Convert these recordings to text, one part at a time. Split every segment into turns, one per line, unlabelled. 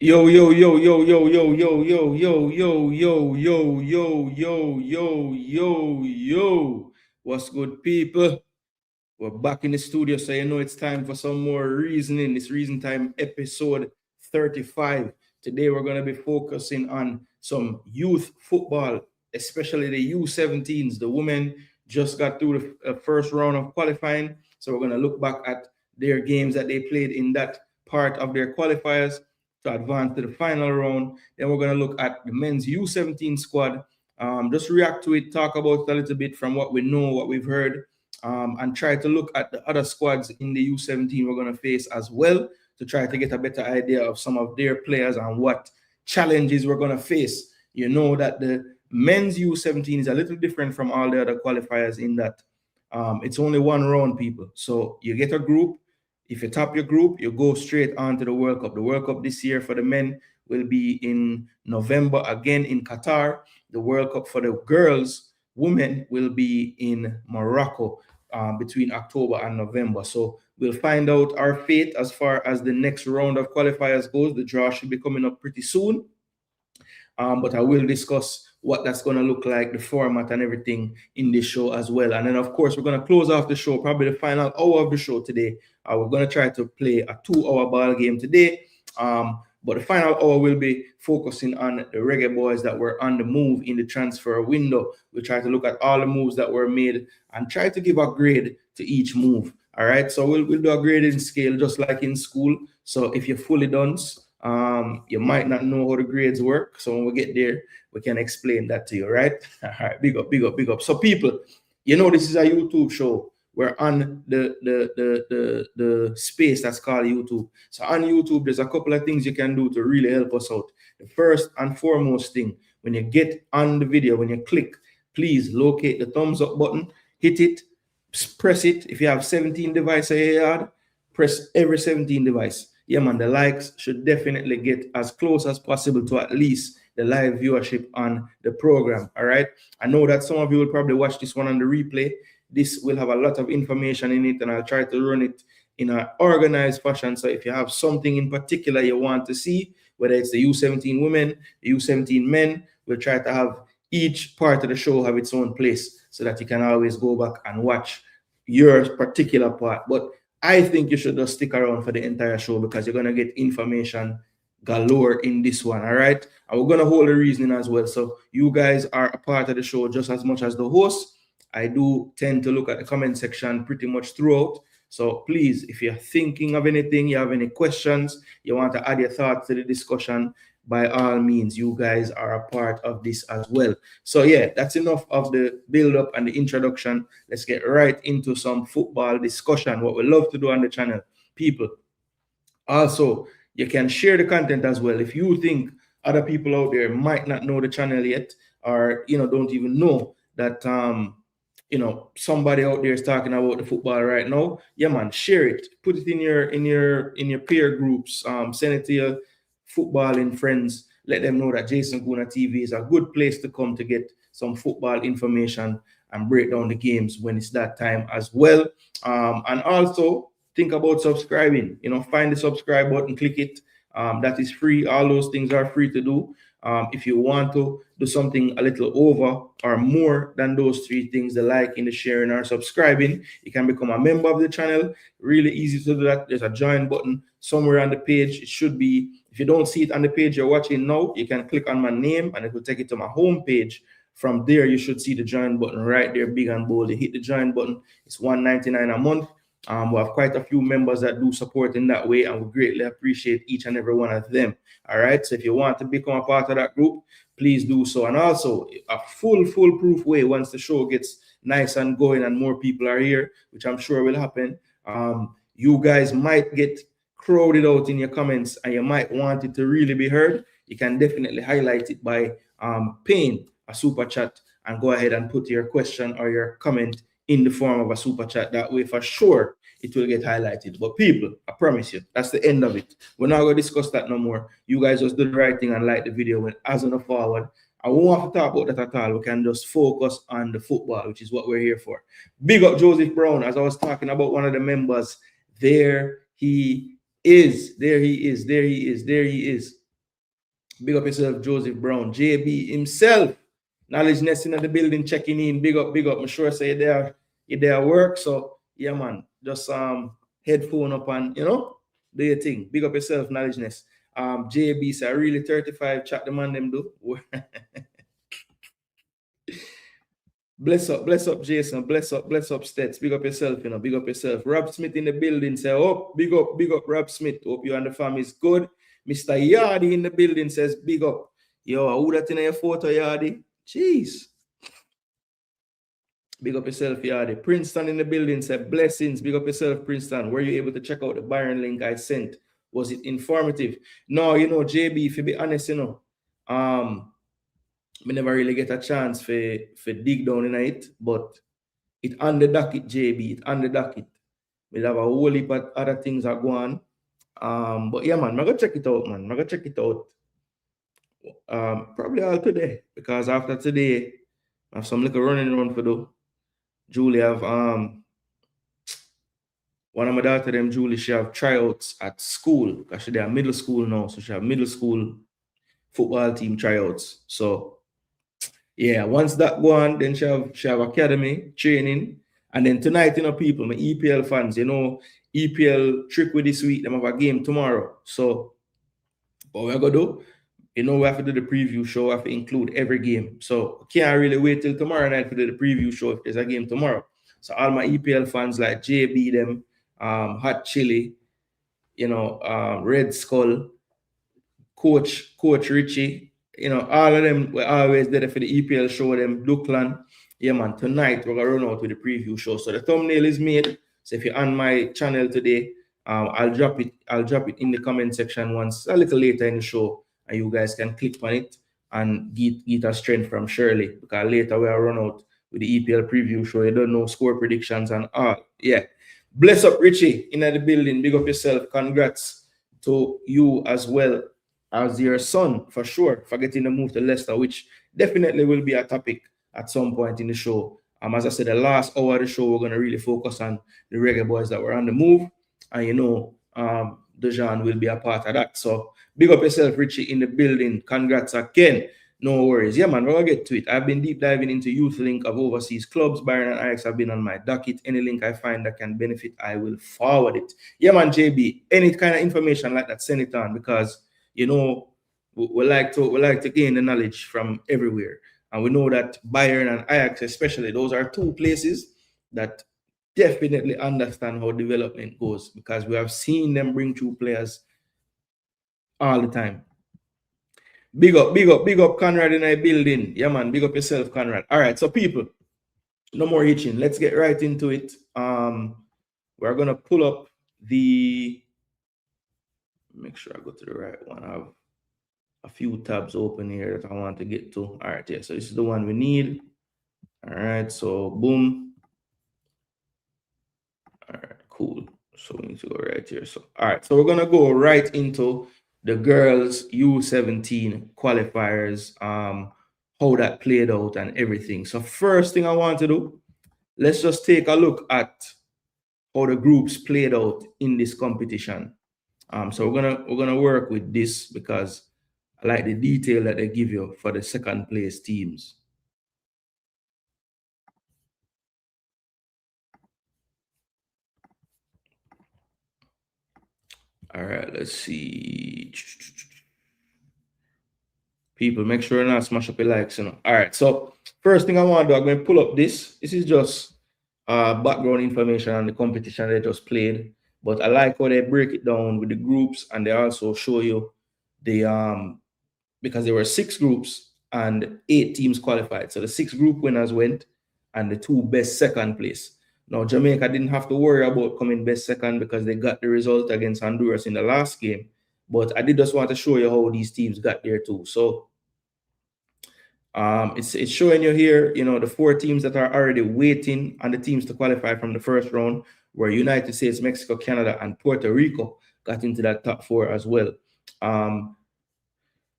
Yo, yo, yo, yo, yo, yo, yo, yo, yo, yo, yo, yo, yo, yo, yo, yo, yo. What's good, people? We're back in the studio, so you know it's time for some more reasoning. It's Reason Time episode 35. Today we're going to be focusing on some youth football, especially the U17s. The women just got through the first round of qualifying, so we're going to look back at their games that they played in that part of their qualifiers to advance to the final round. Then we're going to look at the men's U17 squad, just react to it, talk about it a little bit from what we know, what we've heard, and try to look at the other squads in the U17 we're going to face as well to try to get a better idea of some of their players and what challenges we're going to face. You know that the men's U17 is a little different from all the other qualifiers in that it's only one round, people. So you get a group. If you top your group, you go straight on to the World Cup. The World Cup this year for the men will be in November again in Qatar. The World Cup for the girls, women, will be in Morocco between October and November. So we'll find out our fate as far as the next round of qualifiers goes. The draw should be coming up pretty soon. But I will discuss what that's going to look like, the format and everything in this show as well. And then, of course, we're going to close off the show, probably the final hour of the show today. We're going to try to play a 2-hour ball game today. But the final hour will be focusing on the Reggae boys that were on the move in the transfer window. We'll try to look at all the moves that were made and try to give a grade to each move. All right, so we'll do a grading scale just like in school. So if you're fully done, you might not know how the grades work. So when we get there, we can explain that to you, right? All right, big up, big up, big up. So people, you know this is a YouTube show. We're on the space that's called YouTube. So on YouTube, there's a couple of things you can do to really help us out. The first and foremost thing, when you get on the video, when you click, please locate the thumbs up button, hit it, press it. If you have 17 devices, press every 17 device. Yeah, man, the likes should definitely get as close as possible to at least the live viewership on the program. All right. I know that some of you will probably watch this one on the replay. This will have a lot of information in it, and I'll try to run it in an organized fashion. So if you have something in particular you want to see, whether it's the U17 women, the U17 men, we'll try to have each part of the show have its own place so that you can always go back and watch your particular part. But I think you should just stick around for the entire show because you're going to get information galore in this one. All right. And we're going to hold the reasoning as well. So you guys are a part of the show just as much as the host. I do tend to look at the comment section pretty much throughout. So please, if you're thinking of anything, you have any questions, you want to add your thoughts to the discussion, by all means, you guys are a part of this as well. So yeah, that's enough of the build-up and the introduction. Let's get right into some football discussion, what we love to do on the channel. People, also, you can share the content as well. If you think other people out there might not know the channel yet, or don't even know that somebody out there is talking about the football right now, yeah, man, share it, put it in your peer groups, send it to your footballing friends, let them know that Jason Gooner TV is a good place to come to get some football information and break down the games when it's that time as well. And also think about subscribing. Find the subscribe button, click it. That is free. All those things are free to do. If you want to do something a little over or more than those three things, the liking, the sharing, or subscribing, you can become a member of the channel. Really easy to do that. There's a join button somewhere on the page. It should be, if you don't see it on the page you're watching now, you can click on my name and it will take you to my home page. From there, you should see the join button right there, big and bold. You hit the join button. It's $1.99 a month. We have quite a few members that do support in that way, and we greatly appreciate each and every one of them. All right. So if you want to become a part of that group, please do so. And also a foolproof way, once the show gets nice and going and more people are here, which I'm sure will happen, you guys might get crowded out in your comments and you might want it to really be heard. You can definitely highlight it by paying a super chat and go ahead and put your question or your comment in the form of a super chat. That way, for sure, it will get highlighted. But people, I promise you, that's the end of it. We're not going to discuss that no more. You guys just do the right thing and like the video as on the forward. I won't have to talk about that at all. We can just focus on the football, which is what we're here for. Big up Joseph Brown, as I was talking about one of the members. There he is. There he is. There he is. There he is. Big up yourself, Joseph Brown. JB himself. Knowledge Nesting in the building, checking in. Big up, big up. I'm sure say you're there at work. So yeah, man. Just headphone up and do your thing. Big up yourself, Knowledge Nest. JB say really 35 chat the man them do. Bless up, Jason. Bless up, Stets. Big up yourself, big up yourself. Rob Smith in the building say, oh, big up, Rob Smith. Hope you and the family is good. Mr. Yardy in the building says, big up. Yo, who that in your photo, Yardy? Jeez. Big up yourself, Yardy. Princeton in the building said, blessings. Big up yourself, Princeton. Were you able to check out the Byron link I sent? Was it informative? No, JB, if you be honest, I never really get a chance for dig down in it, but it on the docket, JB. It on the docket. We have a whole heap of other things that go on. But yeah, man, I'm gonna check it out, man. I'm gonna check it out. Probably all today, because after today, I have some little running around for do. Julie have one of my daughter them, Julie, she have tryouts at school because she are middle school now, so she have middle school football team tryouts. So yeah, once that go on, then she have academy training, and then tonight, people, my EPL fans, EPL trick with this week, them have a game tomorrow. So what we're gonna do, we have to do the preview show. We have to include every game. So can't really wait till tomorrow night to do the preview show if there's a game tomorrow. So all my EPL fans like JB them, Hot Chili, Red Skull, Coach Richie, all of them were always there for the EPL show, them Duckland. Yeah, man, tonight we're gonna run out with the preview show. So the thumbnail is made. So if you're on my channel today, I'll drop it in the comment section once a little later in the show, and you guys can click on it and get a strength from Shirley, because later we'll run out with the EPL preview show. You don't know score predictions and all. Yeah. Bless up Richie in the building. Big up yourself. Congrats to you as well as your son, for sure, for getting the move to Leicester, which definitely will be a topic at some point in the show. As I said, the last hour of the show, we're going to really focus on the reggae boys that were on the move. And, Dejan will be a part of that. So big up yourself, Richie, in the building. Congrats again. No worries. Yeah, man, we're going to get to it. I've been deep diving into youth link of overseas clubs. Byron and Alex have been on my docket. Any link I find that can benefit, I will forward it. Yeah, man, JB, any kind of information like that, send it on, because we like to gain the knowledge from everywhere. And we know that Bayern and Ajax especially, those are two places that definitely understand how development goes, because we have seen them bring through players all the time. Big up Conrad in our building. Yeah, man, big up yourself, Conrad. All right, so people, no more hitching. Let's get right into it. We're going to pull up make sure I go to the right one. I have a few tabs open here that I want to get to. All right, yeah, so this is the one we need. All right, so boom. All right, cool. So we need to go right here. So all right, so we're gonna go right into the girls U17 qualifiers, how that played out and everything. So first thing I want to do, let's just take a look at how the groups played out in this competition. So we're gonna work with this because I like the detail that they give you for the second place teams. All right, let's see. People, make sure not smash up your likes. All right, so first thing I want to do, I'm going to pull up this. This is just background information on the competition they just played. But I like how they break it down with the groups, and they also show you the because there were 6 groups and 8 teams qualified. So the 6 group winners went, and the 2 best second place. Now, Jamaica didn't have to worry about coming best second because they got the result against Honduras in the last game. But I did just want to show you how these teams got there too. So it's showing you here, the 4 teams that are already waiting on the teams to qualify from the first round, where United States, Mexico, Canada, and Puerto Rico got into that top 4 as well.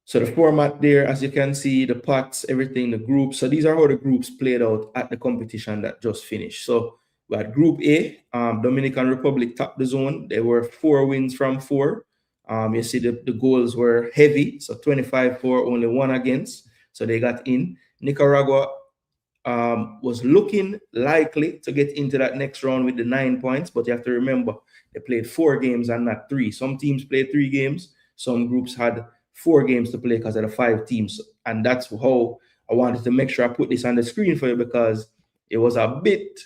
So the format there, as you can see, the pots, everything, the groups. So these are how the groups played out at the competition that just finished. So we had Group A, Dominican Republic topped the zone. There were 4 wins from 4. You see the goals were heavy, so 25 for, only 1 against, so they got in. Nicaragua was looking likely to get into that next round with the 9 points, but you have to remember they played 4 games and not 3. Some teams played 3 games, some groups had 4 games to play because of the 5 teams, and that's how I wanted to make sure I put this on the screen for you, because it was a bit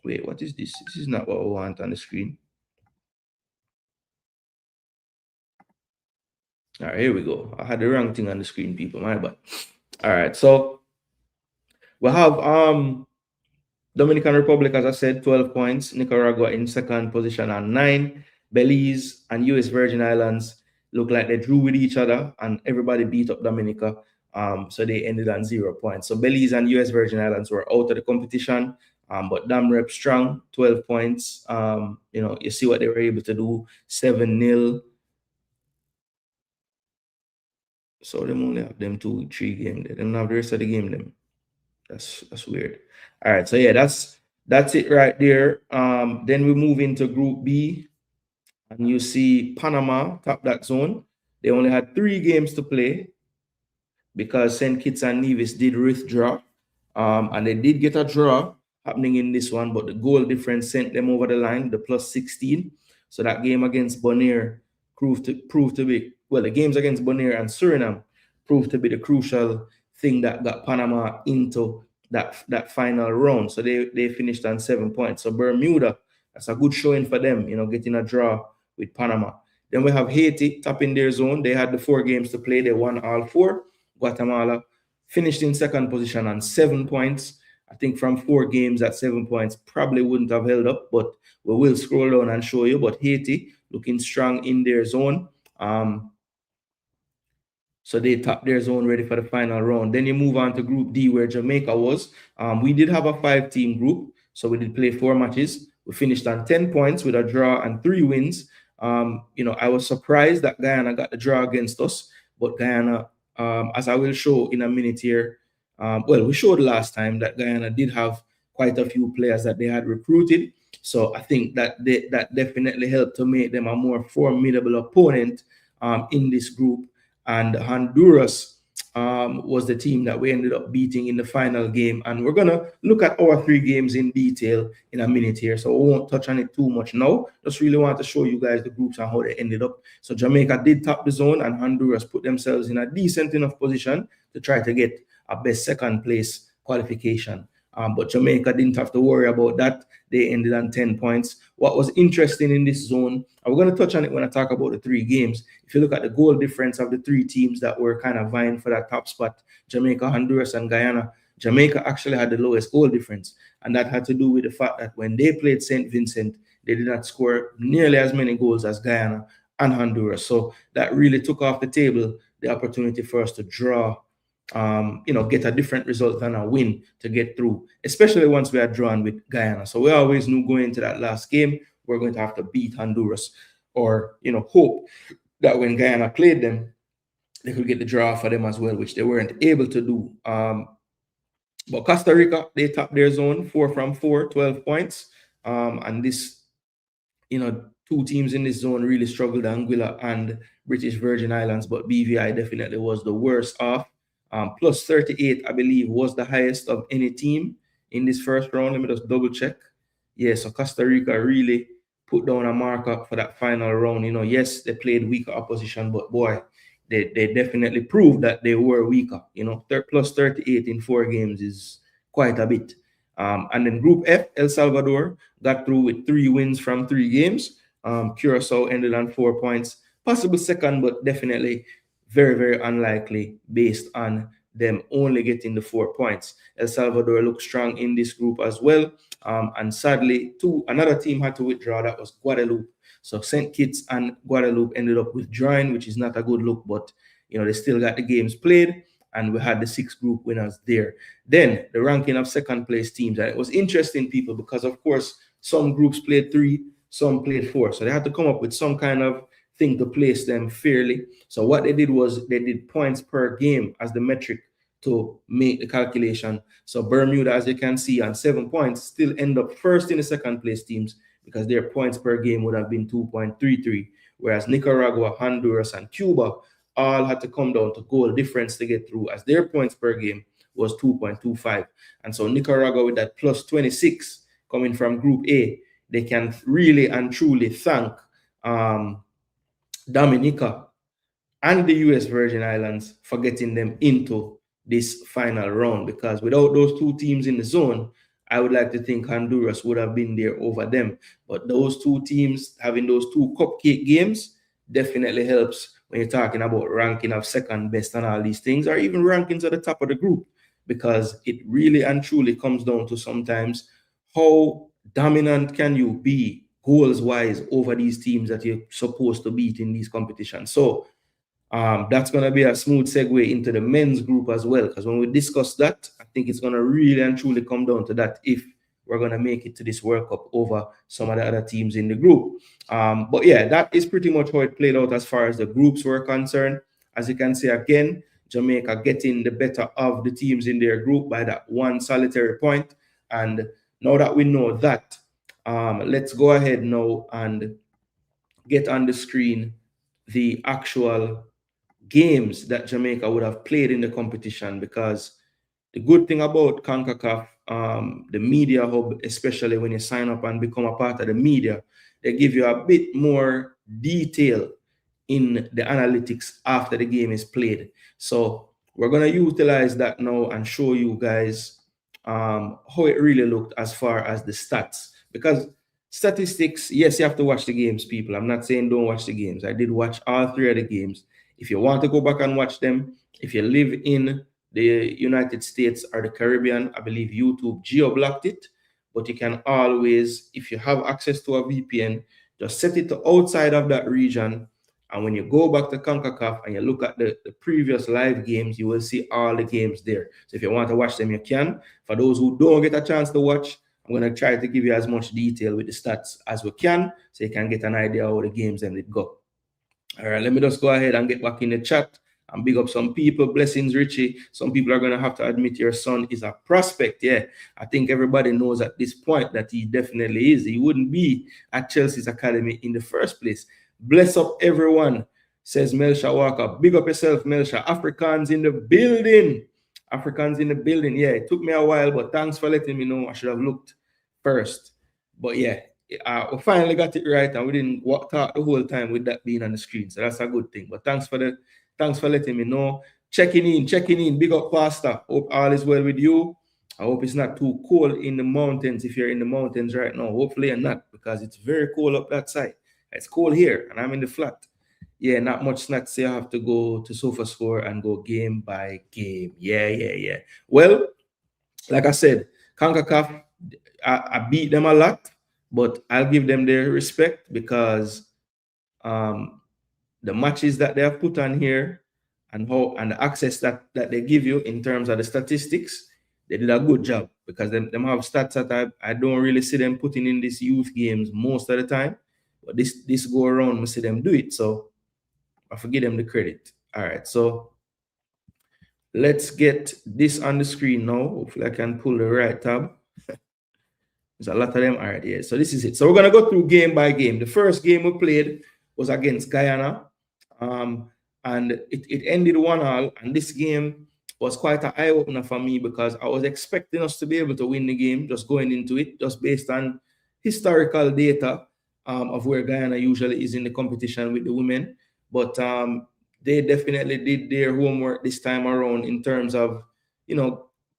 wait, what is this? This is not what I want on the screen. All right, here we go. I had the wrong thing on the screen, people, my bad. All right, so we have Dominican Republic, as I said, 12 points. Nicaragua in second position on 9. Belize and US Virgin Islands look like they drew with each other, and everybody beat up Dominica. So they ended on 0 points. So Belize and US Virgin Islands were out of the competition, but Damrep strong, 12 points. You see what they were able to do, 7-0. So they only have them 2-3 games. They don't have the rest of the game. Them. That's weird. All right, so yeah, that's it right there. Then we move into Group B, and you see Panama top that zone. They only had 3 games to play because St. Kitts and Nevis did withdraw, and they did get a draw happening in this one, but the goal difference sent them over the line, the +16. So that game against Bonaire proved to be, well, the games against Bonaire and Suriname proved to be the crucial thing that got Panama into that final round. So they finished on 7 points. So Bermuda, that's a good showing for them, getting a draw with Panama. Then we have Haiti topping their zone. They had the 4 games to play. They won all 4. Guatemala finished in second position on 7 points. I think from 4 games at 7 points probably wouldn't have held up, but we will scroll down and show you. But Haiti looking strong in their zone. So they top their zone, ready for the final round. Then you move on to Group D, where Jamaica was. We did have a 5-team group, so we did play 4 matches. We finished on 10 points with a draw and 3 wins. I was surprised that Guyana got the draw against us, but Guyana, as I will show in a minute here, we showed last time that Guyana did have quite a few players that they had recruited. So I think that that definitely helped to make them a more formidable opponent in this group. And Honduras was the team that we ended up beating in the final game. And we're going to look at our 3 games in detail in a minute here. So we won't touch on it too much now. Just really want to show you guys the groups and how they ended up. So Jamaica did top the zone, and Honduras put themselves in a decent enough position to try to get a best second place qualification. But Jamaica didn't have to worry about that. They ended on 10 points. What was interesting in this zone, and we're going to touch on it when I talk about the 3 games. If you look at the goal difference of the 3 teams that were kind of vying for that top spot, Jamaica, Honduras, and Guyana, Jamaica actually had the lowest goal difference. And that had to do with the fact that when they played St. Vincent, they did not score nearly as many goals as Guyana and Honduras. So that really took off the table the opportunity for us to draw, get a different result than a win to get through, especially once we are drawn with Guyana. So we always knew going into that last game, we're going to have to beat Honduras, or, hope that when Guyana played them, they could get the draw for them as well, which they weren't able to do. But Costa Rica, they topped their zone, 4 from 4, 12 points. And this, 2 teams in this zone really struggled, Anguilla and British Virgin Islands, but BVI definitely was the worst off. Plus 38, I believe, was the highest of any team in this first round. Let me just double check. Yeah, so Costa Rica really put down a marker for that final round. Yes, they played weaker opposition, but boy, they definitely proved that they were weaker. Plus 38 in 4 games is quite a bit. And then Group F, El Salvador got through with 3 wins from 3 games. Curacao ended on 4 points. Possible second, but definitely very, very unlikely based on them only getting the 4 points. El Salvador looked strong in this group as well. And sadly, another team had to withdraw. That was Guadeloupe. So St. Kitts and Guadeloupe ended up withdrawing, which is not a good look, but they still got the games played, and we had the 6 group winners there. Then the ranking of second place teams, and it was interesting, people, because of course some groups played 3, some played 4. So they had to come up with some kind of thing to place them fairly. So what they did was they did points per game as the metric to make the calculation. So Bermuda, as you can see, on 7 points, still end up first in the second place teams because their points per game would have been 2.33, whereas Nicaragua, Honduras, and Cuba all had to come down to goal difference to get through, as their points per game was 2.25. And so Nicaragua, with that plus 26 coming from Group A, they can really and truly thank Dominica and the US Virgin Islands for getting them into this final round, because without those two teams in the zone, I would like to think Honduras would have been there over them. But those two teams having those two cupcake games definitely helps when you're talking about ranking of second best and all these things, or even rankings at the top of the group, because it really and truly comes down to sometimes how dominant can you be goals wise over these teams that you're supposed to beat in these competitions. So that's going to be a smooth segue into the men's group as well, because when we discuss that, I think it's going to really and truly come down to that if we're going to make it to this World Cup over some of the other teams in the group. But yeah, that is pretty much how it played out as far as the groups were concerned. As you can see again, Jamaica getting the better of the teams in their group by that one solitary point. And now that we know that, let's go ahead now and get on the screen the actual games that Jamaica would have played in the competition, because the good thing about CONCACAF, the media hub, especially when you sign up and become a part of the media, they give you a bit more detail in the analytics after the game is played. So we're going to utilize that now and show you guys how it really looked as far as the stats, because statistics, yes, you have to watch the games, people. I'm not saying don't watch the games. I did watch all 3 of the games. If you want to go back and watch them, if you live in the United States or the Caribbean, I believe YouTube geo-blocked it, but you can always, if you have access to a VPN, just set it to outside of that region. And when you go back to CONCACAF and you look at the previous live games, you will see all the games there. So if you want to watch them, you can. For those who don't get a chance to watch, I'm going to try to give you as much detail with the stats as we can, so you can get an idea how the games them did go. All right, let me just go ahead and get back in the chat and big up some people. Blessings, Richie. Some people are going to have to admit your son is a prospect. Yeah, I think everybody knows at this point that he definitely is. He wouldn't be at Chelsea's academy in the first place. Bless up everyone, says Melsha Walker. Big up yourself, Melsha. Africans in the building. Africans in the building. Yeah, it took me a while, but thanks for letting me know. I should have looked first. But yeah, we finally got it right, and we didn't talk the whole time with that being on the screen. So that's a good thing. But thanks for letting me know. Checking in. Big up, Pastor. Hope all is well with you. I hope it's not too cold in the mountains if you're in the mountains right now. Hopefully you're not, because it's very cold up that side. It's cold here, and I'm in the flat. Yeah, not much snacks. So you have to go to SofaScore and go game by game. Yeah. Well, like I said, CONCACAF, I beat them a lot, but I'll give them their respect, because the matches that they have put on here and the access that they give you in terms of the statistics, they did a good job, because them have stats that I don't really see them putting in these youth games most of the time. But this go around, I see them do it, so I forgive them the credit. All right, so let's get this on the screen now. Hopefully I can pull the right tab. There's a lot of them. All right, yeah. So this is it. So we're gonna go through game by game. The first game we played was against Guyana, and it ended 1-1. And this game was quite an eye-opener for me, because I was expecting us to be able to win the game just going into it, just based on historical data of where Guyana usually is in the competition with the women. But they definitely did their homework this time around in terms of,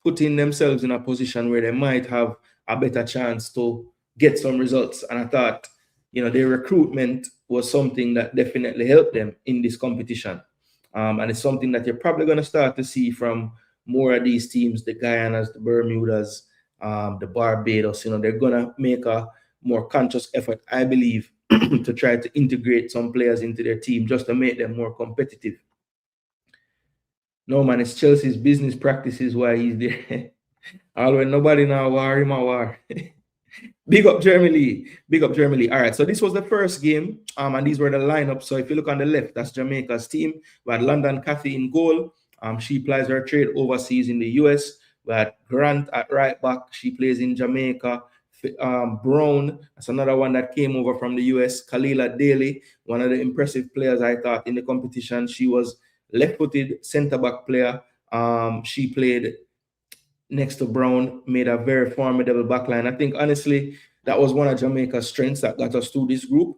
putting themselves in a position where they might have a better chance to get some results. And I thought, their recruitment was something that definitely helped them in this competition. And it's something that you're probably going to start to see from more of these teams, the Guyanas, the Bermudas, the Barbados. They're going to make a more conscious effort, I believe, to try to integrate some players into their team just to make them more competitive. No, man, it's Chelsea's business practices why he's there. Always nobody now war him a war. Big up Jeremy Lee. All right, so this was the first game, and these were the lineups. So if you look on the left, that's Jamaica's team. We had London Cathy in goal. She plies her trade overseas in the US. We had Grant at right back. She plays in Jamaica. Brown, that's another one that came over from the US. Kalila Daly, one of the impressive players I thought in the competition. She was left-footed centre-back player. She played next to Brown, made a very formidable backline. I think, honestly, that was one of Jamaica's strengths that got us through this group.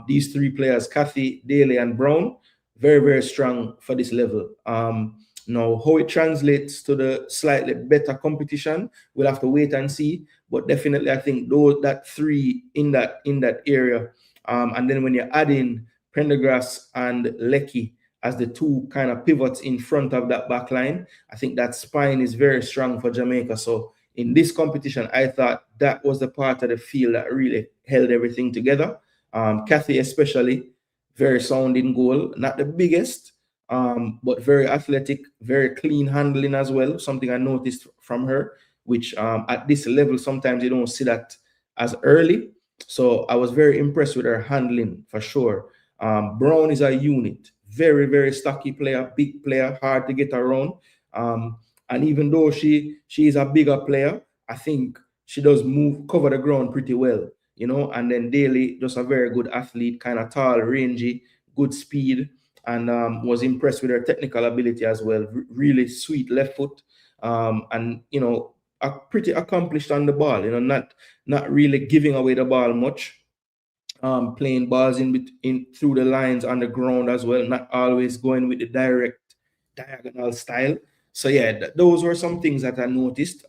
These three players, Kathy, Daly, and Brown, very, very strong for this level. Now, how it translates to the slightly better competition, we'll have to wait and see. But definitely, I think that three in that area. And then when you add in Prendergrass and Lecky as the two kind of pivots in front of that back line, I think that spine is very strong for Jamaica. So in this competition, I thought that was the part of the field that really held everything together. Kathy especially, very sound in goal, not the biggest, but very athletic, very clean handling as well, something I noticed from her, which at this level, sometimes you don't see that as early. So I was very impressed with her handling for sure. Brown is a unit, very, very stocky player, big player, hard to get around. And even though she is a bigger player, I think she does cover the ground pretty well, you know. And then Daly, just a very good athlete, kind of tall, rangy, good speed, and was impressed with her technical ability as well. Really sweet left foot, and you know, pretty accomplished on the ball. You know, not really giving away the ball much. Playing balls in through the lines on the ground as well, not always going with the direct diagonal style. So yeah, those were some things that I noticed.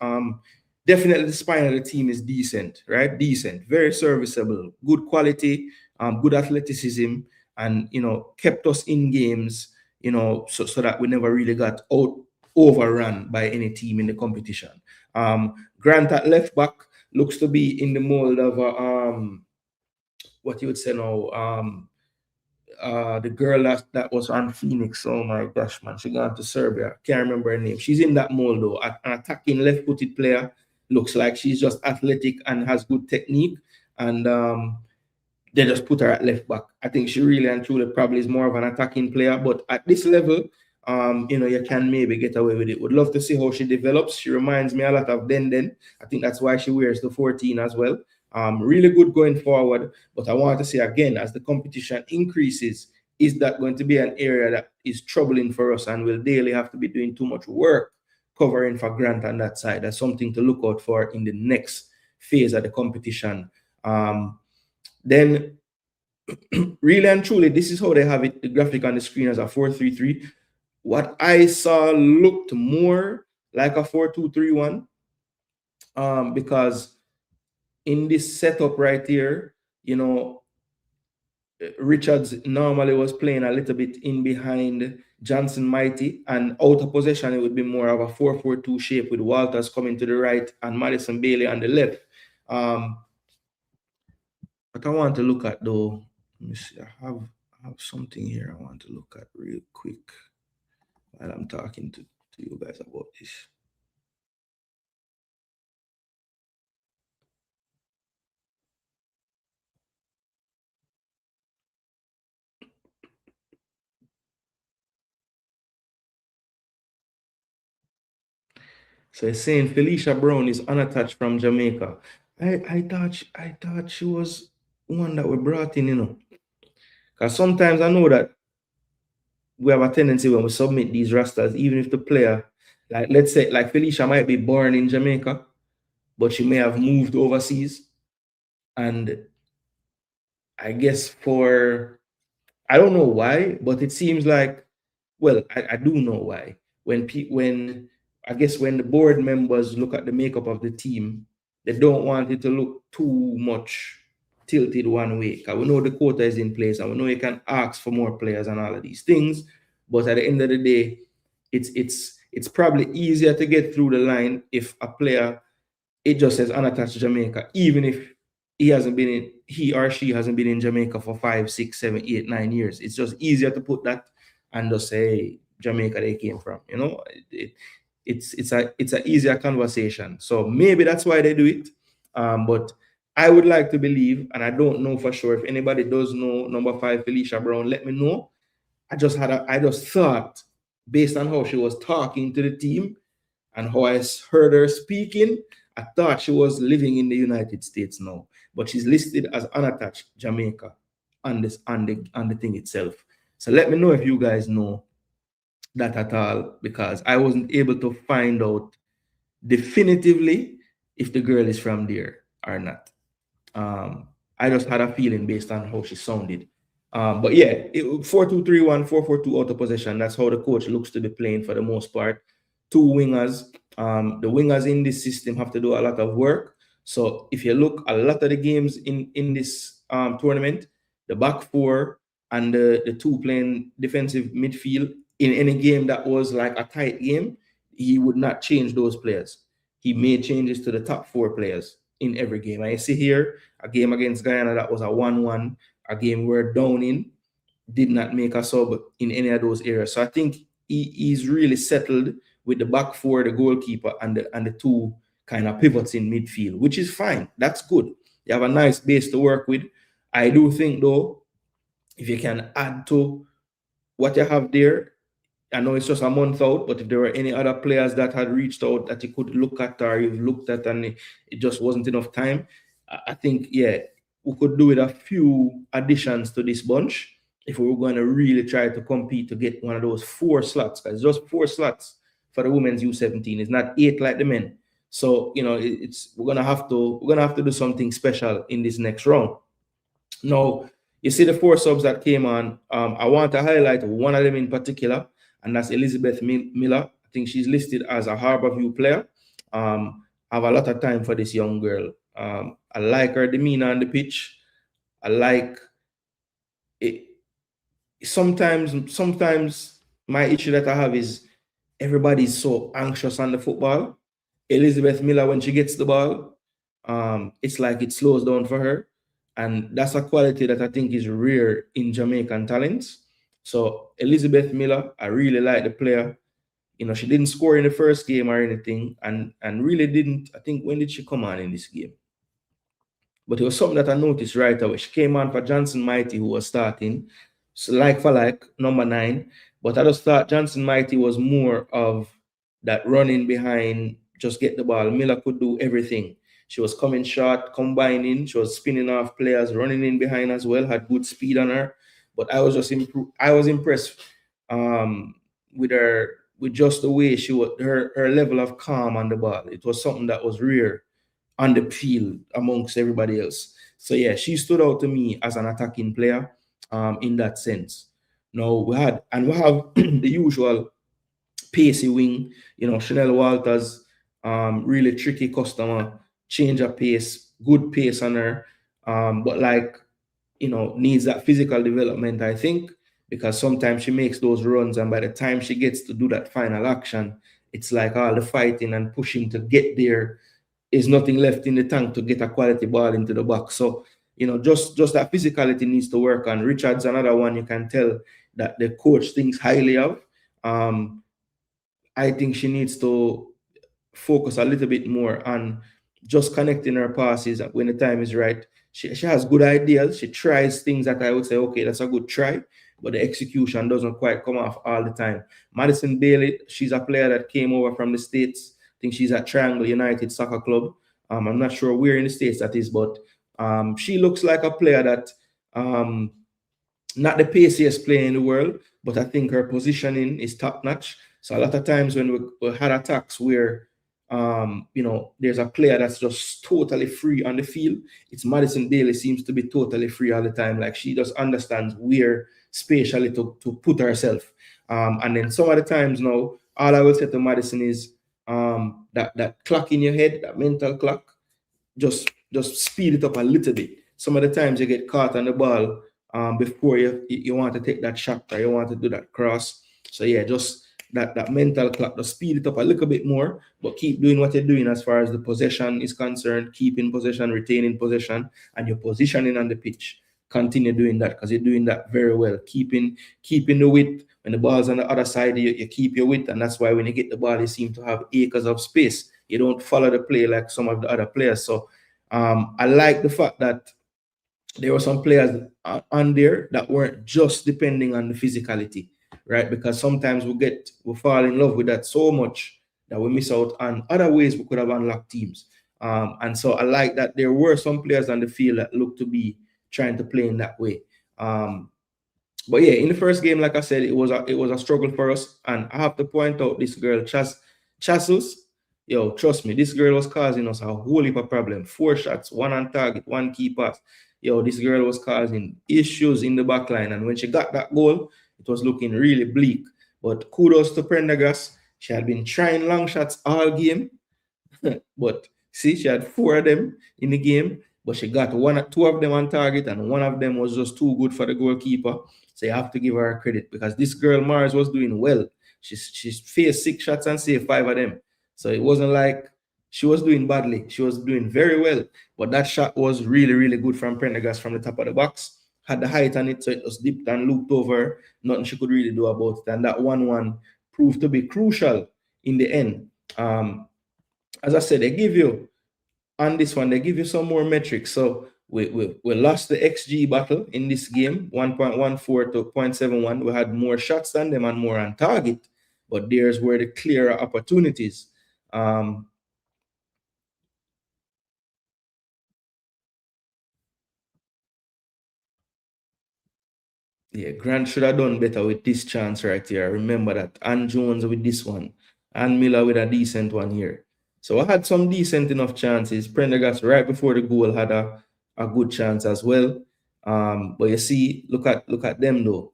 Definitely the spine of the team is decent, right? Decent, very serviceable, good quality, good athleticism, and you know, kept us in games, you know, so that we never really got overrun by any team in the competition. Grant at left back looks to be in the mold of what you would say now, the girl that was on Phoenix. Oh my gosh, man, she gone to Serbia. Can't remember her name. She's in that mold though. An attacking left-footed player. Looks like she's just athletic and has good technique. And they just put her at left back. I think she really and truly probably is more of an attacking player. But at this level, you know, you can maybe get away with it. Would love to see how she develops. She reminds me a lot of Den. I think that's why she wears the 14 as well. Really good going forward, but I want to say again, as the competition increases, is that going to be an area that is troubling for us and will daily have to be doing too much work covering for Grant on that side? That's something to look out for in the next phase of the competition. Then really and truly, this is how they have it, the graphic on the screen as a 4-3-3. What I saw looked more like a 4-2-3-1, because in this setup right here, you know, Richards normally was playing a little bit in behind Johnson Mighty, and out of possession, it would be more of a 4-4-2 shape with Walters coming to the right and Madison Bailey on the left. But I want to look at though, let me see, I have something here I want to look at real quick while I'm talking to you guys about this. So it's saying Felicia Brown is unattached from Jamaica. I thought she was one that we brought in, you know. Because sometimes I know that we have a tendency when we submit these rosters, even if the player, like let's say, like Felicia might be born in Jamaica, but she may have moved overseas. And I guess I don't know why, but it seems like, well, I do know why. When I guess when the board members look at the makeup of the team, they don't want it to look too much tilted one way. Because we know the quota is in place, and we know you can ask for more players and all of these things. But at the end of the day, it's probably easier to get through the line if a player, it just says unattached Jamaica, even if he or she hasn't been in Jamaica for 5, 6, 7, 8, 9 years. It's just easier to put that and just say Jamaica they came from. You know, it's a easier conversation. So maybe that's why they do it. But I would like to believe, and I don't know for sure. If anybody does know number 5 Felicia Brown, let me know. I just thought based on how she was talking to the team and how I heard her speaking, I thought she was living in the United States now. But she's listed as unattached Jamaica on the thing itself. So let me know if you guys know that at all, because I wasn't able to find out definitively if the girl is from there or not. I just had a feeling based on how she sounded. But yeah, 4-2-3-1, 4-4-2 out of possession. That's how the coach looks to be playing for the most part. Two wingers. The wingers in this system have to do a lot of work. So if you look, a lot of the games in this tournament, the back four and the two playing defensive midfield, in any game that was like a tight game, he would not change those players. He made changes to the top four players in every game. I see here a game against Guyana that was a 1-1, a game where Downing did not make a sub in any of those areas. So I think he's really settled with the back four, the goalkeeper, and the two kind of pivots in midfield, which is fine. That's good. You have a nice base to work with. I do think, though, if you can add to what you have there, I know it's just a month out, but if there were any other players that had reached out that you could look at or you've looked at and it just wasn't enough time, I think, yeah, we could do with a few additions to this bunch if we were going to really try to compete to get one of those 4 slots, because just 4 slots for the women's U17. It's not 8 like the men. So, you know, we're gonna have to do something special in this next round. Now, you see the 4 subs that came on. I want to highlight one of them in particular, and that's Elizabeth Miller. I think she's listed as a Harborview player. I have a lot of time for this young girl. I like her demeanor on the pitch. I like it. Sometimes my issue that I have is everybody's so anxious on the football. Elizabeth Miller, when she gets the ball, it's like it slows down for her. And that's a quality that I think is rare in Jamaican talents. So Elizabeth Miller, I really like the player. You know, she didn't score in the first game or anything, and really didn't. I think, when did she come on in this game? But it was something that I noticed right away. She came on for Johnson Mighty, who was starting, so like for like, number 9. But I just thought Johnson Mighty was more of that running behind, just get the ball. Miller could do everything. She was coming short, combining. She was spinning off players, running in behind as well. Had good speed on her. But I was just impressed with her, with just the way she was, her level of calm on the ball. It was something that was rare on the field amongst everybody else. So yeah, she stood out to me as an attacking player in that sense. Now we have the usual pacey wing, you know, Chanel Walters, really tricky customer, change of pace, good pace on her, but like, you know, needs that physical development, I think, because sometimes she makes those runs and by the time she gets to do that final action, it's like all the fighting and pushing to get there is nothing left in the tank to get a quality ball into the box. So, you know, just that physicality needs to work on. Richard's another one you can tell that the coach thinks highly of. I think she needs to focus a little bit more on just connecting her passes when the time is right. She has good ideas. She tries things that I would say, okay, that's a good try, but the execution doesn't quite come off all the time. Madison Bailey, she's a player that came over from the States. I think she's at Triangle United Soccer Club. I'm not sure where in the States that is, but she looks like a player that not the paciest player in the world, but I think her positioning is top notch. So a lot of times when we had attacks where you know, there's a player that's just totally free on the field, it's Madison Bailey seems to be totally free all the time. Like, she just understands where spatially to put herself. And then some of the times now, all I will say to Madison is that clock in your head, that mental clock, just speed it up a little bit. Some of the times you get caught on the ball before you want to take that shot or you want to do that cross. So yeah, just that mental clock, to speed it up a little bit more, but keep doing what you're doing as far as the possession is concerned, keeping possession, retaining possession, and your positioning on the pitch. Continue doing that, because you're doing that very well. Keeping the width. When the ball's on the other side, you keep your width, and that's why when you get the ball, you seem to have acres of space. You don't follow the play like some of the other players. So I like the fact that there were some players on there that weren't just depending on the physicality, right? Because sometimes we fall in love with that so much that we miss out on other ways we could have unlocked teams. And so I like that there were some players on the field that looked to be trying to play in that way. But yeah, in the first game, like I said, it was a struggle for us. And I have to point out this girl, Chasus. Yo, trust me, this girl was causing us a whole heap of problem. 4 shots, 1 on target, 1 key pass. Yo, this girl was causing issues in the back line. And when she got that goal, it was looking really bleak. But kudos to Prendergast. She had been trying long shots all game. But see, she had 4 of them in the game, but she got 2 of them on target, and 1 of them was just too good for the goalkeeper. So you have to give her credit, because this girl Mars was doing well. She faced 6 shots and saved 5 of them. So it wasn't like she was doing badly. She was doing very well. But that shot was really, really good from Prendergast from the top of the box. Had the height on it, so it was dipped and looped over. Nothing she could really do about it. And that 1-1 proved to be crucial in the end. As I said, they give you on this one, they give you some more metrics. So we lost the XG battle in this game, 1.14 to 0.71. We had more shots than them and more on target, but there's where the clearer opportunities. Yeah, Grant should have done better with this chance right here. Remember that. And Jones with this one. And Miller with a decent one here. So I had some decent enough chances. Prendergast right before the goal had a good chance as well. But you see, look at them though.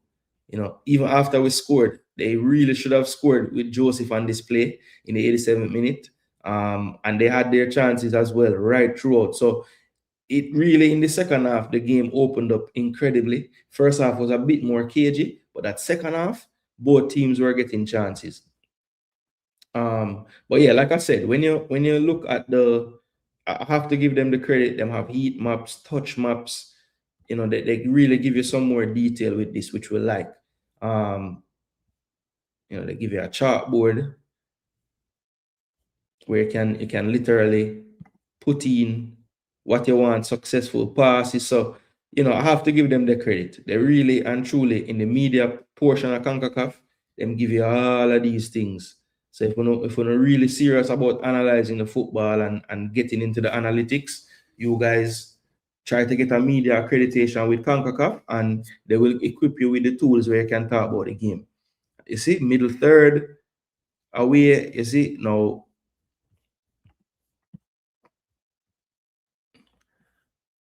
You know, even after we scored, they really should have scored with Joseph on display in the 87th minute. And they had their chances as well right throughout. So it really, in the second half, the game opened up incredibly. First half was a bit more cagey, but that second half, both teams were getting chances. But yeah, like I said, when you look at I have to give them the credit. Them have heat maps, touch maps. You know, they really give you some more detail with this, which we like. You know, they give you a chalkboard where you can literally put in what you want, successful passes. So, you know, I have to give them the credit. They really and truly, in the media portion of CONCACAF, them give you all of these things. So if we're not really serious about analyzing the football and getting into the analytics, you guys try to get a media accreditation with CONCACAF, and they will equip you with the tools where you can talk about the game. You see, middle third, away, you see, now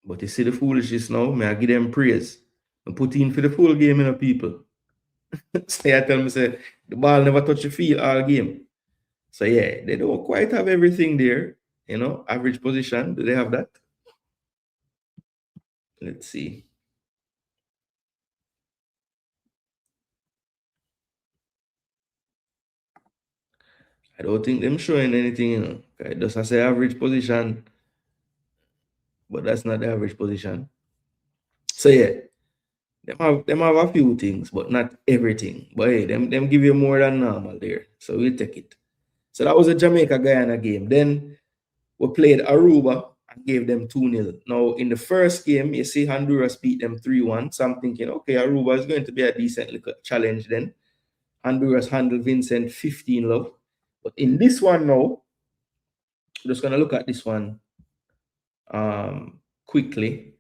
but you see the foolishness now, may I give them praise. And put in for the full game, you know, people. So I tell me, say, the ball never touch the field all game. So yeah, they don't quite have everything there. You know, average position, do they have that? Let's see. I don't think them showing anything, you know. It does say average position, but that's not the average position. So yeah, them have a few things, but not everything. But hey, them give you more than normal there. So we'll take it. So that was a Jamaica Guyana game. Then we played Aruba and gave them 2-0. Now, in the first game, you see Honduras beat them 3-1. So I'm thinking, okay, Aruba is going to be a decent little challenge then. Honduras handled Vincent 15 love. But in this one now, I'm just going to look at this one quickly.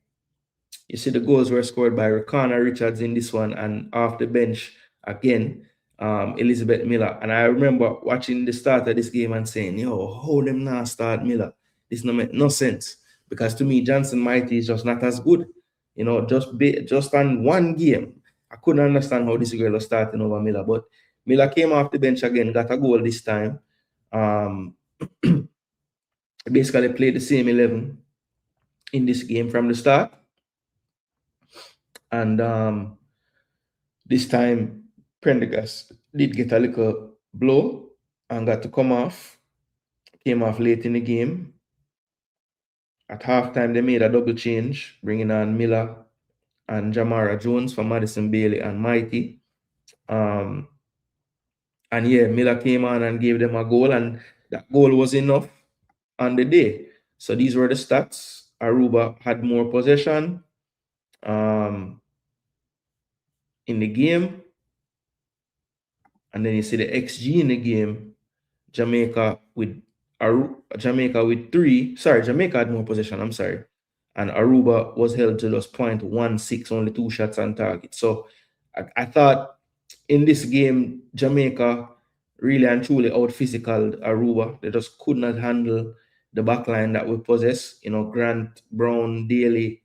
You see the goals were scored by Rakana Richards in this one, and off the bench again, Elizabeth Miller. And I remember watching the start of this game and saying, yo, how them not start Miller? This no make no sense. Because to me, Johnson Mighty is just not as good. You know, just on one game. I couldn't understand how this girl was starting over Miller. But Miller came off the bench again, got a goal this time. Basically played the same 11 in this game from the start. And this time, Prendergast did get a little blow and got to come off. Came off late in the game. At halftime, they made a double change, bringing on Miller and Jamara Jones for Madison Bailey and Mighty. And yeah, Miller came on and gave them a goal, and that goal was enough on the day. So these were the stats. Aruba had more possession in the game. And then you see the XG in the game. Jamaica with Jamaica with 3. Sorry, Jamaica had more possession. I'm sorry. And Aruba was held to just 0.16, only 2 shots on target. So I thought in this game, Jamaica really and truly out physical Aruba. They just could not handle the backline that we possess. You know, Grant, Brown, Daly,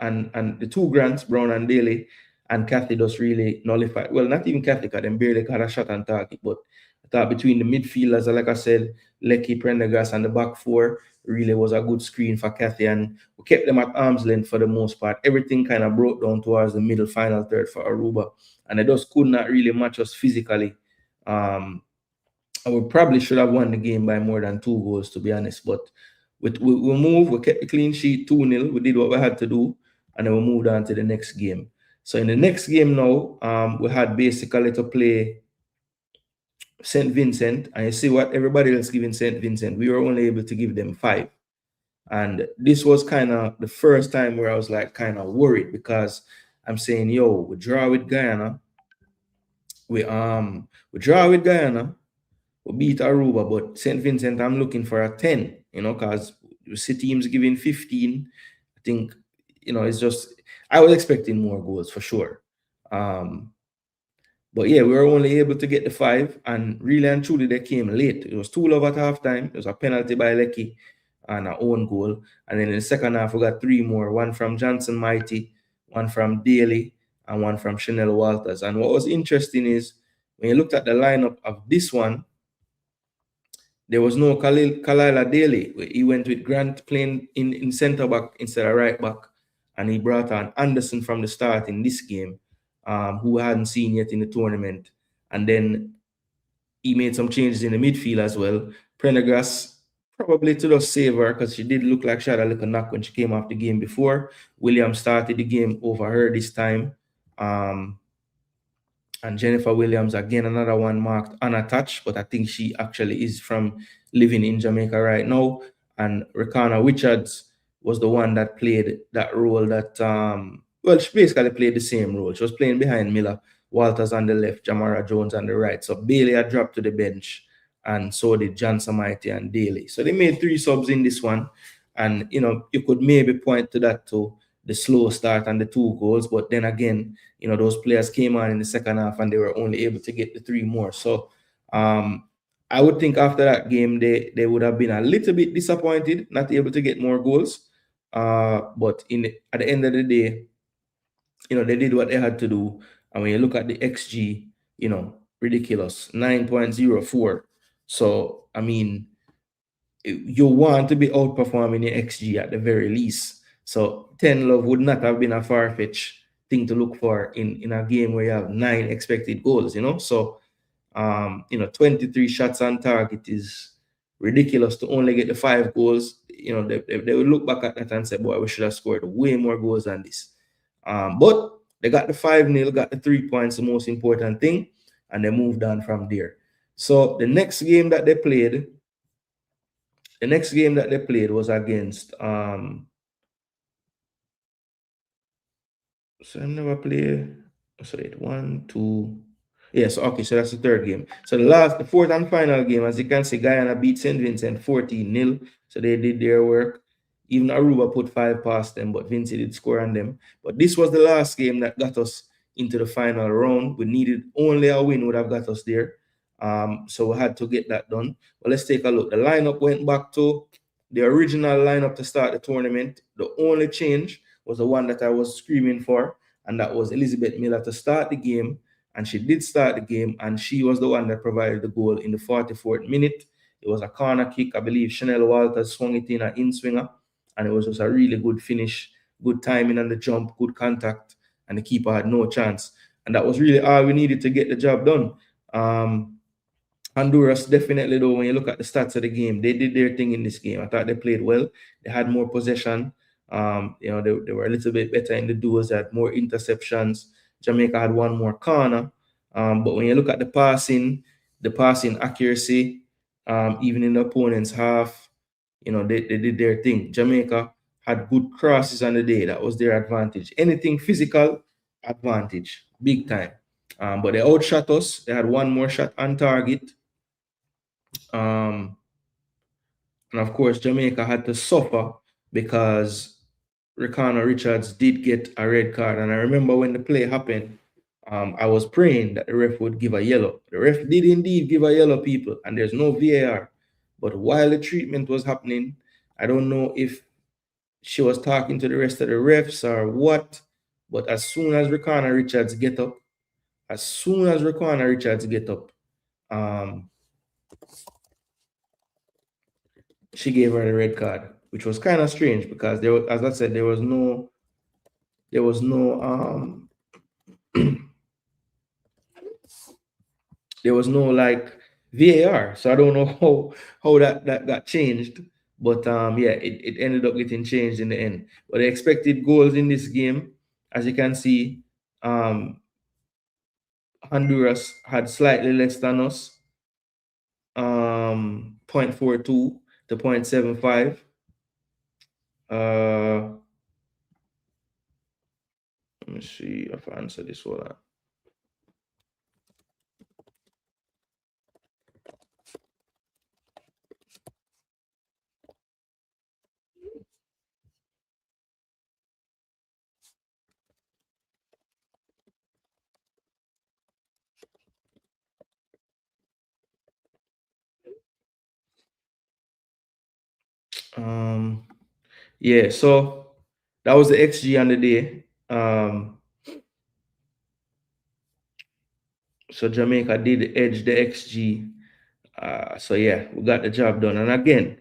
and the two Grants, Brown and Daly, and Kathy just really nullified. Well, not even Kathy, because them barely got a shot on target, but I thought between the midfielders, like I said, Lecky, Prendergast, and the back four really was a good screen for Kathy, and we kept them at arm's length for the most part. Everything kind of broke down towards the middle final third for Aruba, and they just could not really match us physically. We probably should have won the game by more than 2 goals, to be honest, but we moved, we kept the clean sheet 2-0, we did what we had to do, and then we moved on to the next game. So in the next game now, we had basically to play St. Vincent, and you see what everybody else giving St. Vincent, we were only able to give them 5. And this was kind of the first time where I was like kind of worried, because I'm saying, yo, we draw with Guyana, we draw with Guyana, we beat Aruba, but St. Vincent, I'm looking for a 10, you know, because you see teams giving 15. I think, you know, it's just, I was expecting more goals for sure. But yeah, we were only able to get the 5, and really and truly they came late. It was 2-0 at halftime. It was a penalty by Lecky and our own goal. And then in the second half, we got 3 more, one from Johnson Mighty, one from Daly, and one from Chanel Walters. And what was interesting is when you looked at the lineup of this one, there was no Kalila Daly. He went with Grant playing in centre back instead of right back, and he brought on Anderson from the start in this game, who I hadn't seen yet in the tournament. And then he made some changes in the midfield as well. Prendergast probably to just save her, because she did look like she had a little knock when she came off the game before. Williams started the game over her this time. And Jennifer Williams, again, another one marked unattached, but I think she actually is from living in Jamaica right now. And Rakana Richards was the one that played that role that, well, she basically played the same role. She was playing behind Miller, Walters on the left, Jamara Jones on the right. So Bailey had dropped to the bench, and so did John Samite and Daly. So they made 3 subs in this one. And, you know, you could maybe point to that too, the slow start and the 2 goals, but then again, you know, those players came on in the second half and they were only able to get the 3 more. So I would think after that game they would have been a little bit disappointed, not able to get more goals. But at the end of the day, you know, they did what they had to do. And when you look at the XG, you know, ridiculous, 9.04. So I mean, you want to be outperforming your XG at the very least. So 10 love would not have been a far-fetched thing to look for in a game where you have 9 expected goals, you know. So you know, 23 shots on target is ridiculous to only get the 5 goals. You know, they would look back at that and say, boy, we should have scored way more goals than this. But they got the 5-0, got the 3 points, the most important thing, and they moved on from there. So the next game that they played, was against so I never play. So 1, 2. Yes, okay, so that's the 3rd game. So the 4th and final game, as you can see, Guyana beat St. Vincent 14-0. So they did their work. Even Aruba put 5 past them, but Vinci did score on them. But this was the last game that got us into the final round. We needed only a win would have got us there. So we had to get that done. Well, let's take a look. The lineup went back to the original lineup to start the tournament. The only change was the one that I was screaming for, and that was Elizabeth Miller to start the game. And she did start the game, and she was the one that provided the goal in the 44th minute. It was a corner kick. I believe Chanel Walters swung it in an in-swinger, and it was just a really good finish, good timing on the jump, good contact, and the keeper had no chance. And that was really all we needed to get the job done. Honduras definitely, though, when you look at the stats of the game, they did their thing in this game. I thought they played well. They had more possession. You know, they were a little bit better in the duels. They had more interceptions. Jamaica had 1 more corner. But when you look at the passing accuracy, even in the opponent's half, you know, they did their thing. Jamaica had good crosses on the day. That was their advantage. Anything physical, advantage, big time. But they outshot us. They had one more shot on target. And of course, Jamaica had to suffer because Ricardo Richards did get a red card. And I remember when the play happened, I was praying that the ref would give a yellow. The ref did indeed give a yellow, people, and there's no VAR. But while the treatment was happening, I don't know if she was talking to the rest of the refs or what. But as soon as Ricardo Richards get up, um, she gave her the red card, which was kind of strange because there was, as I said, there was no there was no like VAR. So I don't know how that got changed. But yeah, it ended up getting changed in the end. But the expected goals in this game, as you can see, Honduras had slightly less than us. 0.42 to 0.75. Let me see if I answer this one. Yeah, so that was the XG on the day. So Jamaica did edge the XG. So yeah, we got the job done. And again,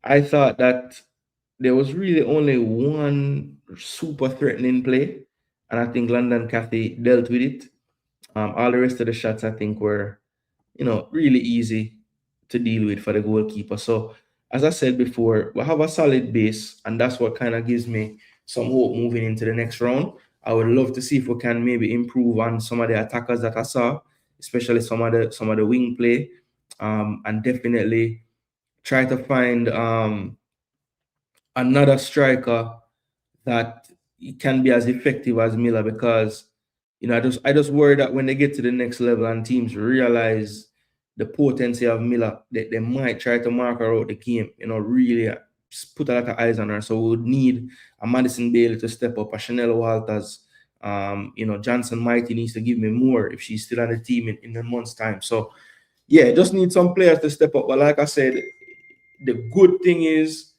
I thought that there was really only one super threatening play, and I think London Cathy dealt with it. All the rest of the shots, I think, were really easy to deal with for the goalkeeper. So, as I said before, we have a solid base, and that's what kind of gives me some hope moving into the next round. I would love to see if we can maybe improve on some of the attackers that I saw, especially some of the wing play, and definitely try to find another striker that can be as effective as Miller, because I just worry that when they get to the next level and teams realize the potency of Miller, they might try to mark her out the game, really put a lot of eyes on her. So we would need a Madison Bailey to step up, a Chanel Walters. Johnson Mighty needs to give me more if she's still on the team in a month's time. So yeah, just need some players to step up. But like I said, the good thing is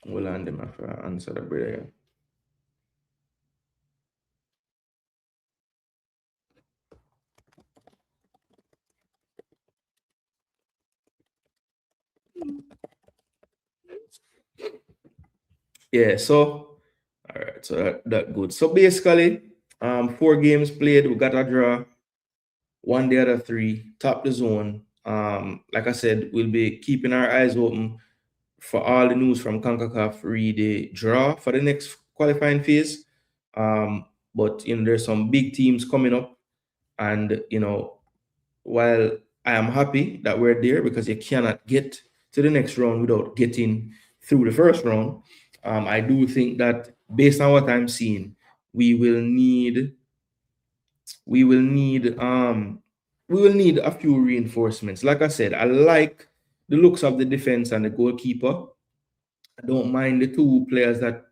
we'll land him after I answer the brother. Yeah, so all right, so that good. So basically, 4 games played, we got a draw, won the other 3, top the zone. Like I said, we'll be keeping our eyes open for all the news from CONCACAF re the draw for the next qualifying phase. But there's some big teams coming up, and while I am happy that we're there, because you cannot get to the next round without getting through the first round, I do think that based on what I'm seeing, we will need a few reinforcements. Like I said, I like the looks of the defense and the goalkeeper. I don't mind the 2 players that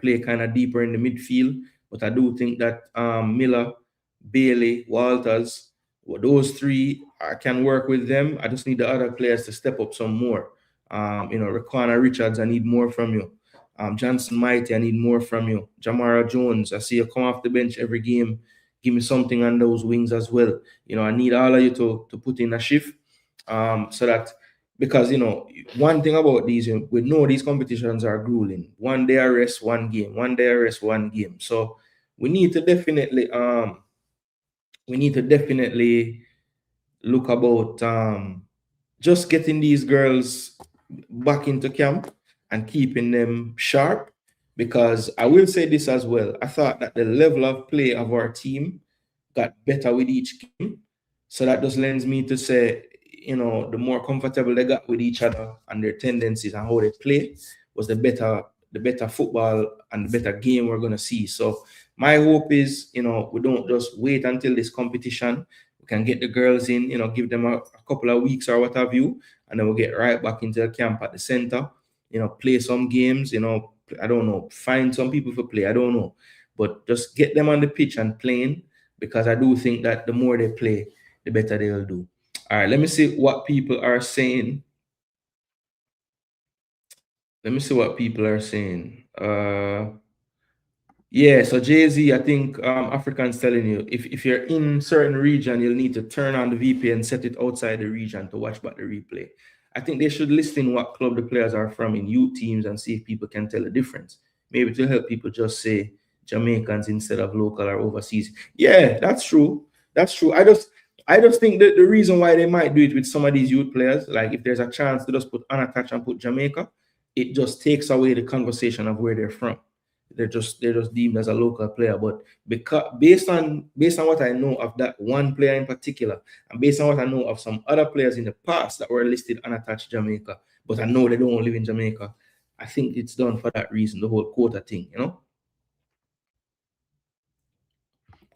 play kind of deeper in the midfield, but I do think that Miller, Bailey, Walters, those 3, I can work with them. I just need the other players to step up some more. Ricardo Richards, I need more from you. Johnson Mighty, I need more from you. Jamara Jones, I see you come off the bench every game. Give me something on those wings as well. I need all of you to put in a shift, so that, because one thing about these, we know these competitions are grueling. One day I rest, one game. One day I rest, one game. So we need to definitely look about just getting these girls back into camp and keeping them sharp. Because I will say this as well, I thought that the level of play of our team got better with each game. So that just lends me to say, you know, the more comfortable they got with each other and their tendencies and how they play was the better football and the better game we're gonna see. So my hope is, you know, we don't just wait until this competition. We can get the girls in, you know, give them a couple of weeks or what have you, and then we'll get right back into the camp at the center, you know, play some games, you know, I don't know, find some people for play, I don't know. But just get them on the pitch and playing, because I do think that the more they play, the better they will do. All right, let me see what people are saying. Let me see what people are saying. Yeah, so Jay-Z, I think African's telling you, if you're in certain region, you'll need to turn on the VPN, set it outside the region to watch back the replay. I think they should list in what club the players are from in youth teams and see if people can tell the difference. Maybe to help people just say Jamaicans instead of local or overseas. Yeah, that's true. That's true. I just think that the reason why they might do it with some of these youth players, like if there's a chance to just put unattached and put Jamaica, it just takes away the conversation of where they're from. They're just deemed as a local player. But because based on what I know of that one player in particular, and based on what I know of some other players in the past that were listed unattached Jamaica, but I know they don't live in Jamaica, I think it's done for that reason, the whole quota thing, you know.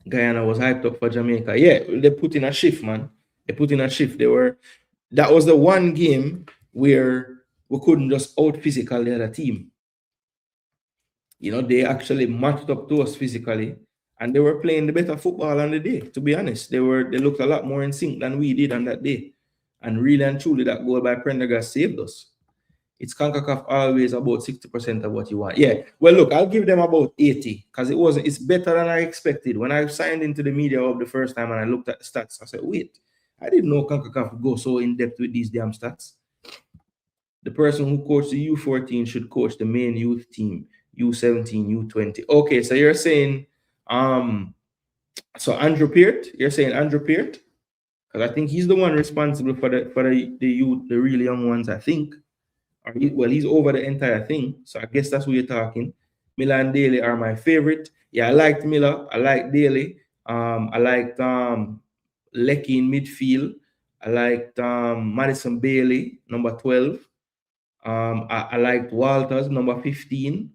Guyana was hyped up for Jamaica. Yeah, they put in a shift, man. They put in a shift. That was the one game where we couldn't just out physical the other team. You know, they actually matched up to us physically, and they were playing the better football on the day. To be honest, they looked a lot more in sync than we did on that day. And really and truly, that goal by Prendergast saved us. It's CONCACAF always about 60% of what you want. Yeah. Well, look, I'll give them about 80 because it's better than I expected. When I signed into the media hub the first time and I looked at the stats, I said, wait, I didn't know CONCACAF would go so in depth with these damn stats. The person who coached the U14 should coach the main youth team, U17, U20. Okay, so you're saying, so Andrew Peart, you're saying Andrew Peart? Because I think he's the one responsible for the youth, the really young ones, I think. He's over the entire thing. So I guess that's what you're talking. Miller and Daly are my favorite. Yeah, I liked Miller. I liked Daly. I liked Lecky in midfield. I liked Madison Bailey, number 12. I liked Walters, number 15.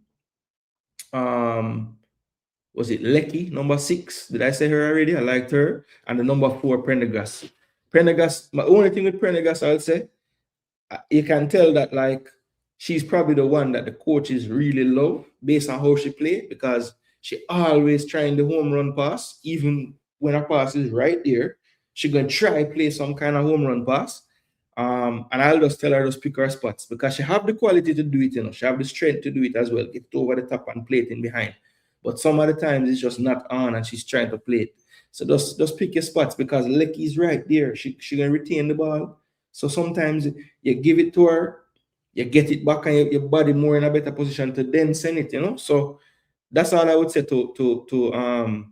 Was it Lecky, number 6? Did I say her already? I liked her. And the number 4, Prendergast. Prendergast, my only thing with Prendergast, I'll say, you can tell that like she's probably the one that the coaches really love based on how she plays, because she always trying the home run pass. Even when a pass is right there, she gonna try play some kind of home run pass. And I'll just tell her just pick her spots because she have the quality to do it, you know. She have the strength to do it as well. Get it over the top and play it in behind. But some other times it's just not on and she's trying to play it. So just pick your spots because Lecky's right there. She gonna retain the ball. So sometimes you give it to her, you get it back, and your body more in a better position to then send it, you know. So that's all I would say to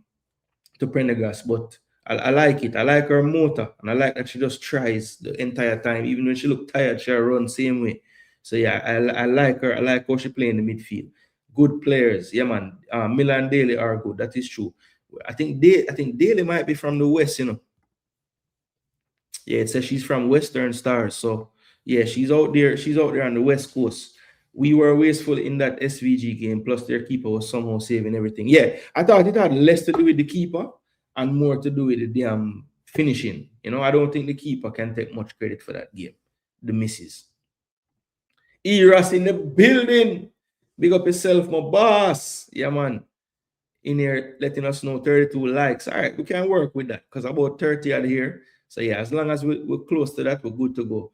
Prendergast. But I like it. I like her motor, and I like that she just tries the entire time. Even when she look tired, she'll run same way. So yeah, I like her. I like how she play in the midfield. Good players, yeah, man. Miller and Daly are good. That is true. I think Daly might be from the West, you know. Yeah, it says she's from Western Stars. So yeah, she's out there. She's out there on the West Coast. We were wasteful in that SVG game. Plus, their keeper was somehow saving everything. Yeah, I thought it had less to do with the keeper and more to do with the damn finishing. You know, I don't think the keeper can take much credit for that game. The misses. Eras in the building. Big up yourself, my boss. Yeah, man. In here letting us know 32 likes. All right, we can work with that because about 30 out here. So yeah, as long as we're close to that, we're good to go.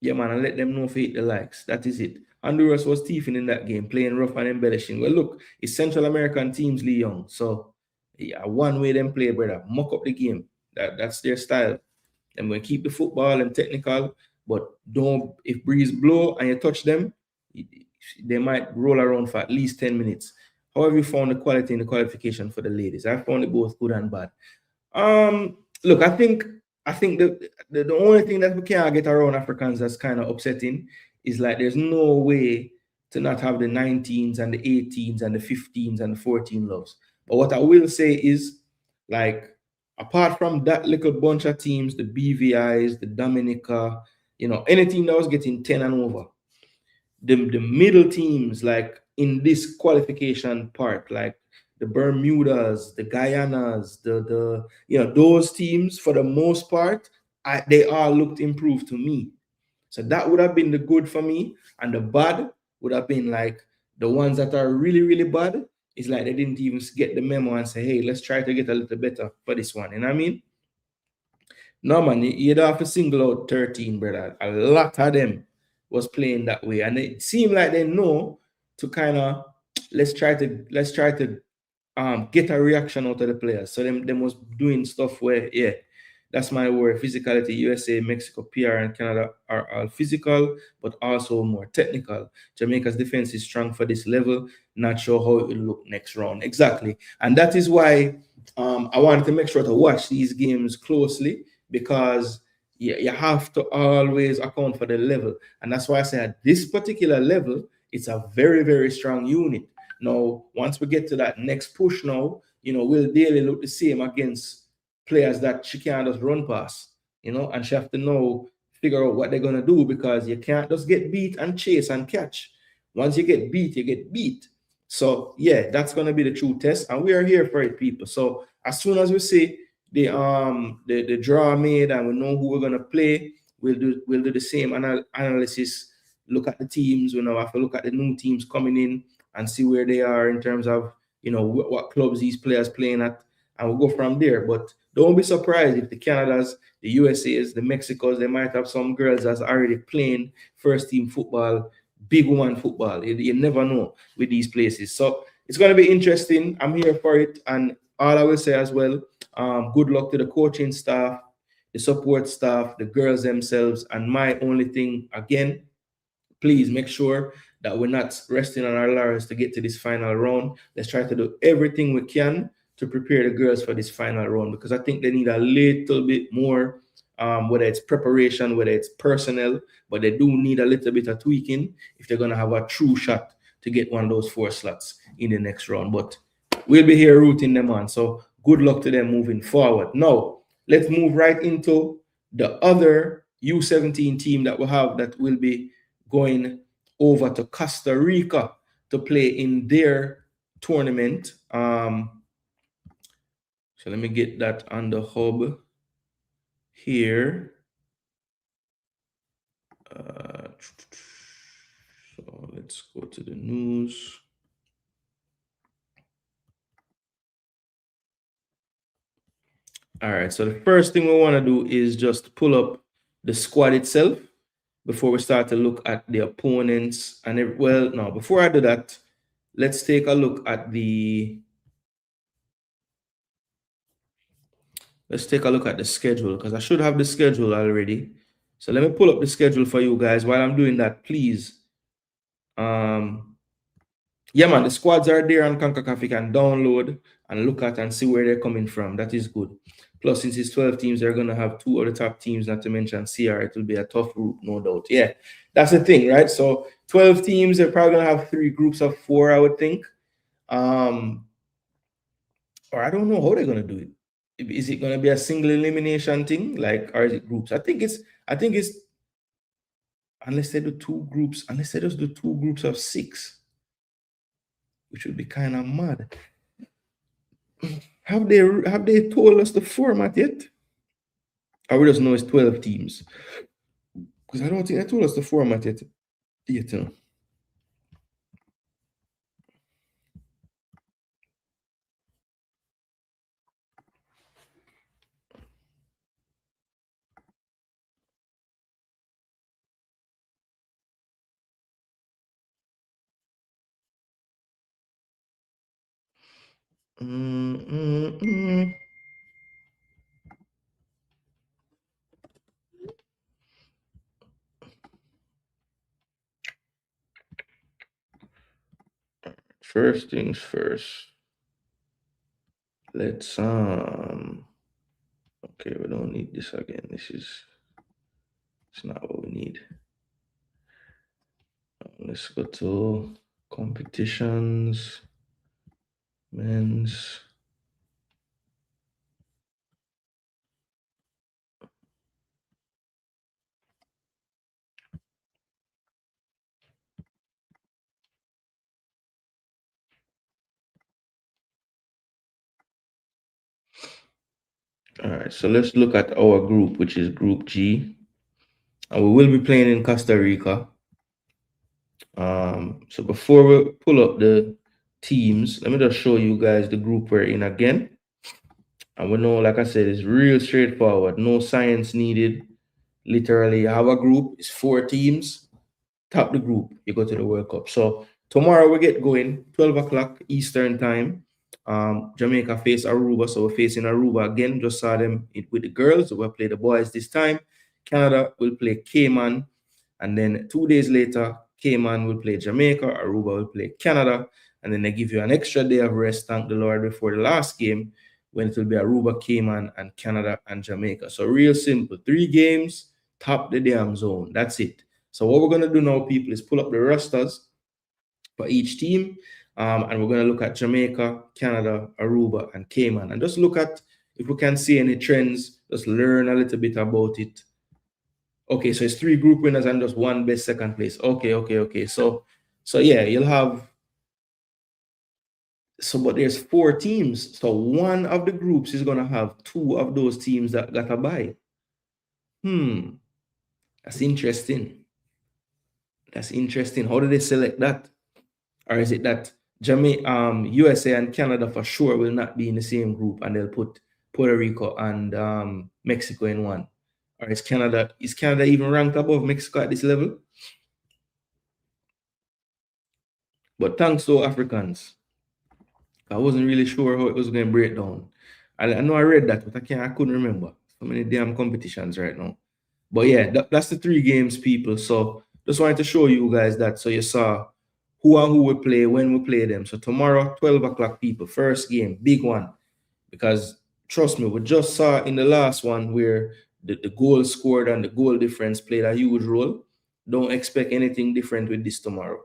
Yeah, man, and let them know if you hit the likes. That is it. Honduras was thieving in that game, playing rough and embellishing. Well, look, it's Central American teams, Lee Young. So yeah, one way them play, brother. Muck up the game. That's their style. I'm going to keep the football and technical, but don't, if breeze blow and you touch them, they might roll around for at least 10 minutes. How have you found the quality in the qualification for the ladies? I found it both good and bad. Look, I think the only thing that we can't get around Africans that's kind of upsetting is like there's no way to not have the 19s and the 18s and the 15s and the 14 loves. But what I will say is like apart from that little bunch of teams, the BVIs, the Dominica, any team that was getting 10 and over, the middle teams, like in this qualification part, like the Bermudas, the Guyanas, those teams, for the most part, they all looked improved to me. So that would have been the good for me, and the bad would have been like the ones that are really, really bad. It's like they didn't even get the memo and say, hey, let's try to get a little better for this one. You know what I mean? No, man, you don't have to single out 13, brother. A lot of them was playing that way. And it seemed like they know to kind of let's try to get a reaction out of the players. So them was doing stuff where, yeah, that's my word. Physicality. USA, Mexico, PR, and Canada are all physical, but also more technical. Jamaica's defense is strong for this level. Not sure how it will look next round. Exactly. And that is why I wanted to make sure to watch these games closely, because you have to always account for the level. And that's why I say at this particular level, it's a very, very strong unit. Now, once we get to that next push now, Will Daly look the same against players that she can't just run past, and she have to know, figure out what they're going to do, because you can't just get beat and chase and catch. Once you get beat, you get beat. So, yeah, that's going to be the true test, and we are here for it, people. So, as soon as we see the draw made and we know who we're going to play, we'll do the same analysis, look at the teams. We have to look at the new teams coming in and see where they are in terms of what clubs these players playing at, and we'll go from there. But don't be surprised if the Canadas, the USAs, the Mexicos, they might have some girls that's already playing first team football, big woman football. You never know with these places. So it's going to be interesting. I'm here for it. And all I will say as well, good luck to the coaching staff, the support staff, the girls themselves. And my only thing, again, please make sure that we're not resting on our laurels to get to this final round. Let's try to do everything we can to prepare the girls for this final round, because I think they need a little bit more, whether it's preparation, whether it's personnel, but they do need a little bit of tweaking if they're going to have a true shot to get one of those 4 slots in the next round. But we'll be here rooting them on. So good luck to them moving forward. Now, let's move right into the other U17 team that we have that will be going over to Costa Rica to play in their tournament. So let me get that on the hub here. So let's go to the news. All right, so the first thing we want to do is just pull up the squad itself before we start to look at the opponents. And well, no, before I do that, let's take a look at the schedule, because I should have the schedule already. So let me pull up the schedule for you guys. While I'm doing that, please. Yeah, man, the squads are there on CONCACAF. You can download and look at and see where they're coming from. That is good. Plus, since it's 12 teams, they're going to have 2 of the top teams, not to mention CR. It will be a tough route, no doubt. Yeah, that's the thing, right? So 12 teams, they're probably going to have 3 groups of 4, I would think. Or I don't know how they're going to do it. Is it going to be a single elimination thing, like, or is it groups? I think it's unless they just do 2 groups of 6, which would be kind of mad. Have they told us the format yet? Or we just know it's 12 teams? Because I don't think they told us the format yet. First things first. Let's okay, we don't need this again. It's not what we need. Let's go to competitions, men's. All right, so let's look at our group, which is Group G. And we will be playing in Costa Rica. So before we pull up the teams, let me just show you guys the group we're in again. And we know, like I said, it's real straightforward. No science needed. Literally, our group is 4 teams. Top the group, you go to the World Cup. So tomorrow we get going, 12 o'clock Eastern time. Jamaica face Aruba, so we're facing Aruba again. Just saw them with the girls. We'll play the boys this time. Canada will play Cayman, and then 2 days later, Cayman will play Jamaica. Aruba will play Canada, and then they give you an extra day of rest. Thank the Lord before the last game, when it will be Aruba, Cayman, and Canada and Jamaica. So real simple, 3 games, top the damn zone. That's it. So what we're going to do now, people, is pull up the rosters for each team. And we're going to look at Jamaica, Canada, Aruba, and Cayman. And just look at if we can see any trends. Just learn a little bit about it. Okay, so it's 3 group winners and just 1 best second place. Okay. So yeah, you'll have... So, but there's 4 teams. So one of the groups is going to have 2 of those teams that got a bye. That's interesting. That's interesting. How do they select that? Or is it that USA and Canada for sure will not be in the same group, and they'll put Puerto Rico and Mexico in one? Or is Canada even ranked above Mexico at this level? But thanks to Africans, I wasn't really sure how it was going to break down. I know I read that, but I couldn't remember. So many damn competitions right now. But yeah, that's the 3 games, people. So just wanted to show you guys that, so you saw who and who we play, when we play them. So tomorrow, 12 o'clock, people, first game, big one. Because trust me, we just saw in the last one where the goal scored and the goal difference played a huge role. Don't expect anything different with this tomorrow.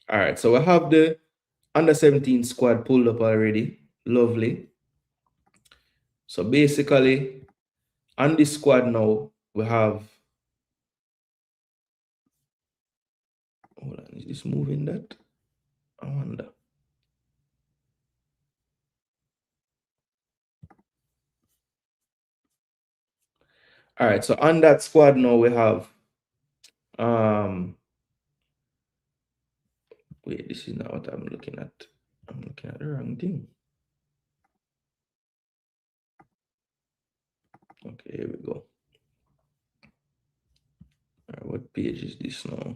All right, so we have the under-17 squad pulled up already. Lovely. So basically, on this squad now, we have... Hold on, is this moving that? I wonder. All right, so on that squad now we have wait, this is not what I'm looking at. I'm looking at the wrong thing. Okay, here we go. All right, what page is this now?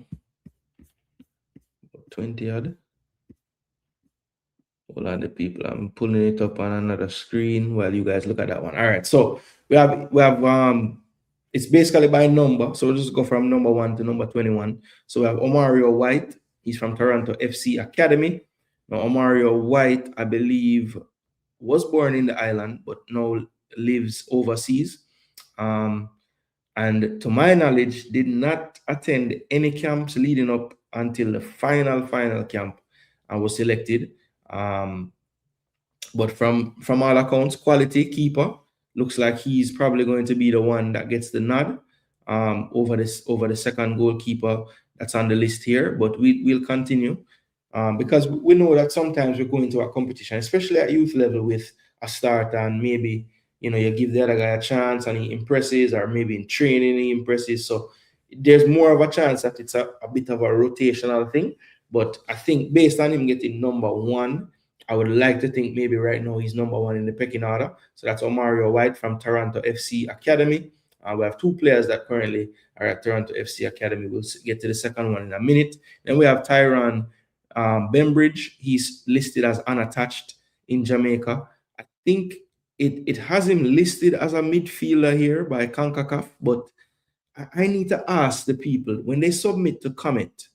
20 odd. Hold on, the people. I'm pulling it up on another screen while you guys look at that one. All right, so we have it's basically by number. So we'll just go from number 1 to number 21. So we have Omario White. He's from Toronto FC Academy. Now, Omario White, I believe, was born in the island, but now lives overseas. And to my knowledge, did not attend any camps leading up until the final camp and was selected. But from all accounts, quality keeper. Looks like he's probably going to be the one that gets the nod over the second goalkeeper that's on the list here. But we'll continue because we know that sometimes we go into a competition, especially at youth level, with a start, and maybe you give the other guy a chance and he impresses, or maybe in training he impresses. So there's more of a chance that it's a bit of a rotational thing. But I think based on him getting number 1, I would like to think maybe right now he's number 1 in the pecking order. So that's Omario White from Toronto FC Academy. We have 2 players that currently are at Toronto FC Academy. We'll get to the second one in a minute. Then we have Tyron Bembridge. He's listed as unattached in Jamaica. I think it has him listed as a midfielder here by CONCACAF, but I need to ask the people when they submit to comment,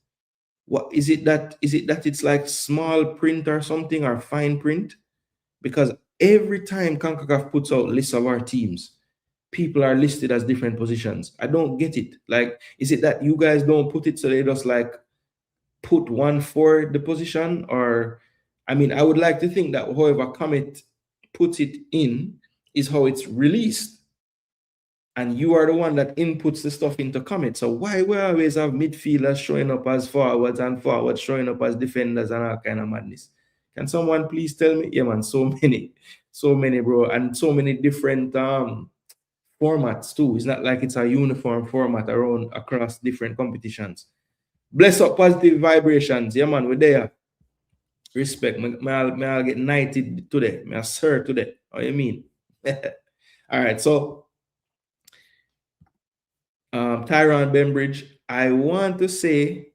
what is it that it's like small print or something, or fine print? Because every time CONCACAF puts out lists of our teams, people are listed as different positions. I don't get it. Like, is it that you guys don't put it so they just like put one for the position? Or I mean, I would like to think that whoever comment puts it in is how it's released, and you are the one that inputs the stuff into comment. So why we always have midfielders showing up as forwards and forwards showing up as defenders and all kind of madness? Can someone please tell me? Yeah, man, so many, bro, and so many different formats too. It's not like it's a uniform format around across different competitions. Bless up positive vibrations. Yeah, man, we're there. Respect. I'll get knighted today. May I sir today. How you mean? All right, so Tyron Bembridge, I want to say,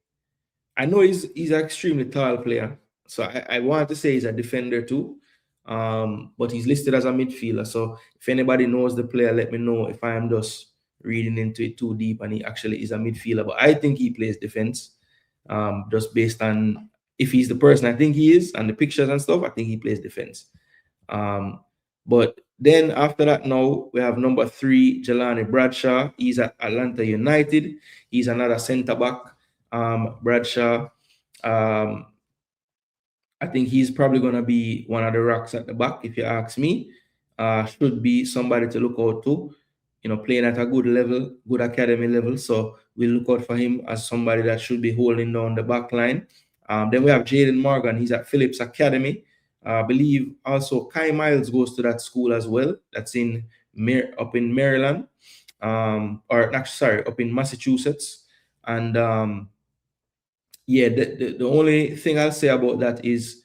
I know he's an extremely tall player, so I want to say he's a defender too, but he's listed as a midfielder. So if anybody knows the player, let me know if I am just reading into it too deep and he actually is a midfielder. But I think he plays defense, just based on if he's the person I think he is and the pictures and stuff. I think he plays defense. But then after that, now we have number 3, Jelani Bradshaw. He's at Atlanta United. He's another centre back. Bradshaw, I think he's probably going to be one of the rocks at the back, if you ask me. Should be somebody to look out to, playing at a good level, good academy level. So we'll look out for him as somebody that should be holding down the back line. Then we have Jaden Morgan. He's at Phillips Academy. I believe also Kai Miles goes to that school as well. That's up in Maryland, or actually, sorry, up in Massachusetts. And yeah, the only thing I'll say about that is,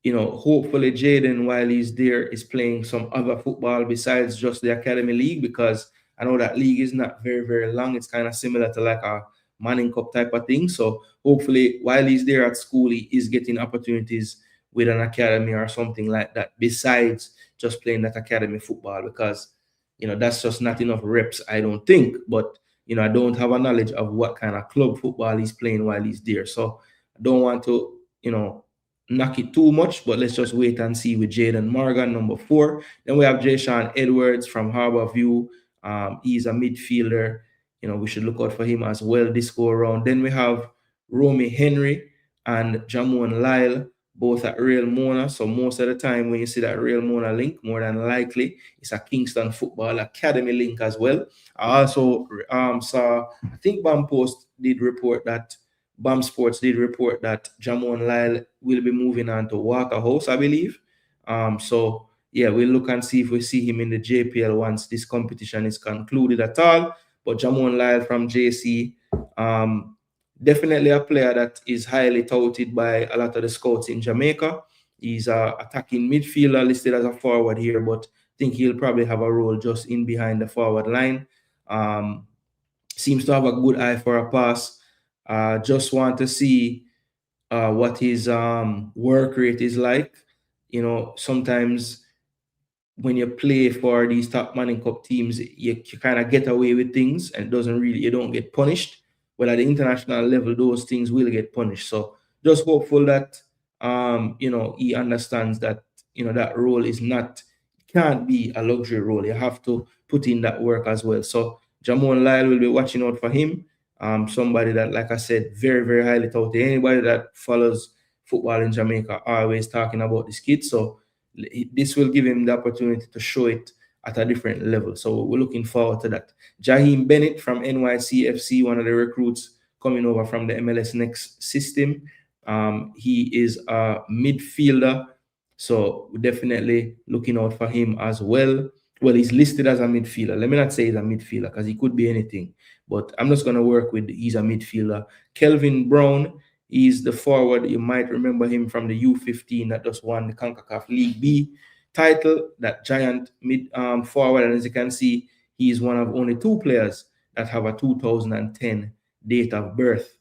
hopefully Jaden, while he's there, is playing some other football besides just the Academy League, because I know that league is not very, very long. It's kind of similar to like a Manning Cup type of thing. So hopefully while he's there at school, he is getting opportunities with an academy or something like that, besides just playing that academy football, because, that's just not enough reps, I don't think. But I don't have a knowledge of what kind of club football he's playing while he's there. So I don't want to, knock it too much, but let's just wait and see with Jaden Morgan, number 4. Then we have Jason Edwards from Harborview. He's a midfielder. We should look out for him as well this go around. Then we have Romy Henry and Jamon Lyle, both at Real Mona. So most of the time when you see that Real Mona link, more than likely it's a Kingston Football Academy link as well. I also saw, I think BAM Sports did report that Jamon Lyle will be moving on to Walker House, I believe. So yeah, we'll look and see if we see him in the JPL once this competition is concluded at all. But Jamon Lyle from JC, definitely a player that is highly touted by a lot of the scouts in Jamaica. He's a attacking midfielder, listed as a forward here, but I think he'll probably have a role just in behind the forward line. Seems to have a good eye for a pass. Just want to see what his work rate is like. Sometimes when you play for these top Manning Cup teams, you kind of get away with things and you don't get punished. But at the international level, those things will get punished. So just hopeful that he understands that that role can't be a luxury role. You have to put in that work as well. So Jamon Lyle will be watching out for him. Somebody that, like I said, very, very highly touted. Anybody that follows football in Jamaica always talking about this kid. So this will give him the opportunity to show it at a different level. So we're looking forward to that. Jaheim Bennett from NYCFC, one of the recruits coming over from the MLS Next system. He is a midfielder. So we're definitely looking out for him as well. Well, he's listed as a midfielder. Let me not say he's a midfielder because he could be anything. But I'm just going to work with he's a midfielder. Kelvin Brown, he's the forward. You might remember him from the U17 that just won the CONCACAF League B title, that giant mid forward. And as you can see, he's one of only 2 players that have a 2010 date of birth.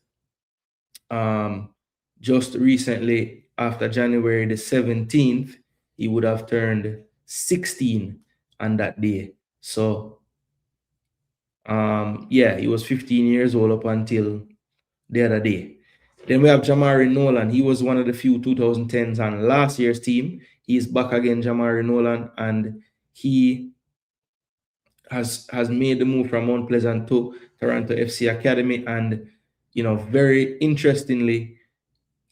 Just recently, after January the 17th, he would have turned 16 on that day. So yeah, he was 15 years old up until the other day. Then we have Jamari Nolan. He was one of the few 2010s on last year's team. He's back again, Jamari Nolan, and he has made the move from Mount Pleasant to Toronto FC Academy. And very interestingly,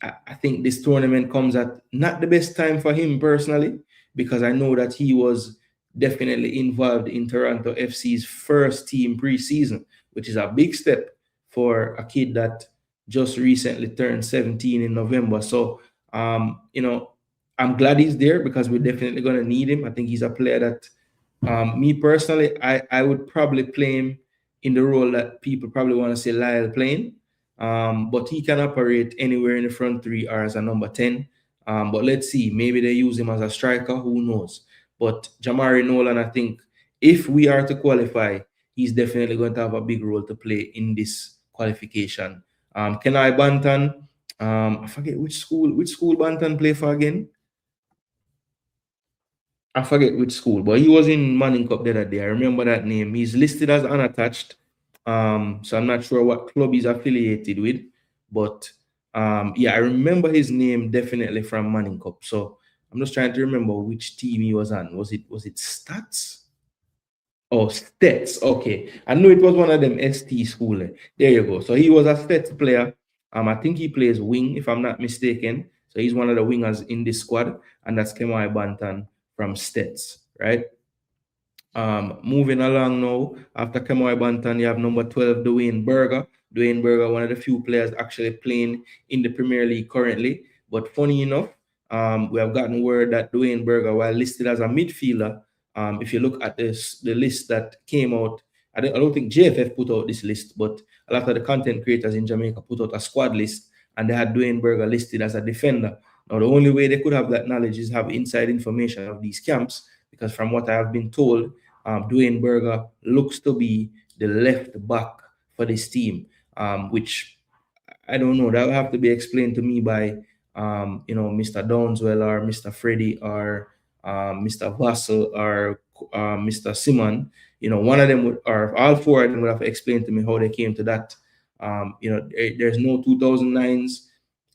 I think this tournament comes at not the best time for him personally, because I know that he was definitely involved in Toronto FC's first team preseason, which is a big step for a kid that just recently turned 17 in November. So, I'm glad he's there because we're definitely going to need him. I think he's a player that, me personally, I would probably play him in the role that people probably want to see Lyle playing. But he can operate anywhere in the front three or as a number 10. But let's see, maybe they use him as a striker, who knows? But Jamari Nolan, I think if we are to qualify, he's definitely going to have a big role to play in this qualification. Kenai Banton, I forget which school Banton play for again. I forget which school, but he was in Manning Cup the other day. I remember that name. He's listed as unattached. So I'm not sure what club he's affiliated with, but yeah, I remember his name definitely from Manning Cup. So I'm just trying to remember which team he was on. Was it Stats? Oh, Stets. Okay. I knew it was one of them ST school. There you go. So he was a Stets player. I think he plays wing, if I'm not mistaken. So he's one of the wingers in this squad, and that's Kemai Bantan from Stets, right? Moving along now, after Kemoy Bantan, you have number 12, Dwayne Berger. Dwayne Berger, one of the few players actually playing in the Premier League currently. But funny enough, we have gotten word that Dwayne Berger, while listed as a midfielder, if you look at the list that came out, I don't think JFF put out this list, but a lot of the content creators in Jamaica put out a squad list, and they had Dwayne Berger listed as a defender. Now, the only way they could have that knowledge is have inside information of these camps, because from what I have been told, Dwayne Berger looks to be the left back for this team, which I don't know. That will have to be explained to me by, Mr. Downswell or Mr. Freddy or Mr. Vassell or Mr. Simon. One of them would, or all four of them would have explained to me how they came to that. There's no 2009s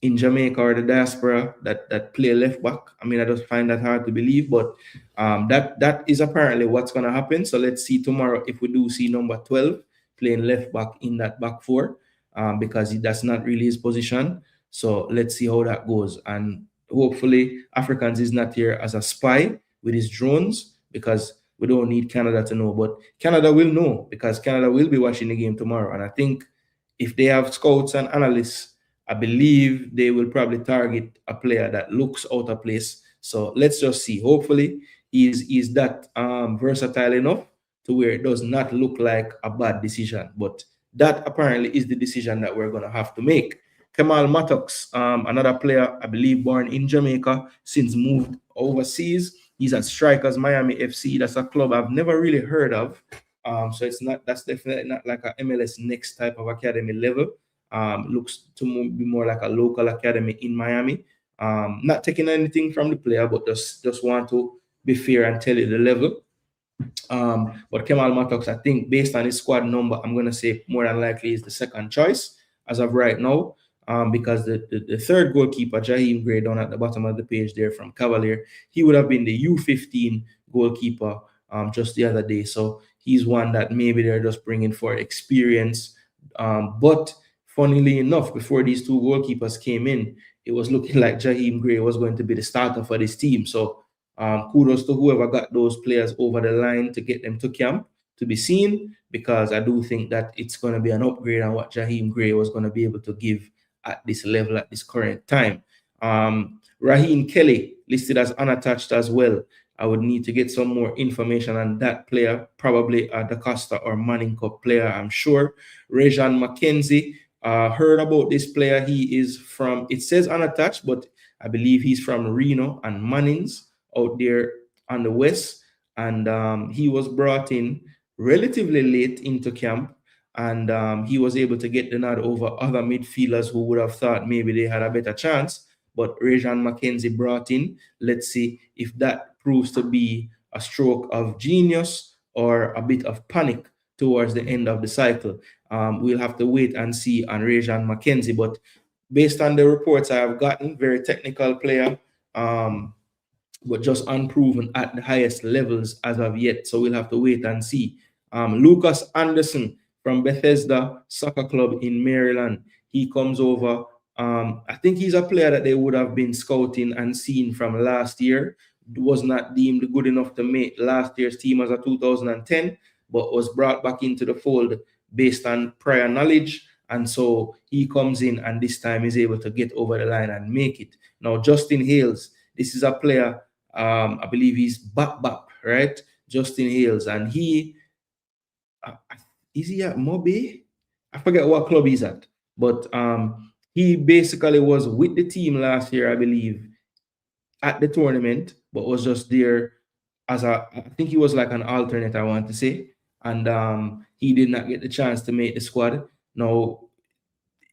in Jamaica or the diaspora that play left back. I mean, I just find that hard to believe, but that is apparently what's going to happen. So let's see tomorrow if we do see number 12 playing left back in that back four, because that's not really his position. So let's see how that goes. And hopefully Africans is not here as a spy with his drones, because we don't need Canada to know. But Canada will know, because Canada will be watching the game tomorrow. And I think if they have scouts and analysts, I believe they will probably target a player that looks out of place. So let's just see. Hopefully, is that versatile enough to where it does not look like a bad decision. But that apparently is the decision that we're going to have to make. Kamal Mattox, another player, I believe, born in Jamaica, since moved overseas. He's at Strikers Miami FC. That's a club I've never really heard of. So that's definitely not like a MLS Next type of academy level. Looks to be more like a local academy in Miami. Not taking anything from the player, but just want to be fair and tell you the level. But Kemal Mattox, I think based on his squad number, I'm going to say more than likely is the second choice as of right now. Because the third goalkeeper, Jaheim Gray, down at the bottom of the page there from Cavalier, he would have been the U15 goalkeeper just the other day. So he's one that maybe they're just bringing for experience. But funnily enough, before these two goalkeepers came in, it was looking like Jaheim Gray was going to be the starter for this team. So kudos to whoever got those players over the line to get them to camp to be seen, because I do think that it's going to be an upgrade on what Jaheim Gray was going to be able to give at this level at this current time. Raheem Kelly listed as unattached as well. I would need to get some more information on that player, probably the Costa or Manning Cup player, I'm sure. Rejan McKenzie, heard about this player. He is from, it says unattached, but I believe he's from Reno and Mannings out there on the west. And he was brought in relatively late into camp. And he was able to get the nod over other midfielders who would have thought maybe they had a better chance. But Rejan McKenzie brought in. Let's see if that proves to be a stroke of genius or a bit of panic towards the end of the cycle. We'll have to wait and see on Rejan McKenzie. But based on the reports I have gotten, very technical player, but just unproven at the highest levels as of yet. So we'll have to wait and see. Lucas Anderson from Bethesda Soccer Club in Maryland. He comes over. I think he's a player that they would have been scouting and seen from last year. Was not deemed good enough to make last year's team as a 2010, but was brought back into the fold based on prior knowledge. And so he comes in and this time is able to get over the line and make it. Now, Justin Hales, This is a player, I believe he's back, right? Justin Hales, and uh, is he at Moby? I forget what club he's at, but he basically was with the team last year, I believe, at the tournament, but was just there as I think he was like an alternate, I want to say, and he did not get the chance to make the squad. Now,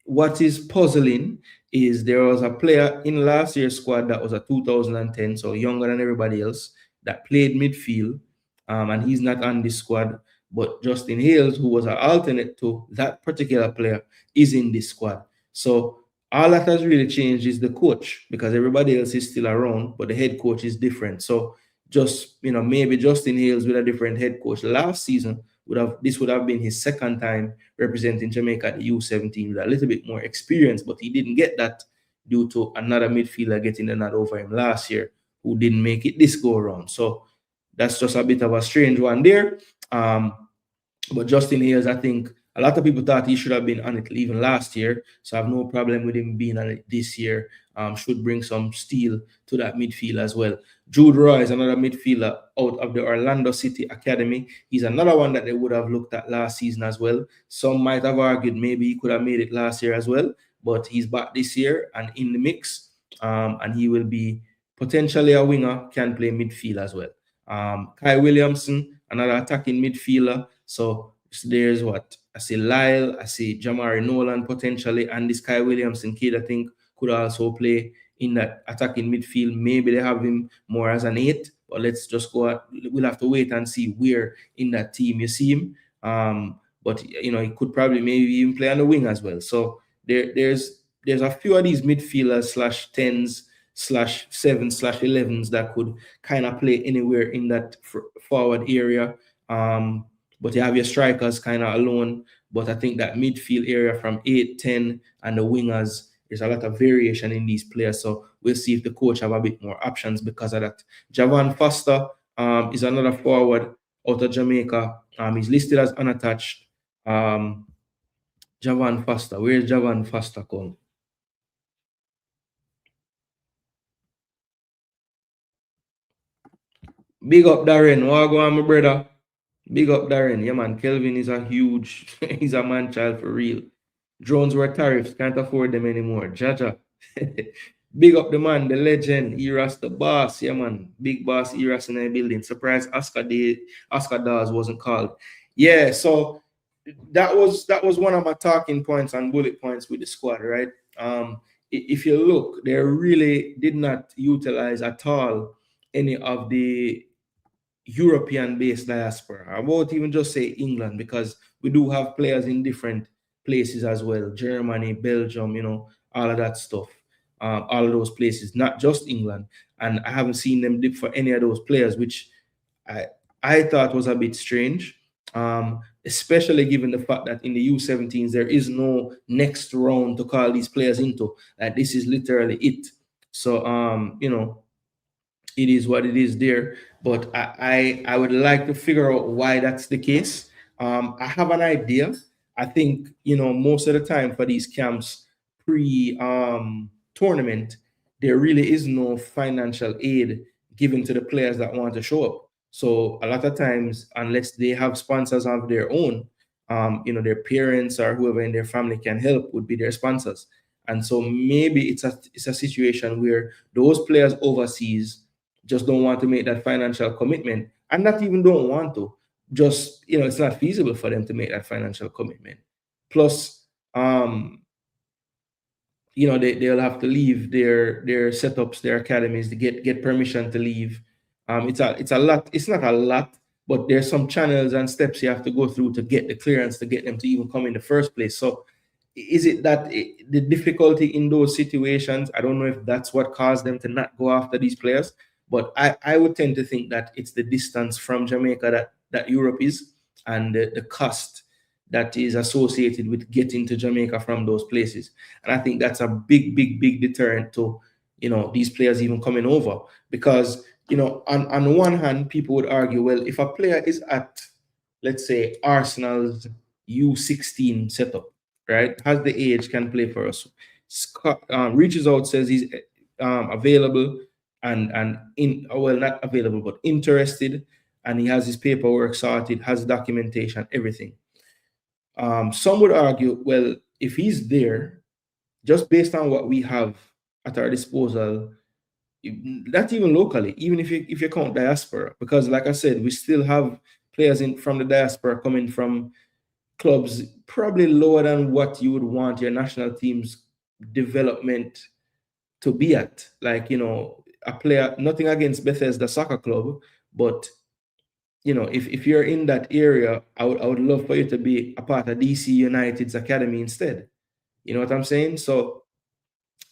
what is puzzling is there was a player in last year's squad that was a 2010, so younger than everybody else, that played midfield, and he's not on this squad. But Justin Hales, who was an alternate to that particular player, is in this squad. So all that has really changed is the coach, because everybody else is still around, but the head coach is different. So just, maybe Justin Hales with a different head coach last season would have been his second time representing Jamaica at the U17 with a little bit more experience, but he didn't get that due to another midfielder getting the nod over him last year who didn't make it this go around. So that's just a bit of a strange one there. But Justin Hales, I think a lot of people thought he should have been on it even last year. So I have no problem with him being on it this year. Should bring some steel to that midfield as well. Jude Roy is another midfielder out of the Orlando City Academy. He's another one that they would have looked at last season as well. Some might have argued maybe he could have made it last year as well, but he's back this year and in the mix. And he will be potentially a winger, can play midfield as well. Kai Williamson, another attacking midfielder. So there's what I see Lyle, I see Jamari Nolan potentially, and this Kai Williamson kid, I think, could also play in that attacking midfield. Maybe they have him more as an 8, but let's just go. We'll have to wait and see where in that team you see him. But he could probably maybe even play on the wing as well. So there's a few of these midfielders /10s /7s /11s that could kind of play anywhere in that forward area. But you have your strikers kind of alone. But I think that midfield area from 8, 10, and the wingers, there's a lot of variation in these players. So we'll see if the coach have a bit more options because of that. Javon Foster is another forward out of Jamaica. He's listed as unattached. Javon Foster. Where's Javon Foster come? Big up Darren. What go on, my brother? Big up Darren. Yeah, man. Kelvin is a huge, he's a man child for real. Drones were tariffs, can't afford them anymore. Jaja. Big up the man, the legend, Eras the boss. Yeah, man. Big boss Eras in the building. Surprised Oscar Dawes wasn't called. Yeah, so that was one of my talking points and bullet points with the squad, right? If you look, they really did not utilize at all any of the European-based diaspora. I won't even just say England, because we do have players in different places as well. Germany, Belgium, all of that stuff. All of those places, not just England. And I haven't seen them dip for any of those players, which I thought was a bit strange. Especially given the fact that in the U17s, there is no next round to call these players into. Like, this is literally it. So, it is what it is there. But I would like to figure out why that's the case. I have an idea. I think, most of the time for these camps pre-tournament, there really is no financial aid given to the players that want to show up. So a lot of times, unless they have sponsors of their own, their parents or whoever in their family can help would be their sponsors. And so maybe it's a situation where those players overseas just don't want to make that financial commitment, and not even don't want to, just, it's not feasible for them to make that financial commitment. Plus, they'll have to leave their setups, their academies, to get permission to leave. It's a lot. It's not a lot, but there's some channels and steps you have to go through to get the clearance to get them to even come in the first place. So is it that the difficulty in those situations? I don't know if that's what caused them to not go after these players, but I would tend to think that it's the distance from Jamaica that Europe is, and the cost that is associated with getting to Jamaica from those places. And I think that's a big, big, big deterrent to, these players even coming over. Because, on one hand, people would argue, well, if a player is at, let's say, Arsenal's U16 setup, right, has the age, can play for us, Scott reaches out, says he's available, and in well, not available, but interested, and he has his paperwork sorted, has documentation, everything. Some would argue, well, if he's there, just based on what we have at our disposal, not even locally, even if you count diaspora, because like I said, we still have players in from the diaspora coming from clubs probably lower than what you would want your national team's development to be at. Like, a player, nothing against Bethesda Soccer Club, but if you're in that area, I would love for you to be a part of DC United's academy instead. You know what I'm saying? So,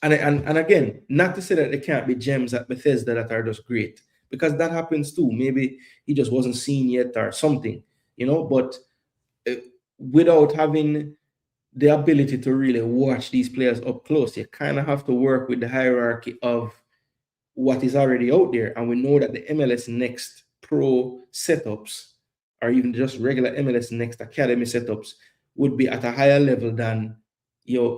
and again, not to say that there can't be gems at Bethesda that are just great, because that happens too. Maybe he just wasn't seen yet or something, but uh, without having the ability to really watch these players up close, you kind of have to work with the hierarchy of what is already out there. And we know that the MLS Next Pro setups, or even just regular MLS Next Academy setups, would be at a higher level than your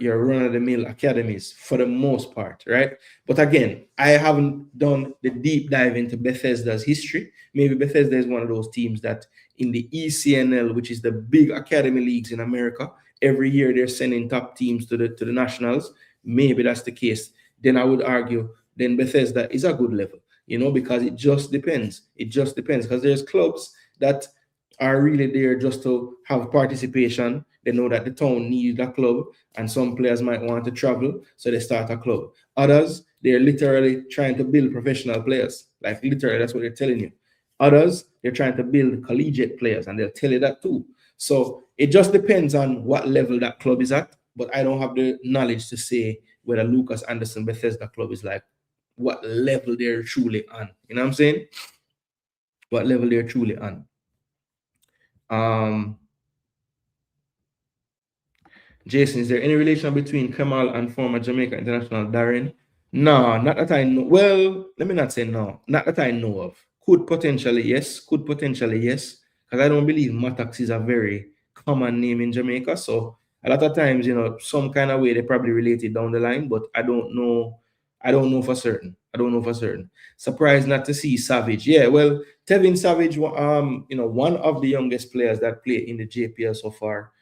run-of-the-mill academies for the most part, right? But again, I haven't done the deep dive into Bethesda's history. Maybe Bethesda is one of those teams that in the ECNL, which is the big academy leagues in America, every year they're sending top teams to the nationals. Maybe that's the case. Then I would argue then Bethesda is a good level, because it just depends. It just depends, because there's clubs that are really there just to have participation. They know that the town needs a club, and some players might want to travel, so they start a club. Others, they're literally trying to build professional players. Like literally, that's what they're telling you. Others, they're trying to build collegiate players, and they'll tell you that too. So it just depends on what level that club is at. But I don't have the knowledge to say whether Lucas Anderson Bethesda club is like what level they're truly on. You know what I'm saying? What level they're truly on. Jason, is there any relation between Kamal and former Jamaica international Darren? No, not that I know. Well, let me not say no. Not that I know of. Could potentially yes. Could potentially yes. Because I don't believe Matax is a very common name in Jamaica. So a lot of times, some kind of way they probably related down the line, but I don't know. I don't know for certain. I don't know for certain. Surprised not to see Savage. Yeah, well, Tevin Savage, one of the youngest players that play in the JPL so far.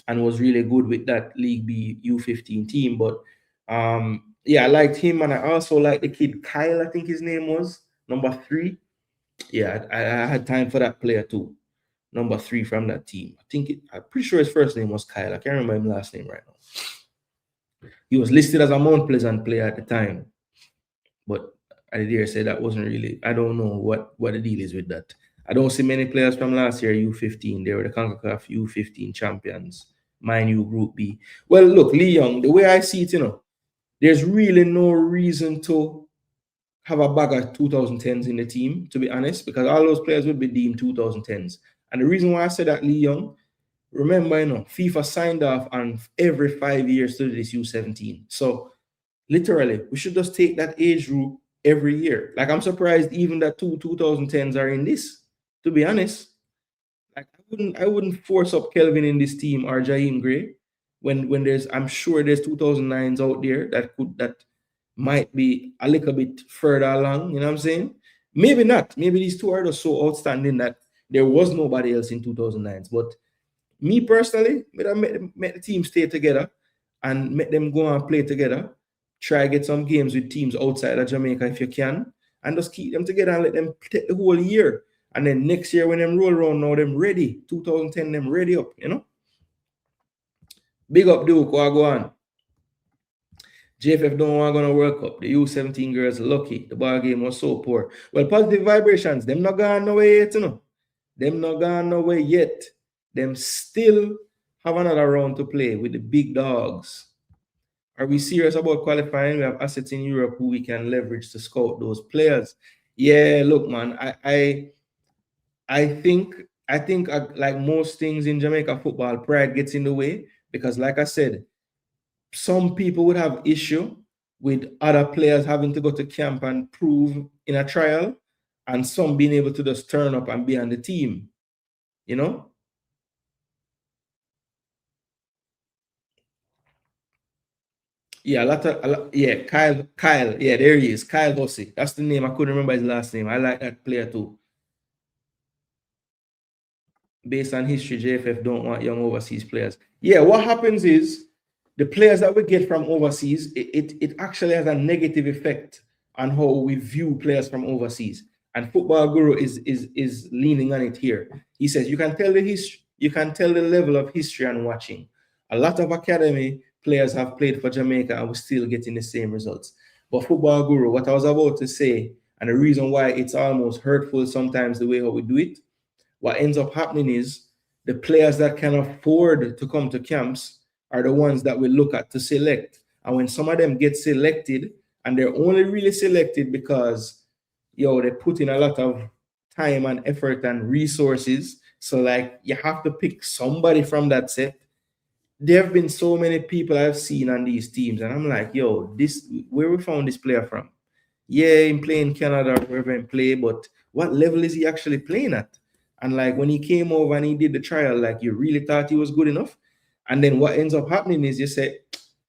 And was really good with that League B U15 team. But yeah, I liked him, and I also liked the kid Kyle, I think his name was, number 3. Yeah, I had time for that player too. Number 3 from that team. I'm pretty sure his first name was Kyle. I can't remember his last name right now. He was listed as a Mount Pleasant player at the time, but I dare say that wasn't really. I don't know what the deal is with that. I don't see many players from last year U15. They were the CONCACAF U15 champions. Mind you, Group B. Well, look, Lee Young, the way I see it, there's really no reason to have a bag of 2010s in the team, to be honest, because all those players would be deemed 2010s. And the reason why I said that, Lee Young, remember, FIFA signed off on every 5 years to this U17. So literally, we should just take that age group every year. Like, I'm surprised even that 2010s are in this, to be honest. Like, I wouldn't force up Kelvin in this team or Jaheim Gray when I'm sure there's 2009s out there that might be a little bit further along. You know what I'm saying? Maybe not. Maybe these two are just so outstanding that there was nobody else in 2009s. But me personally, I make the team stay together and make them go and play together. Try get some games with teams outside of Jamaica if you can, and just keep them together and let them take the whole year. And then next year when them roll around, now them ready. 2010, them ready up, Big up Duke, what go on? JFF don't want to go to World Cup. The U17 girls lucky. The ball game was so poor. Well, positive vibrations. Them not gone nowhere yet, Them not gone nowhere yet. Them still have another round to play with the big dogs. Are we serious about qualifying? We have assets in Europe who we can leverage to scout those players. Yeah, look, man, I think like most things in Jamaica football, pride gets in the way because, like I said, some people would have issue with other players having to go to camp and prove in a trial, and some being able to just turn up and be on the team, Yeah, yeah, Kyle, yeah, there he is, Kyle Hussey. That's the name. I couldn't remember his last name. I like that player too. Based on history, JFF don't want young overseas players. Yeah, what happens is the players that we get from overseas, it actually has a negative effect on how we view players from overseas. And Football Guru is leaning on it here. He says you can tell the history, you can tell the level of history and watching. A lot of academy players have played for Jamaica and we're still getting the same results. But Football Guru, what I was about to say, and the reason why it's almost hurtful sometimes the way how we do it, what ends up happening is the players that can afford to come to camps are the ones that we look at to select. And when some of them get selected, and they're only really selected because they put in a lot of time and effort and resources. So like you have to pick somebody from that set. There have been so many people I've seen on these teams, and I'm like, this where we found this player from? Yeah, in playing Canada, wherever he play, but what level is he actually playing at? And like when he came over and he did the trial, like you really thought he was good enough. And then what ends up happening is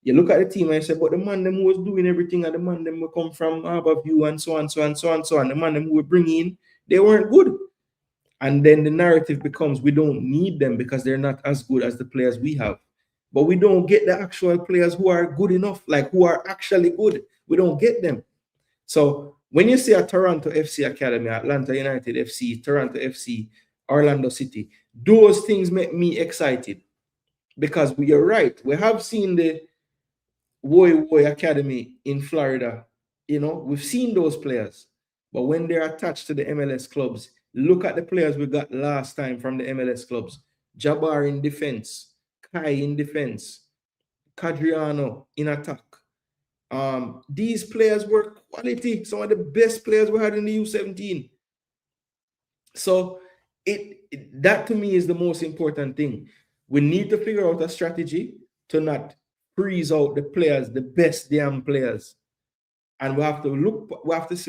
you look at the team and you say, but the man them who was doing everything and the man them will come from Harborview and so on, so on, so on, so on. The man them who were bringing in, they weren't good. And then the narrative becomes we don't need them because they're not as good as the players we have. But we don't get the actual players who are good enough, like who are actually good. We don't get them. So when you see a Toronto FC Academy, Atlanta United FC, Toronto FC, Orlando City, those things make me excited because you're right. We have seen the Woy Academy in Florida. We've seen those players. But when they're attached to the MLS clubs, look at the players we got last time from the MLS clubs. Jabbar in defense, Kai in defense, Cadriano in attack. These players were quality, some of the best players we had in the U17. So that to me is the most important thing. We need to figure out a strategy to not freeze out the players, the best damn players. And we have to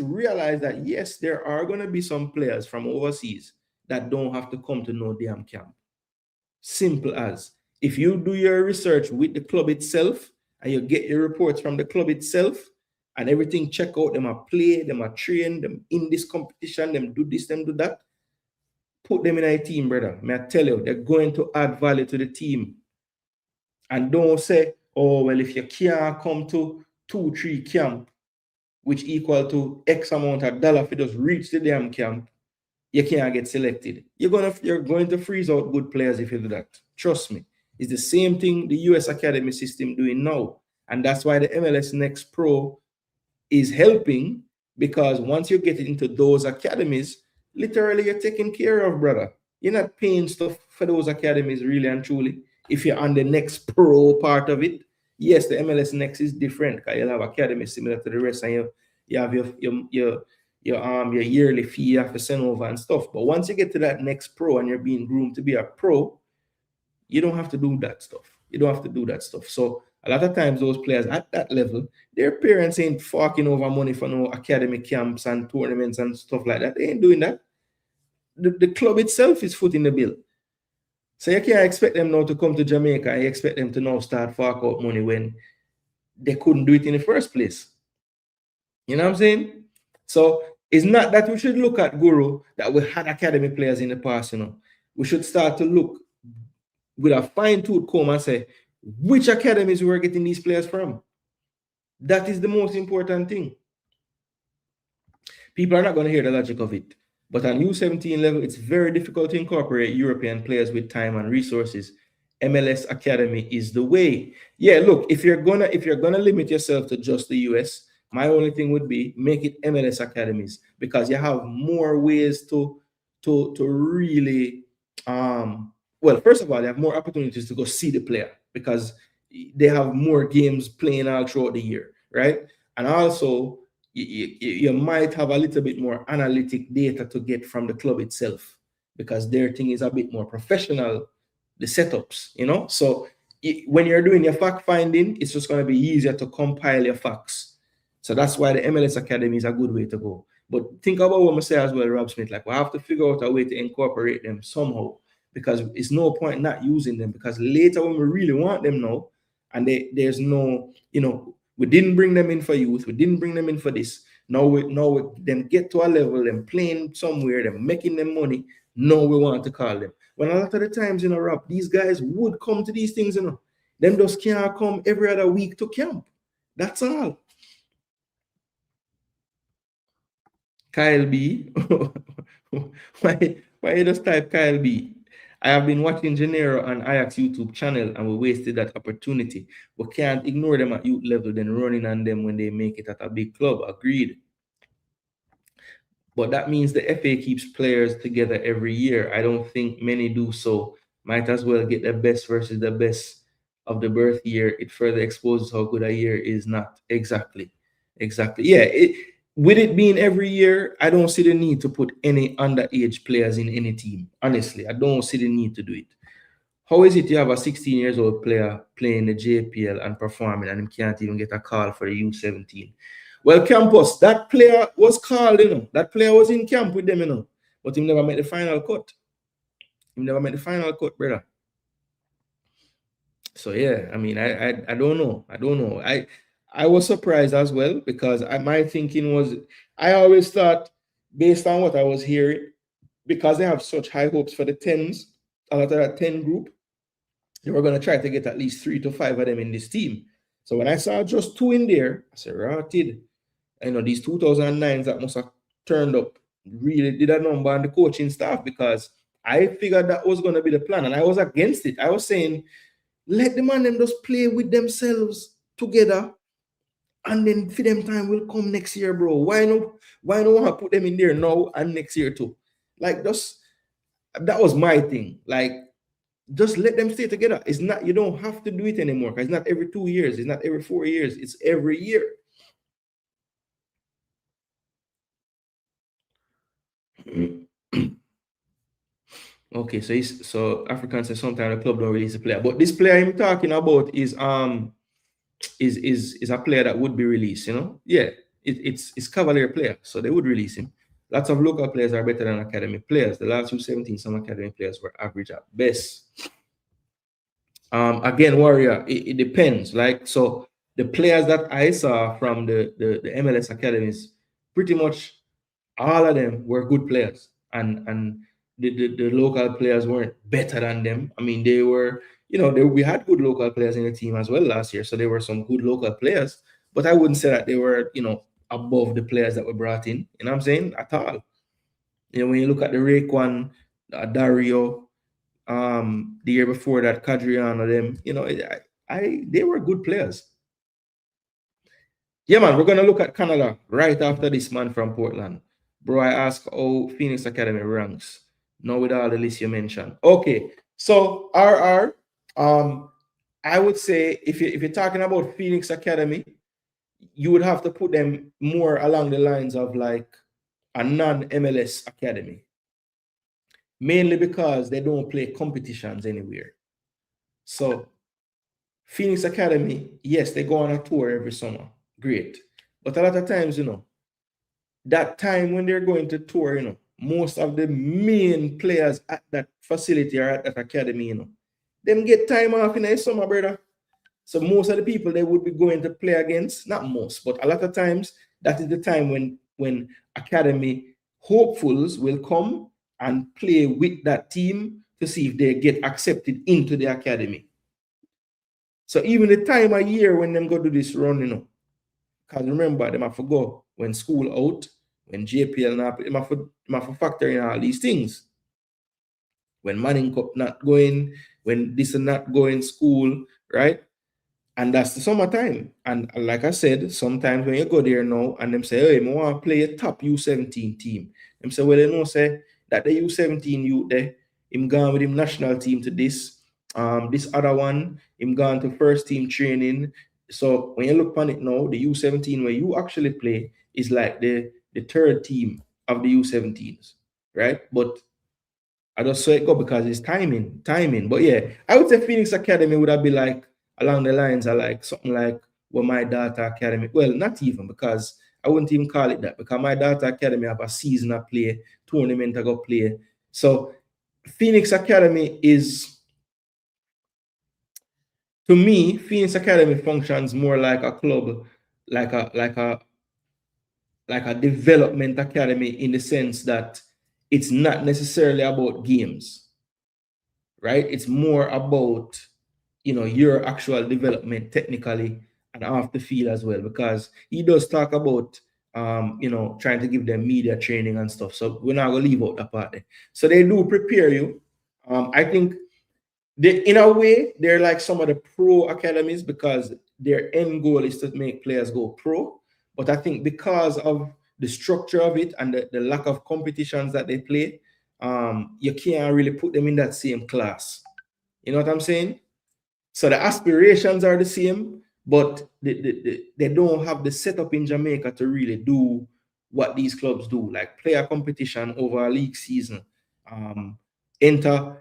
realize that yes, there are going to be some players from overseas that don't have to come to no damn camp. Simple as. If you do your research with the club itself and you get your reports from the club itself and everything, check out them are play, them are train, them in this competition, them do this, them do that, put them in a team, brother. May I tell you, they're going to add value to the team. And don't say, oh, well, if you can't come to 2-3 camp, which equal to X amount of dollar if you just reach the damn camp, you can't get selected. You're going to freeze out good players if you do that. Trust me. It's the same thing the US Academy system doing now. And that's why the MLS Next Pro is helping, because once you get into those academies, literally you're taken care of, brother. You're not paying stuff for those academies really and truly. If you're on the Next Pro part of it, yes, the MLS Next is different because you'll have academies similar to the rest, and you have your yearly fee you have to send over and stuff. But once you get to that Next Pro and you're being groomed to be a pro, you don't have to do that stuff. You don't have to do that stuff. So a lot of times those players at that level, their parents ain't forking over money for no academy camps and tournaments and stuff like that. They ain't doing that. The club itself is footing the bill. So you can't expect them now to come to Jamaica and you expect them to now start fork out money when they couldn't do it in the first place. You know what I'm saying? So it's not that we should look at Guru that we had academy players in the past, We should start to look with a fine-tooth comb and say, which academies we're getting these players from? That is the most important thing. People are not going to hear the logic of it. But on U17 level, it's very difficult to incorporate European players with time and resources. MLS Academy is the way. Yeah, look, if you're gonna limit yourself to just the US, my only thing would be make it MLS academies, because you have more ways to really well, first of all, they have more opportunities to go see the player because they have more games playing all throughout the year, right? And also you might have a little bit more analytic data to get from the club itself because their thing is a bit more professional, the setups, So when you're doing your fact finding, it's just going to be easier to compile your facts. So that's why the MLS Academy is a good way to go. But think about what I say as well, Rob Smith. Like, we have to figure out a way to incorporate them somehow, because it's no point not using them, because later when we really want them now, and there's no, We didn't bring them in for youth. We didn't bring them in for this. Now we them get to a level, them playing somewhere, them making them money. Now we want to call them. When a lot of the times, Rob, these guys would come to these things, Them just can't come every other week to camp. That's all. Kyle B. why you just type Kyle B? I have been watching Gennaro and Ajax YouTube channel and we wasted that opportunity. We can't ignore them at youth level, then running on them when they make it at a big club. Agreed. But that means the FA keeps players together every year. I don't think many do so. Might as well get the best versus the best of the birth year. It further exposes how good a year is not. Exactly. Yeah, with it being every year, I don't see the need to put any underage players in any team. Honestly, I don't see the need to do it. How is it you have a 16-year-old player playing the JPL and performing and he can't even get a call for the U17? Well, Campus, that player was called, That player was in camp with them, But he never made the final cut. He never made the final cut, brother. So yeah, I mean, I don't know. I was surprised as well because my thinking was, I always thought, based on what I was hearing, because they have such high hopes for the 10s, a lot of that 10 group, they were going to try to get at least 3 to 5 of them in this team. So when I saw just 2 in there, I said, rotted. These 2009s that must have turned up really did a number on the coaching staff, because I figured that was going to be the plan. And I was against it. I was saying, let the man them just play with themselves together, and then for them time will come next year, bro. Why not want to put them in there now and next year too? Like, just that was my thing. Like, just let them stay together. It's not, you don't have to do it anymore, because it's not every 2 years, it's not every 4 years, it's every year. Okay, so Africans say sometimes the club don't release a player, but this player I'm talking about is a player that would be released. Yeah, it's Cavalier player, so they would release him. Lots of local players are better than academy players. The last U17, some academy players were average at best. Again, Warrior, it depends. Like, so the players that I saw from the MLS academies, pretty much all of them were good players, and the local players weren't better than them. I mean, they were, we had good local players in the team as well last year, so there were some good local players, but I wouldn't say that they were, above the players that were brought in. You know what I'm saying? At all. When you look at the Raekwon, Dario, the year before that, Cadriano, them, they were good players. Yeah, man, we're gonna look at Canada right after this man from Portland. Bro, I asked how Phoenix Academy ranks. Now with all the list you mentioned. Okay, so RR, I would say if you're talking about Phoenix Academy, you would have to put them more along the lines of like a non-MLS academy. Mainly because they don't play competitions anywhere. So Phoenix Academy, yes, they go on a tour every summer. Great. But a lot of times, that time when they're going to tour, most of the main players at that facility or at that academy, them get time off in the summer, brother. So most of the people they would be going to play against, not most, but a lot of times, that is the time when academy hopefuls will come and play with that team to see if they get accepted into the academy. So even the time of year when them go do this run, because remember, them have to go when school out, when JPL not, them have to factor in all these things. When Manning Cup not going, when this is not going school, right? And that's the summertime. And like I said, sometimes when you go there now and them say, hey, I want to play a top U17 team. Them say, well, they know say that the U17 youth there, him gone with him national team to this. This other one, him gone to first team training. So when you look on it now, the U17 where you actually play is like the third team of the U17s, right? But I just saw it go because it's timing. But yeah, I would say Phoenix Academy would have been like along the lines of like something like what my daughter academy. Well, not even, because I wouldn't even call it that, because my daughter academy have a season of play, tournament I go play. So Phoenix Academy is, To me, Phoenix Academy functions more like a club, like a development academy, in the sense that it's not necessarily about games, right? It's more about, your actual development technically and off the field as well, because he does talk about trying to give them media training and stuff. So we're not gonna leave out that part there. So they do prepare you. I think in a way, they're like some of the pro academies, because their end goal is to make players go pro. But I think because of the structure of it and the lack of competitions that they play, you can't really put them in that same class. You know what I'm saying? So the aspirations are the same, but they don't have the setup in Jamaica to really do what these clubs do, like play a competition over a league season, um, enter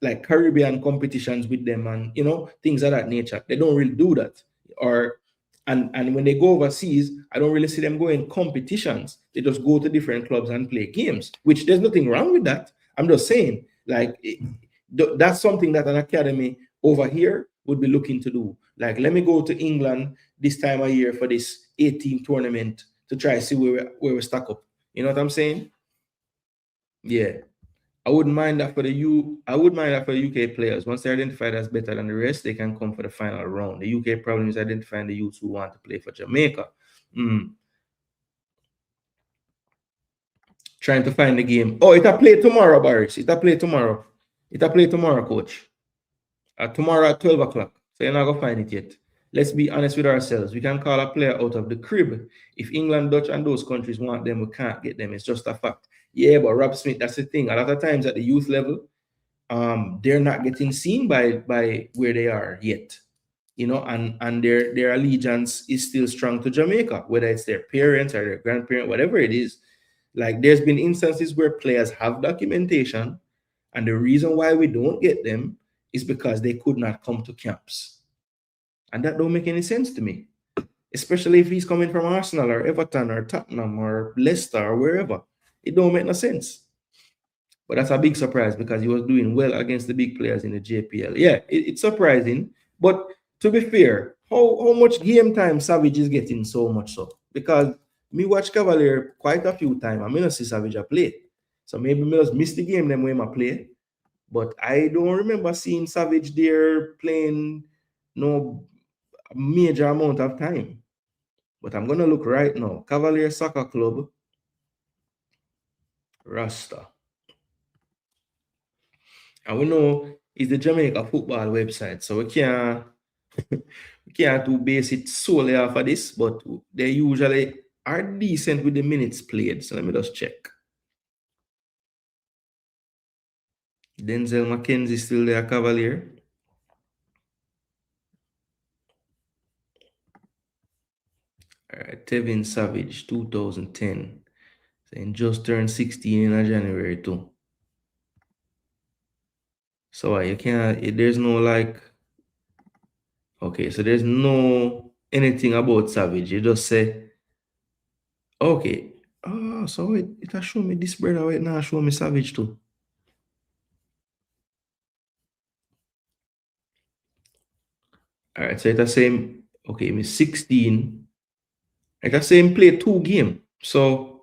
like Caribbean competitions with them, and things of that nature. They don't really do that. And when they go overseas, I don't really see them going competitions. They just go to different clubs and play games, which there's nothing wrong with that. I'm just saying, like, that's something that an academy over here would be looking to do. Like, let me go to England this time of year for this 18 tournament to try to see where we stack up. You know what I'm saying? Yeah. I wouldn't mind that for the UK players. Once they're identified as better than the rest, they can come for the final round. The UK problem is identifying the youths who want to play for Jamaica. Trying to find the game. Oh, it'll play tomorrow, Boris. It'll play tomorrow. It'll play tomorrow, coach. Tomorrow at 12 o'clock. So you're not going to find it yet. Let's be honest with ourselves. We can call a player out of the crib. If England, Dutch, and those countries want them, we can't get them. It's just a fact. Yeah, but Rob Smith, that's the thing. A lot of times at the youth level, they're not getting seen by where they are yet. And their allegiance is still strong to Jamaica, whether it's their parents or their grandparents, whatever it is. Like, there's been instances where players have documentation, and the reason why we don't get them is because they could not come to camps. And that don't make any sense to me, especially if he's coming from Arsenal or Everton or Tottenham or Leicester or wherever. It don't make no sense. But that's a big surprise, because he was doing well against the big players in the JPL. Yeah, it's surprising. But to be fair, how much game time Savage is getting so much so? Because me watch Cavalier quite a few times. I not see Savage a play. So maybe me just miss the game them when I play. But I don't remember seeing Savage there playing no major amount of time. But I'm gonna look right now. Cavalier Soccer Club, Rasta. And we know it's the Jamaica football website, so we can't do base it solely off of this, but they usually are decent with the minutes played. So let me just check. Denzel McKenzie still there, Cavalier. All right, Tevin Savage, 2010. So he just turned 16 in January too. So you can't, there's no like, okay, so there's no anything about Savage. You just say, okay, oh, so it has shown me this brother, right now show me Savage too. All right, so it's the same, okay, me 16. It's the same play 2 games. So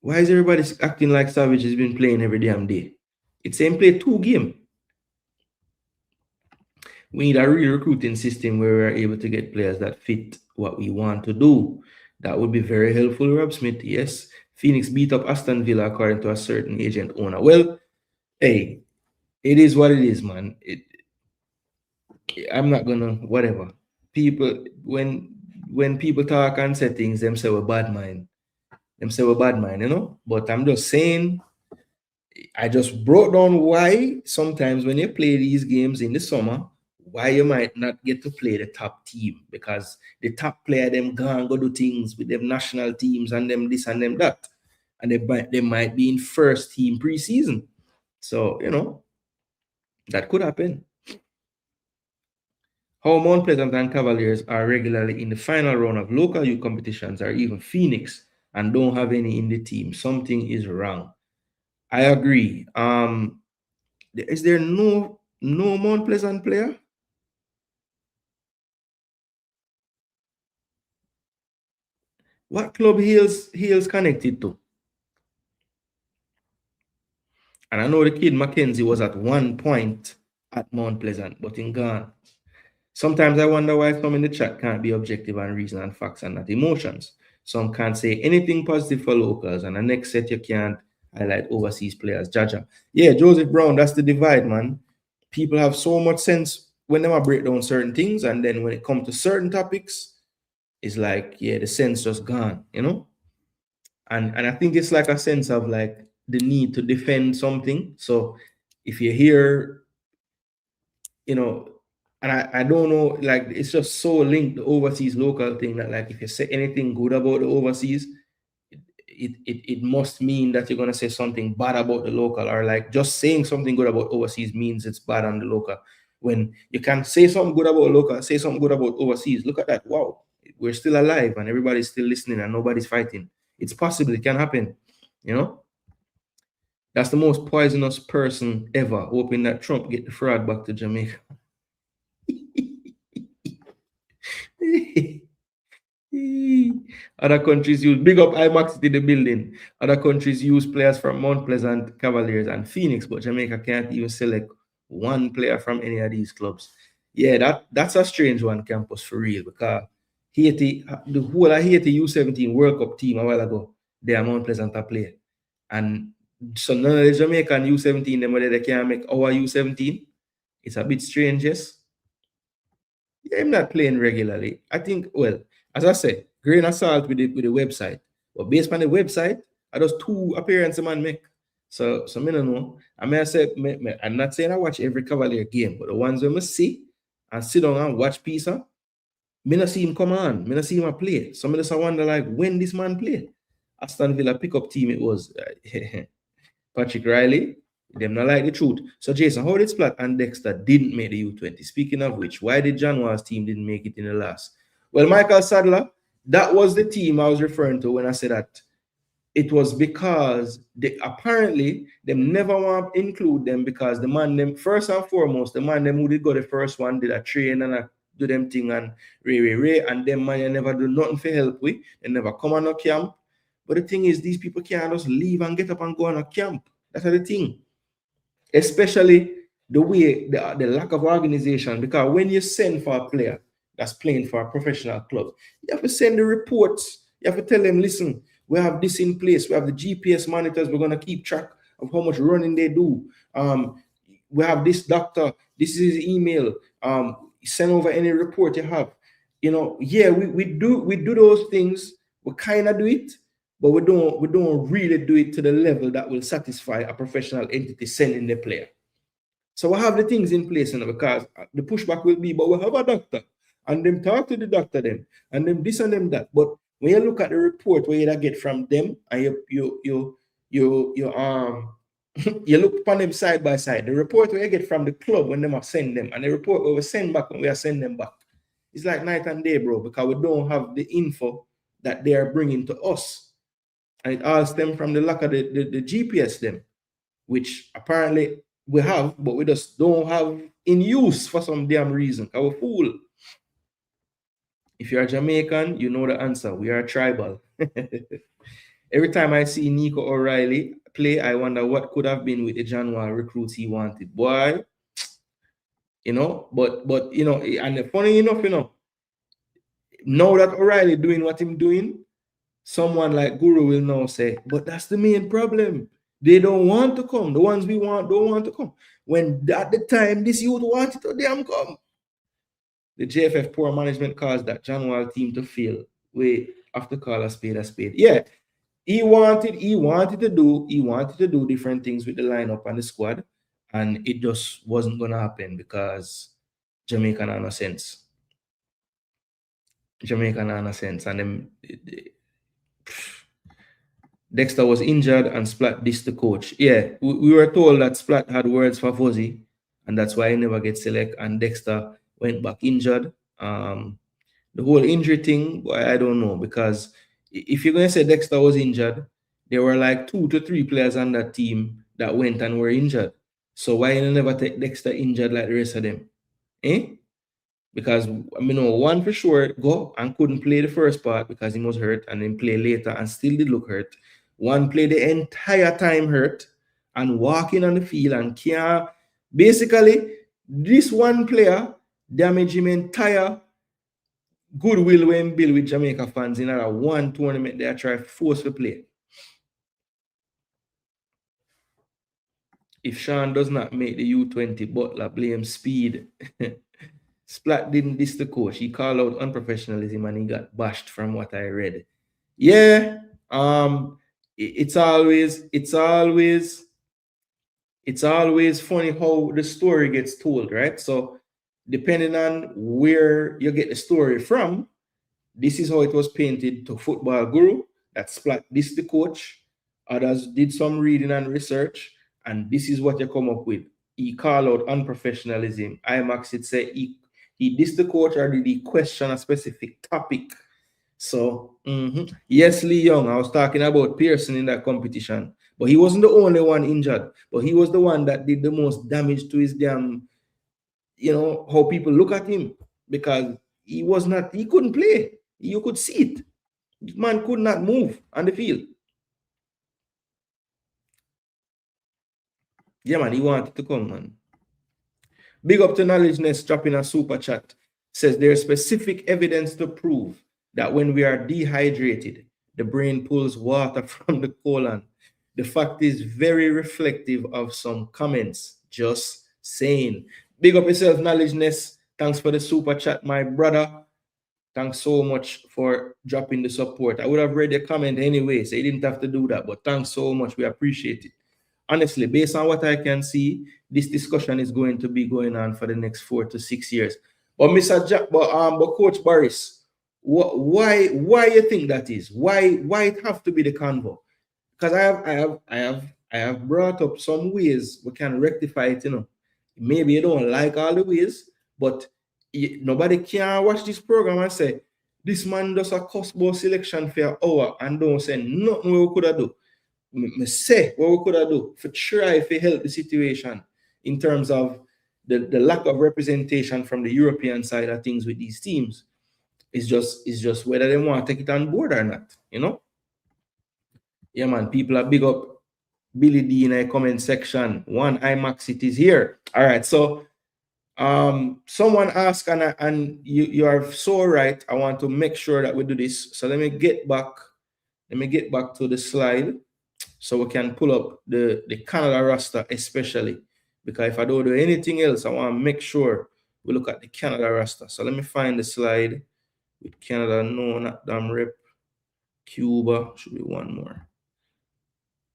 why is everybody acting like Savage has been playing every damn day? It's same play 2 games. We need a real recruiting system where we're able to get players that fit what we want to do. That would be very helpful, Rob Smith. Yes, Phoenix beat up Aston Villa according to a certain agent owner. Well, hey, it is what it is, man. I'm not gonna whatever. People when people talk and say things, them say we're bad mind. But I'm just saying, I just brought down why sometimes when you play these games in the summer, why you might not get to play the top team, because the top player them go do things with them national teams and them this and them that, and they might be in first team preseason. So that could happen. How Mount Pleasant and Cavaliers are regularly in the final round of local youth competitions, or even Phoenix, and don't have any in the team, something is wrong. I agree. Is there no No Mount Pleasant player? What club Hales connected to? And I know the kid Mackenzie was at one point at Mount Pleasant, but in gone. Sometimes I wonder why some in the chat can't be objective and reason and facts and not emotions. Some can't say anything positive for locals, and the next set you can't highlight overseas players. Jaja. Yeah, Joseph Brown, that's the divide, man. People have so much sense when they break down certain things, and then when it comes to certain topics, it's like, yeah, the sense just gone, you know? And I think it's like a sense of like the need to defend something. So if you hear, you know, and I don't know, like it's just so linked the overseas local thing that like if you say anything good about the overseas, it must mean that you're gonna say something bad about the local, or like just saying something good about overseas means it's bad on the local. When you can say something good about local, say something good about overseas. Look at that. Wow, we're still alive and everybody's still listening and nobody's fighting. It's possible, it can happen, you know. That's the most poisonous person ever, hoping that Trump get the fraud back to Jamaica. Other countries use big up IMAX in the building. Other countries use players from Mount Pleasant, Cavaliers, and Phoenix, but Jamaica can't even select one player from any of these clubs. Yeah, that's a strange one, campus, for real, because Haiti, the whole of Haiti U17 World Cup team a while ago, they are Mount Pleasant to play. And so none of the Jamaican U17, them whether they can't make our U17. It's a bit strange, yes. Yeah, I'm not playing regularly. I think, well, as I said, grain of salt with the website. But based on the website, I just 2 appearances man make. So I don't know. I mean, I say, I'm not saying I watch every Cavalier game, but the ones when I see and sit down and watch piece of, me not see him come on. Me not see him play. Some of us I wonder like when this man play. Aston Villa pickup team it was. Patrick Riley, them not like the truth. So Jason, how did Splat and Dexter didn't make the U20? Speaking of which, why did Januar's team didn't make it in the last? Well, Michael Sadler, that was the team I was referring to when I said that it was because they apparently them never want to include them because the man them first and foremost, the man them who did go the first one did a train and a do them thing and Ray, and them man never do nothing for help with. They never come on a camp. But the thing is, these people can't just leave and get up and go on a camp. That's the thing. Especially the way, the lack of organization. Because when you send for a player that's playing for a professional club, you have to send the reports. You have to tell them, listen, we have this in place. We have the GPS monitors. We're going to keep track of how much running they do. We have this doctor. This is his email. Send over any report you have. You know, yeah, we do those things. We kind of do it, but we don't really do it to the level that will satisfy a professional entity sending the player. So we have the things in place now because the pushback will be, but we have a doctor and them talk to the doctor them and them this and them that. But when you look at the report where you get from them and you you look upon them side by side, the report where you get from the club when them are send them and the report where we send back when we are send them back, it's like night and day, bro, because we don't have the info that they are bringing to us. And it all stems from the lack of the GPS them, which apparently we have, but we just don't have in use for some damn reason. Our fool. If you're a Jamaican, you know the answer. We are tribal. Every time I see Nico O'Reilly play, I wonder what could have been with the January recruits he wanted. Boy, you know, but you know, and funny enough, you know, now that O'Reilly doing what he's doing, someone like Guru will now say, but that's the main problem. They don't want to come. The ones we want don't want to come. When at the time this youth wanted to damn come. The JFF poor management caused that January team to fail. We have to call a spade a spade. Yeah, he wanted to do different things with the lineup and the squad, and it just wasn't gonna happen because Jamaican had no sense. Jamaican had no sense, and them. Dexter was injured and Splat dissed the coach. Yeah, we were told that Splat had words for Fuzzy, and that's why he never gets select. And Dexter went back injured. The whole injury thing, boy, I don't know, because if you're going to say Dexter was injured, there were like 2 to 3 players on that team that went and were injured. So why you never take Dexter injured like the rest of them? Eh? Because I mean, no, one for sure go and couldn't play the first part because he was hurt, and then play later and still did look hurt. One played the entire time hurt and walking on the field and can't. Basically, this one player damaged him entire goodwill when built with Jamaica fans in a one tournament they are trying to force to play. If Sean does not make the U20, Butler blame speed. Splat didn't diss the coach. He called out unprofessionalism and he got bashed from what I read. Yeah, it's always funny how the story gets told, right? So depending on where you get the story from, this is how it was painted to Football Guru. That Splat dissed the coach. Others did some reading and research, and this is what you come up with. He called out unprofessionalism. IMAX it say he dissed the coach, or did he question a specific topic? So, yes, Lee Young, I was talking about Pearson in that competition, but he wasn't the only one injured, but he was the one that did the most damage to his damn, how people look at him, because he couldn't play. You could see it. Man could not move on the field. Yeah, man, he wanted to come, man. Big up to Knowledgeness dropping a super chat. Says there's specific evidence to prove that when we are dehydrated, the brain pulls water from the colon. The fact is very reflective of some comments. Just saying. Big up yourself, Knowledgeness. Thanks for the super chat, my brother. Thanks so much for dropping the support. I would have read your comment anyway, so you didn't have to do that. But thanks so much. We appreciate it. Honestly, based on what I can see, this discussion is going to be going on for the next 4 to 6 years. But but Coach Boris, why you think that is? Why it have to be the convo? Because I have brought up some ways we can rectify it. Maybe you don't like all the ways, but nobody can watch this program and say this man does a Cosbo selection for an hour and don't say nothing we could have do. Me say what we could have do for try to help the situation in terms of the lack of representation from the European side of things with these teams. It's just whether they want to take it on board or not, Yeah, man, people are big up Billy D in a comment section. One IMAX, it is here. All right, so someone asked, and you are so right. I want to make sure that we do this. So let me get back to the slide so we can pull up the Canada roster, especially because if I don't do anything else, I want to make sure we look at the Canada roster. So let me find the slide with Canada. No, not damn rep. Cuba should be one more.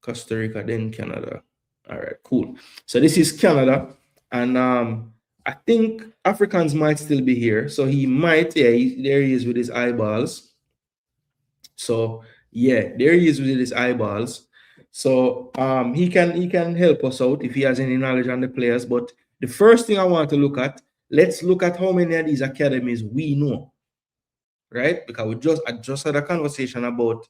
Costa Rica, then Canada. All right, cool. So this is Canada, and I think Africans might still be here. So he might, there he is with his eyeballs. So yeah, there he is with his eyeballs. So he can help us out if he has any knowledge on the players. But the first thing I want to look at, let's look at how many of these academies we know, right? Because I just had a conversation about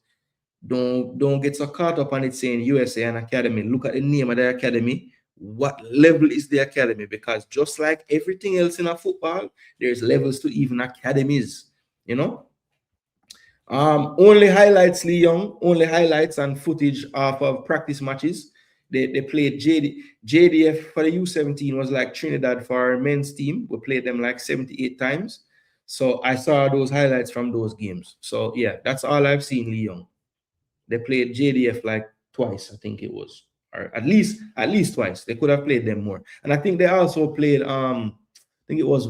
don't get so caught up on it saying USA and academy. Look at the name of the academy. What level is the academy? Because just like everything else in a football, there's levels to even academies, Only highlights, Lee Young, only highlights and footage of practice matches. They played JDF for the U17 was like Trinidad for our men's team. We played them like 78 times. So I saw those highlights from those games. So yeah, that's all I've seen, Lee Young. They played JDF like twice, I think it was, or at least twice. They could have played them more. And I think they also played I think it was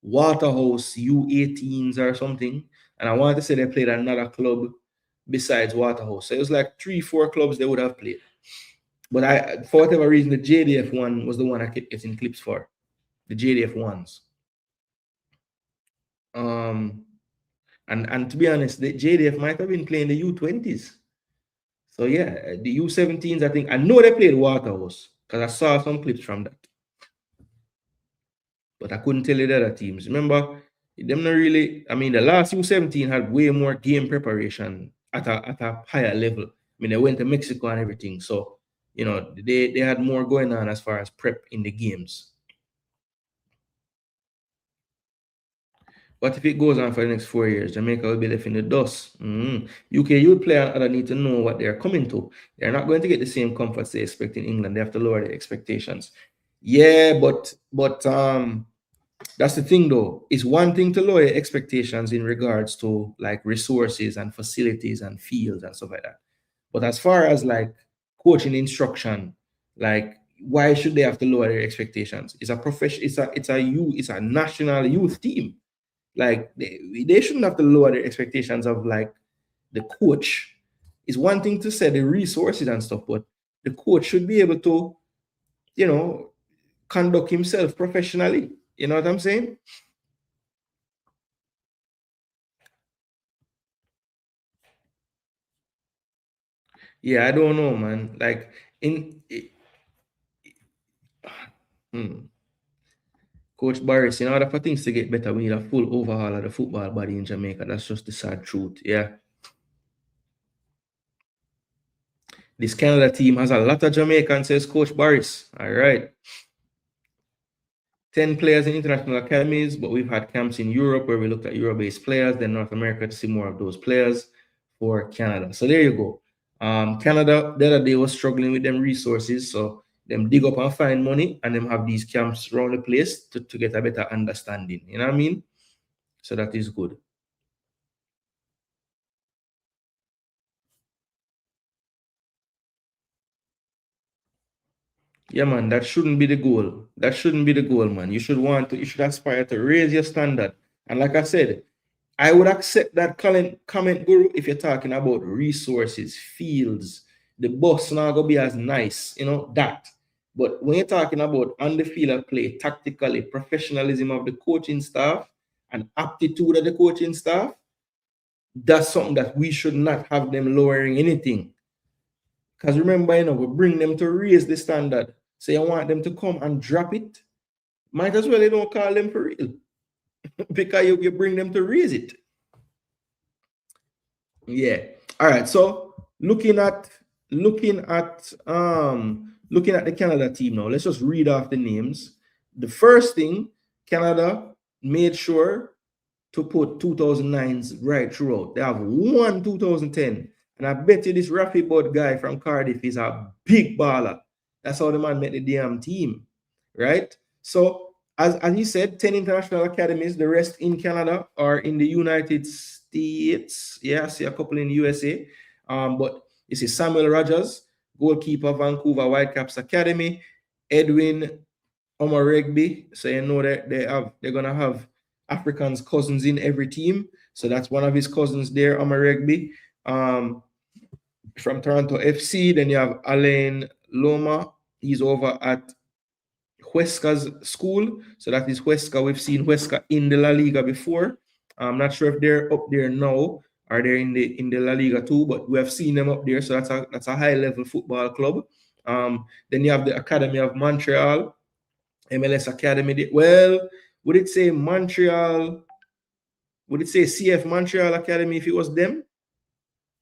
Waterhouse U18s or something. And I want to say they played another club besides Waterhouse. So it was like 3-4 clubs they would have played. But for whatever reason, the JDF one was the one I kept getting clips for. The JDF ones. And to be honest, the JDF might have been playing the U20s. So yeah, the U17s, I know they played Waterhouse because I saw some clips from that. But I couldn't tell you the other teams. Remember, them not really, the last U17 had way more game preparation at a higher level. They went to Mexico and everything. So you know, they had more going on as far as prep in the games. What if it goes on for the next 4 years? Jamaica will be left in the dust. UK youth player and other need to know what they're coming to. They're not going to get the same comforts they expect in England. They have to lower their expectations. Yeah, but that's the thing though. It's one thing to lower your expectations in regards to like resources and facilities and fields and stuff like that. But as far as like coaching instruction, like why should they have to lower their expectations? It's a profession. It's a national youth team. Like they shouldn't have to lower their expectations of like the coach. It's one thing to say the resources and stuff, but the coach should be able to, you know, conduct himself professionally. You know what I'm saying? Yeah, I don't know, man. Like Coach Barris, in order for things to get better, we need a full overhaul of the football body in Jamaica. That's just the sad truth. Yeah. This Canada team has a lot of Jamaicans, says Coach Barris. All right. 10 players in international academies, but we've had camps in Europe where we looked at Euro-based players, then North America to see more of those players for Canada. So there you go. Canada, the other day was struggling with them resources, so them dig up and find money and them have these camps around the place to get a better understanding. You know what I mean? So that is good. Yeah, man, that shouldn't be the goal. That shouldn't be the goal, man. You should aspire to raise your standard. And like I said, I would accept that comment, Guru, if you're talking about resources, fields, the bus not gonna be as nice, you know, that. But when you're talking about on the field of play, tactically, professionalism of the coaching staff and aptitude of the coaching staff, that's something that we should not have them lowering anything. Because remember, you know, we bring them to raise the standard. So you want them to come and drop it. Might as well you don't call them for real. Because you bring them to raise it. Yeah. All right. So looking at the Canada team now, let's just read off the names. The first thing, Canada made sure to put 2009s right throughout. They have one 2010. And I bet you this Rafi Bud guy from Cardiff is a big baller. That's how the man made the damn team. Right? So as he said, 10 international academies, the rest in Canada or in the United States. Yeah, I see a couple in the USA. But you see Samuel Rogers, goalkeeper, Vancouver Whitecaps Academy, Edwin Omoregbe. So you know that they're gonna have Africans cousins in every team. So that's one of his cousins there, Omoregbe. From Toronto FC. Then you have Alain Loma. He's over at Huesca's school. So that is Huesca. We've seen Huesca in the La Liga before. I'm not sure if they're up there now or they're in the La Liga too, but we have seen them up there. So that's a high level football club. Then you have the Academy of Montreal, MLS Academy. Well, would it say Montreal? Would it say CF Montreal Academy if it was them?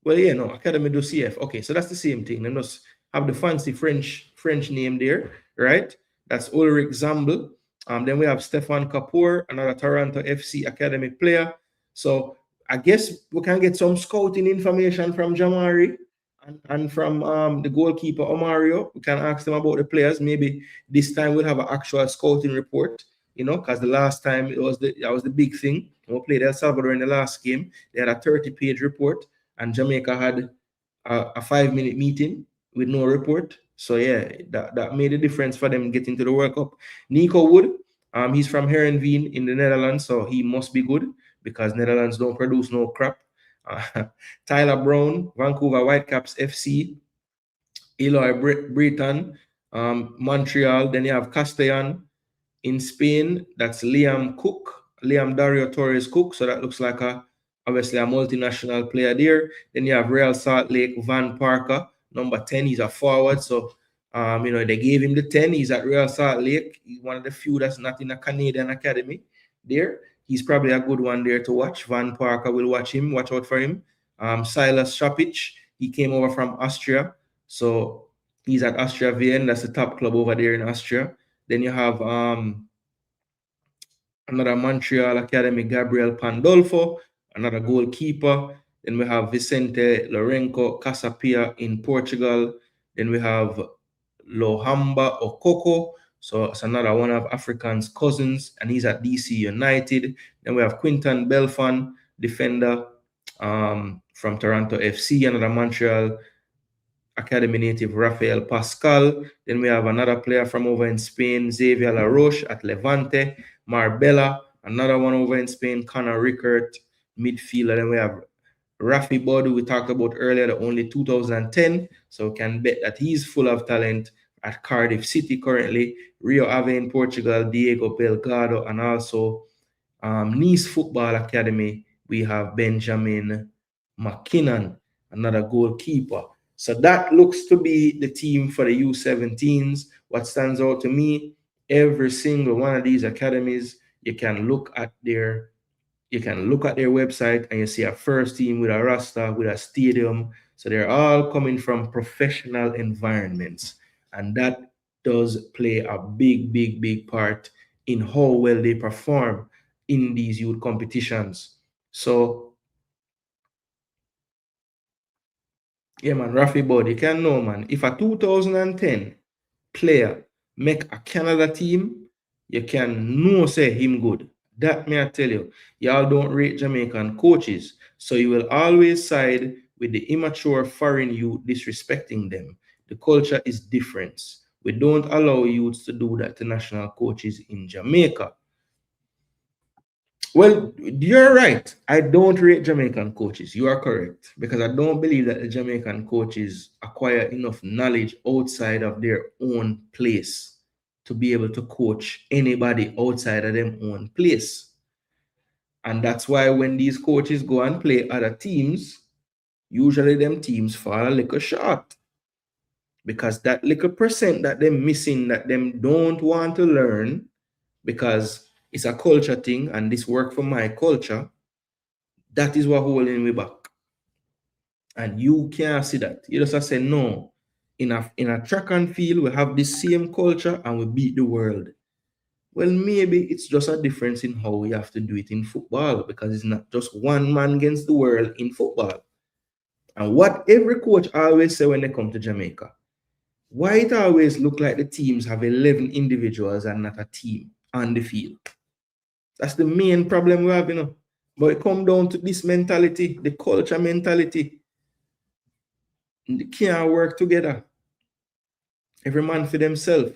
Well, yeah, no, Academy do CF. Okay, so that's the same thing. They just have the fancy French name there, right? That's Ulrich Zambel. Then we have Stefan Kapoor, another Toronto FC Academy player. So I guess we can get some scouting information from Jamari and from the goalkeeper Omario. We can ask them about the players. Maybe this time we'll have an actual scouting report, you know, because the last time that was the big thing. When we played El Salvador in the last game, they had a 30-page report, and Jamaica had a 5-minute meeting with no report. So yeah, that made a difference for them getting to the World Cup. Nico Wood, he's from Herenveen in the Netherlands, so he must be good because Netherlands don't produce no crap. Tyler Brown, Vancouver Whitecaps FC, Eloy Breton, Montreal. Then you have Castellan in Spain. That's Liam Dario Torres Cook. So that looks like obviously a multinational player there. Then you have Real Salt Lake, Van Parker, number 10. He's a forward. So, you know, they gave him the 10. He's at Real Salt Lake. He's one of the few that's not in a Canadian academy there. He's probably a good one there to watch. Van Parker will watch out for him. Silas Shapic, he came over from Austria. So He's at Austria Vienna. That's the top club over there in Austria. Then you have another Montreal Academy, Gabriel Pandolfo, another goalkeeper. Then we have Vicente Lourenco Casapia in Portugal. Then we have Lohamba Okoko. So it's another one of African's cousins, and he's at DC United. Then we have Quinton Belfon, defender from Toronto FC, another Montreal Academy native Rafael Pascal. Then we have another player from over in Spain, Xavier Laroche at Levante. Marbella, another one over in Spain, Connor Rickert, midfielder. Then we have Rafi Bodu, we talked about earlier, the only 2010. So we can bet that he's full of talent at Cardiff City currently. Rio Ave in Portugal, Diego Belgado, and also Nice Football Academy. We have Benjamin McKinnon, another goalkeeper. So that looks to be the team for the U17s. What stands out to me, every single one of these academies, you can look at their website and you see a first team with a roster, with a stadium. So they're all coming from professional environments. And that does play a big part in how well they perform in these youth competitions. So yeah, man, Rafi Bud, you can know, man. If a 2010 player make a Canada team, you can know say him good. That may I tell you. Y'all don't rate Jamaican coaches, so you will always side with the immature foreign youth disrespecting them. The culture is different. We don't allow youths to do that to national coaches in Jamaica. Well, you're right. I don't rate Jamaican coaches. You are correct. Because I don't believe that the Jamaican coaches acquire enough knowledge outside of their own place to be able to coach anybody outside of their own place. And that's why when these coaches go and play other teams, usually them teams fall a little short. Because that little percent that they're missing, that them don't want to learn, because it's a culture thing and this work for my culture, that is what holding me back. And you can't see that. You just have to say, no, in a track and field, we have the same culture and we beat the world. Well, maybe it's just a difference in how we have to do it in football, because it's not just one man against the world in football. And what every coach always say when they come to Jamaica, why it always look like the teams have 11 individuals and not a team on the field. That's the main problem we have, you know. But it comes down to this mentality, the culture mentality. They can't work together. Every man for themselves.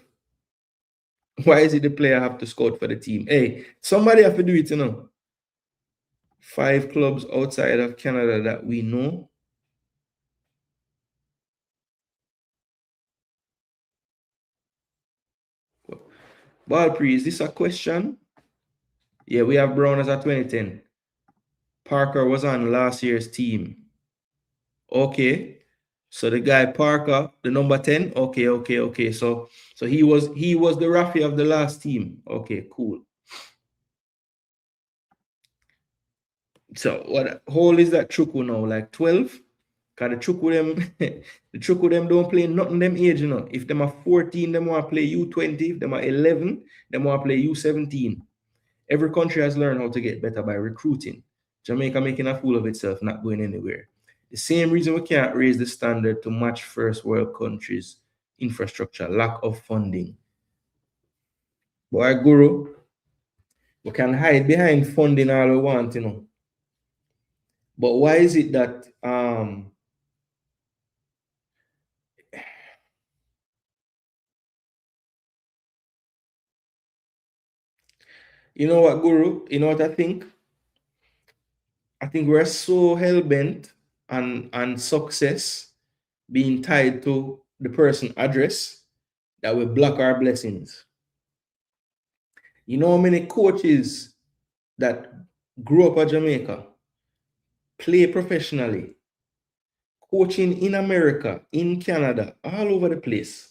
Why is it the player have to scout for the team? Hey, somebody have to do it, you know. 5 clubs outside of Canada that we know. Ballpree, is this a question? Yeah, we have Brown as a 2010. Parker was on last year's team. Okay. So the guy Parker, the number 10. Okay. So he was the Rafi of the last team. Okay, cool. So what hole is that Chuku now? Like 12? Because the Chuku them don't play nothing them age, you know. If them are 14, them want to play U20. If them are 11, them want to play U17. Every country has learned how to get better by recruiting. Jamaica making a fool of itself, not going anywhere. The same reason we can't raise the standard to match first world countries' infrastructure, lack of funding. Boy, Guru, we can hide behind funding all we want, you know. But why is it that you know what, Guru? You know what I think? I think we're so hell-bent on success being tied to the person address that we block our blessings. You know how many coaches that grew up in Jamaica, play professionally, coaching in America, in Canada, all over the place.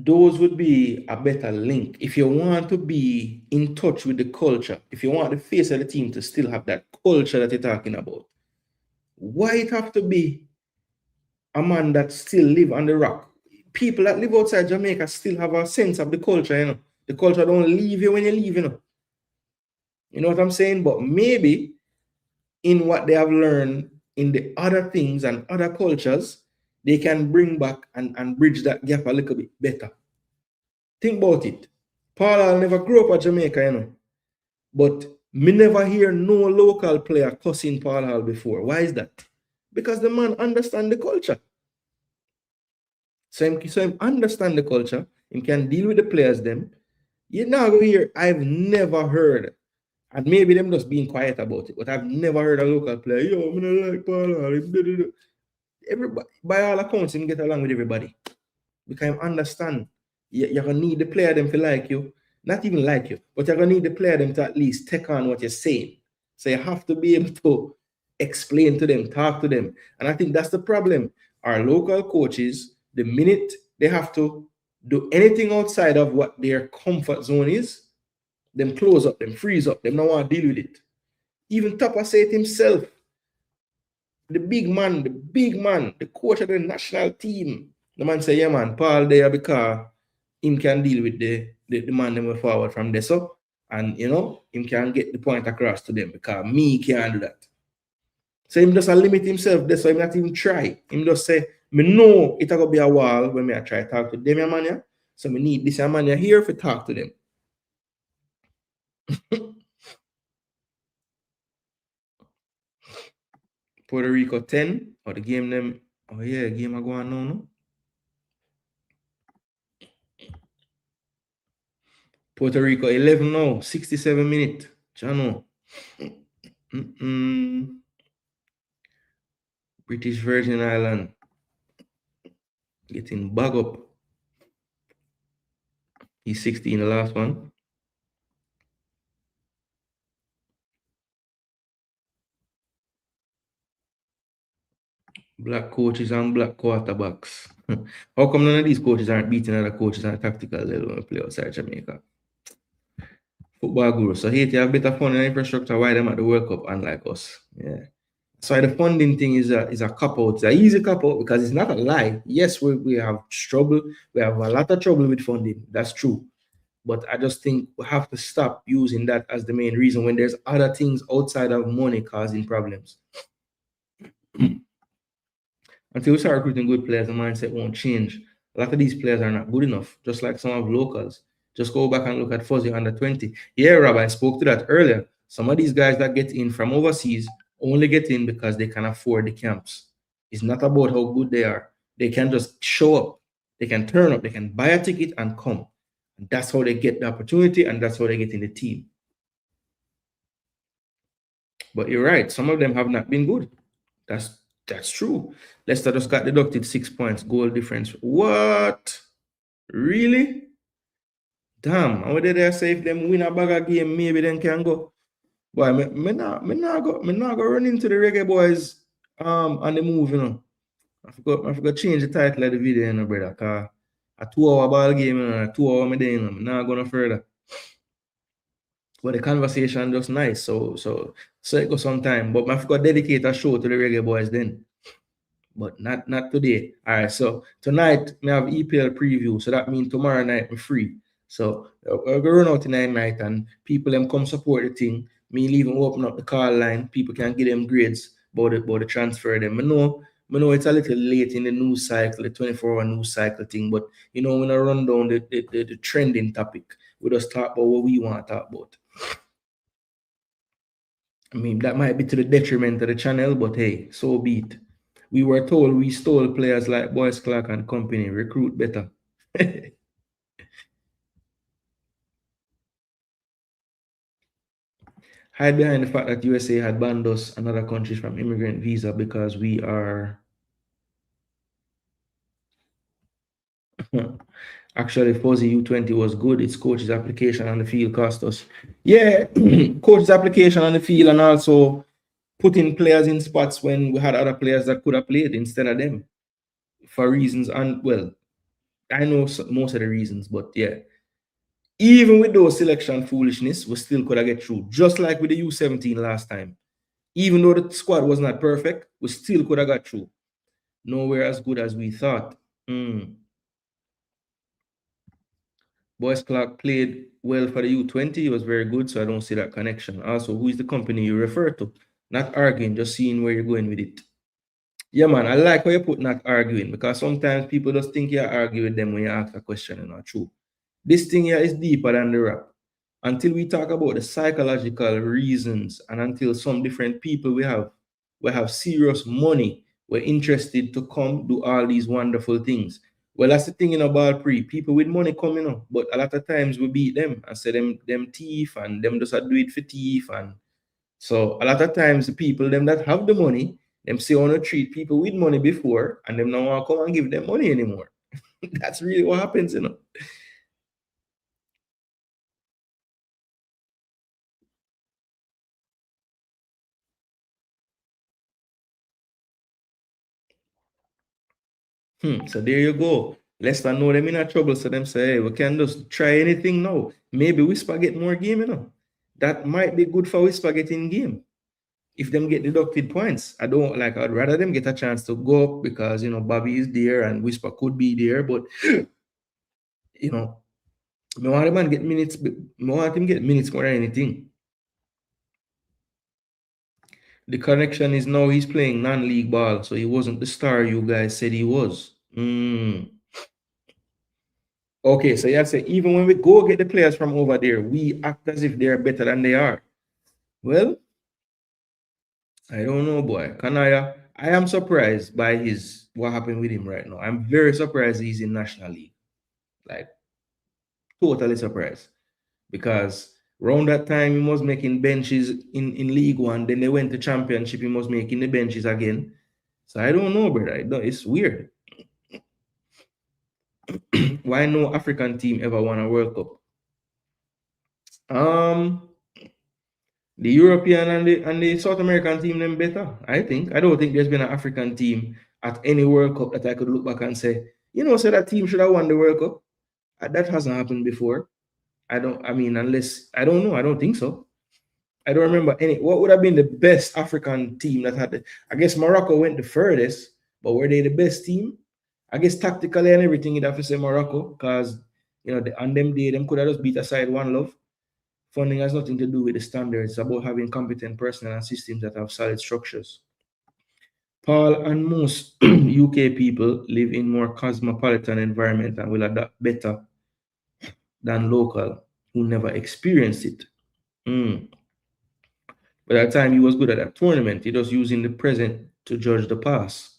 Those would be a better link. If you want to be in touch with the culture, if you want the face of the team to still have that culture that you're talking about, Why it have to be a man that still live on the rock? People that live outside Jamaica still have a sense of the culture, you know. The culture don't leave you when you leave, you know. You know what I'm saying? But maybe in what they have learned in the other things and other cultures, they can bring back and bridge that gap a little bit better. Think about it. Paul never grew up at Jamaica, you know. But me never hear no local player cussing Paul Hall before. Why is that? Because the man understand the culture. So him understand the culture. He can deal with the players them. You now go here. I've never heard, and maybe them just being quiet about it, but I've never heard a local player, yo, I don't like Paul Hall. Everybody, by all accounts, him get along with everybody. Because I understand you're gonna need the player them to like you, not even like you, but you're gonna need the player them to at least take on what you're saying. So you have to be able to explain to them, talk to them. And I think that's the problem. Our local coaches, the minute they have to do anything outside of what their comfort zone is, them close up, them freeze up, them don't want to deal with it. Even Tapa said himself, the big man, the coach of the national team. The man say, yeah, man, Paul there because him can deal with the man them forward from there. So, and you know, him can get the point across to them because me can't do that. So him just limit himself there, so him not even try. Him just say, me know it's gonna be a while when I try to talk to them, man. Yeah? So me need this man here to talk to them. Puerto Rico 10, or the game them, oh yeah, game are going on now. Puerto Rico 11 now, 67 minutes. Channel. British Virgin Island getting bag up. He's 16 the last one. Black coaches and black quarterbacks. How come none of these coaches aren't beating other coaches on a tactical level when we play outside Jamaica? Football guru. So Haiti have better fund and infrastructure. Why them at the World Cup unlike us? Yeah. So the funding thing is a cop-out. It's an easy cop-out because it's not a lie. Yes, we have trouble. We have a lot of trouble with funding. That's true. But I just think we have to stop using that as the main reason when there's other things outside of money causing problems. Until we start recruiting good players, the mindset won't change. A lot of these players are not good enough, just like some of locals. Just go back and look at Fuzzy under 20. Yeah, Rob, I spoke to that earlier. Some of these guys that get in from overseas only get in because they can afford the camps. It's not about how good they are. They can just show up. They can turn up. They can buy a ticket and come. And that's how they get the opportunity, and that's how they get in the team. But you're right. Some of them have not been good. That's true. Leicester just got deducted 6 points, goal difference. What? Really? Damn. I would dare say if them win a bag of game, maybe then can go. Boy, me not go run into the reggae boys on the move, you know. I forgot change the title of the video, you know, brother. Cause a 2-hour ball game, you know, a 2 hour me there, you know. I'm not going further. But the conversation just nice. So it goes some time. But I forgot dedicate a show to the reggae boys then. But not today. All right, so tonight we have EPL preview, so that means tomorrow night we're free. So we're gonna run out tonight night, and people them come support the thing. Me even open up the call line. People can get them grades about the transfer. Them I know it's a little late in the news cycle, the 24-hour news cycle thing. But you know, when I run down the trending topic, we just talk about what we want to talk about. I mean, that might be to the detriment of the channel, but hey, so be it. We were told we stole players like Boyce Clark and company. Recruit better. Hide behind the fact that USA had banned us and other countries from immigrant visa because we are... Actually, Fuzzy U20 was good. Its coach's application on the field cost us. Yeah, coach's application on the field, and also putting players in spots when we had other players that could have played instead of them for reasons. And well, I know most of the reasons, but yeah, even with those selection foolishness, we still could have get through, just like with the U17 last time. Even though the squad was not perfect, we still could have got through. Nowhere as good as we thought. Boyce Clark played well for the U20. He was very good, so I don't see that connection. Also, who is the company you refer to? Not arguing, just seeing where you're going with it. Yeah, man, I like how you put not arguing, because sometimes people just think you argue with them when you ask a question and not true. This thing here is deeper than the rap. Until we talk about the psychological reasons, and until some different people we have serious money, we're interested to come do all these wonderful things. Well, that's the thing in a ball pre. People with money coming up, but a lot of times we beat them and say them thief and them just do it for thief. And so a lot of times the people them that have the money, them say want to treat people with money before, and them don't want to come and give them money anymore. That's really what happens, you know. So there you go. Leicester know them in a trouble, so them say, hey, we can just try anything now. Maybe Whisper get more game, you know. That might be good for Whisper getting game. If them get deducted points, I'd rather them get a chance to go up, because you know Bobby is there and Whisper could be there, but you know, I want him get minutes. I want him get minutes more than anything. The connection is now he's playing non-league ball, so he wasn't the star you guys said he was. Okay, so you say even when we go get the players from over there, we act as if they're better than they are. Well, I don't know, boy. Kanaya, I am surprised by what happened with him right now. I'm very surprised he's in National League. Like, totally surprised. Because around that time, he was making benches in League One. Then they went to Championship. He was making the benches again. So I don't know, brother. It's weird. Why no African team ever won a World Cup? The European and the South American team them better, I think. I don't think there's been an African team at any World Cup that I could look back and say, say that team should have won the World Cup. That hasn't happened before. I don't know. I don't think so. I don't remember any. What would have been the best African team that had I guess Morocco went the furthest, but were they the best team? I guess tactically and everything, you'd have to say Morocco, because on them day, them could have just beat aside One Love. Funding has nothing to do with the standards. It's about having competent personnel and systems that have solid structures. Paul and most UK people live in more cosmopolitan environment and will adapt better than local who never experienced it. By that time, he was good at that tournament. He was using the present to judge the past.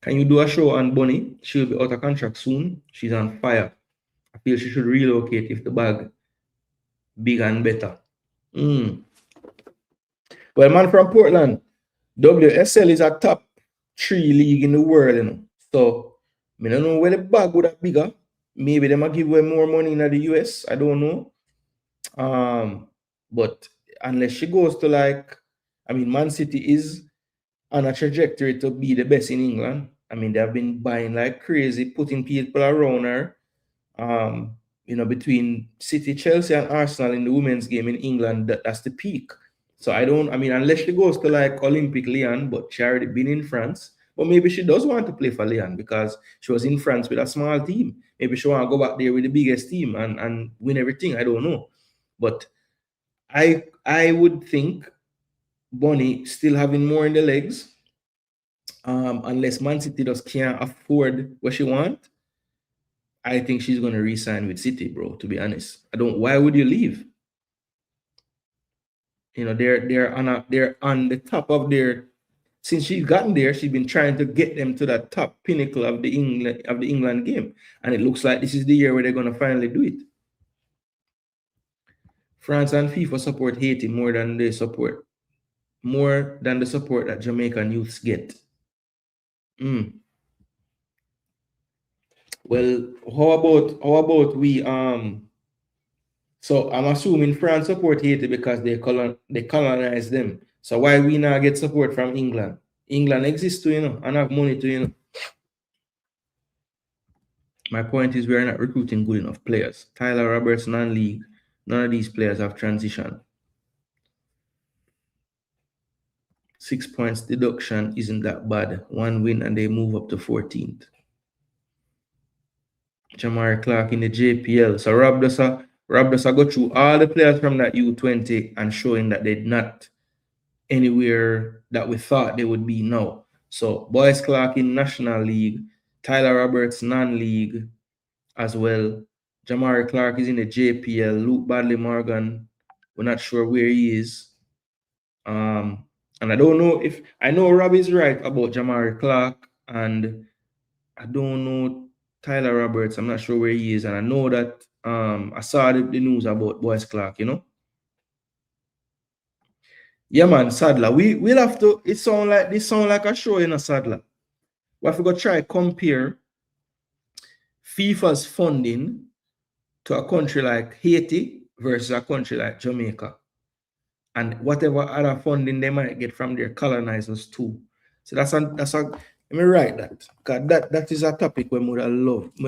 Can you do a show on Bunny? She'll be out of contract soon. She's on fire. I feel she should relocate if the bag big and better. Well, man from Portland, WSL is a top 3 league in the world, So, I don't know where the bag would have bigger. Maybe they might give away more money in the US. I don't know. But unless she goes to Man City is on a trajectory to be the best in England. They have been buying like crazy, putting people around her. Between City, Chelsea, and Arsenal in the women's game in England, that's the peak. So unless she goes to Olympic Lyon, but she already been in France. But maybe she does want to play for Lyon because she was in France with a small team. Maybe she want to go back there with the biggest team and win everything. I don't know. But I would think Bonnie still having more in the legs. Unless Man City just can't afford what she want. I think she's gonna re-sign with City, bro. To be honest, why would you leave? They're on the top of their. Since she's gotten there, she's been trying to get them to that top pinnacle of the England game, and it looks like this is the year where they're gonna finally do it. France and FIFA support Haiti more than the support that Jamaican youths get. Well, how about we So I'm assuming France support Haiti because they colonized them. So why we not get support from England? England exists too, and have money too, My point is we're not recruiting good enough players. Tyler Roberts, non-league, none of these players have transitioned. 6 points deduction isn't that bad. 1 win and they move up to 14th. Jamari Clark in the JPL. So Rob does go through all the players from that U20 and showing that they're not anywhere that we thought they would be now. So Boyce Clark in National League, Tyler Roberts non-league as well. Jamari Clark is in the JPL. Luke Badley Morgan, we're not sure where he is. And I don't know if I know Rob is right about Jamari Clark, and I don't know Tyler Roberts. I'm not sure where he is, and I know that I saw the news about Boyce Clark, you know. Yeah, man, Sadler. We'll have to. It sound like a show, you know, Sadler. We have to go try compare FIFA's funding to a country like Haiti versus a country like Jamaica, and whatever other funding they might get from their colonizers too. So that's a let me write that, because that is a topic we would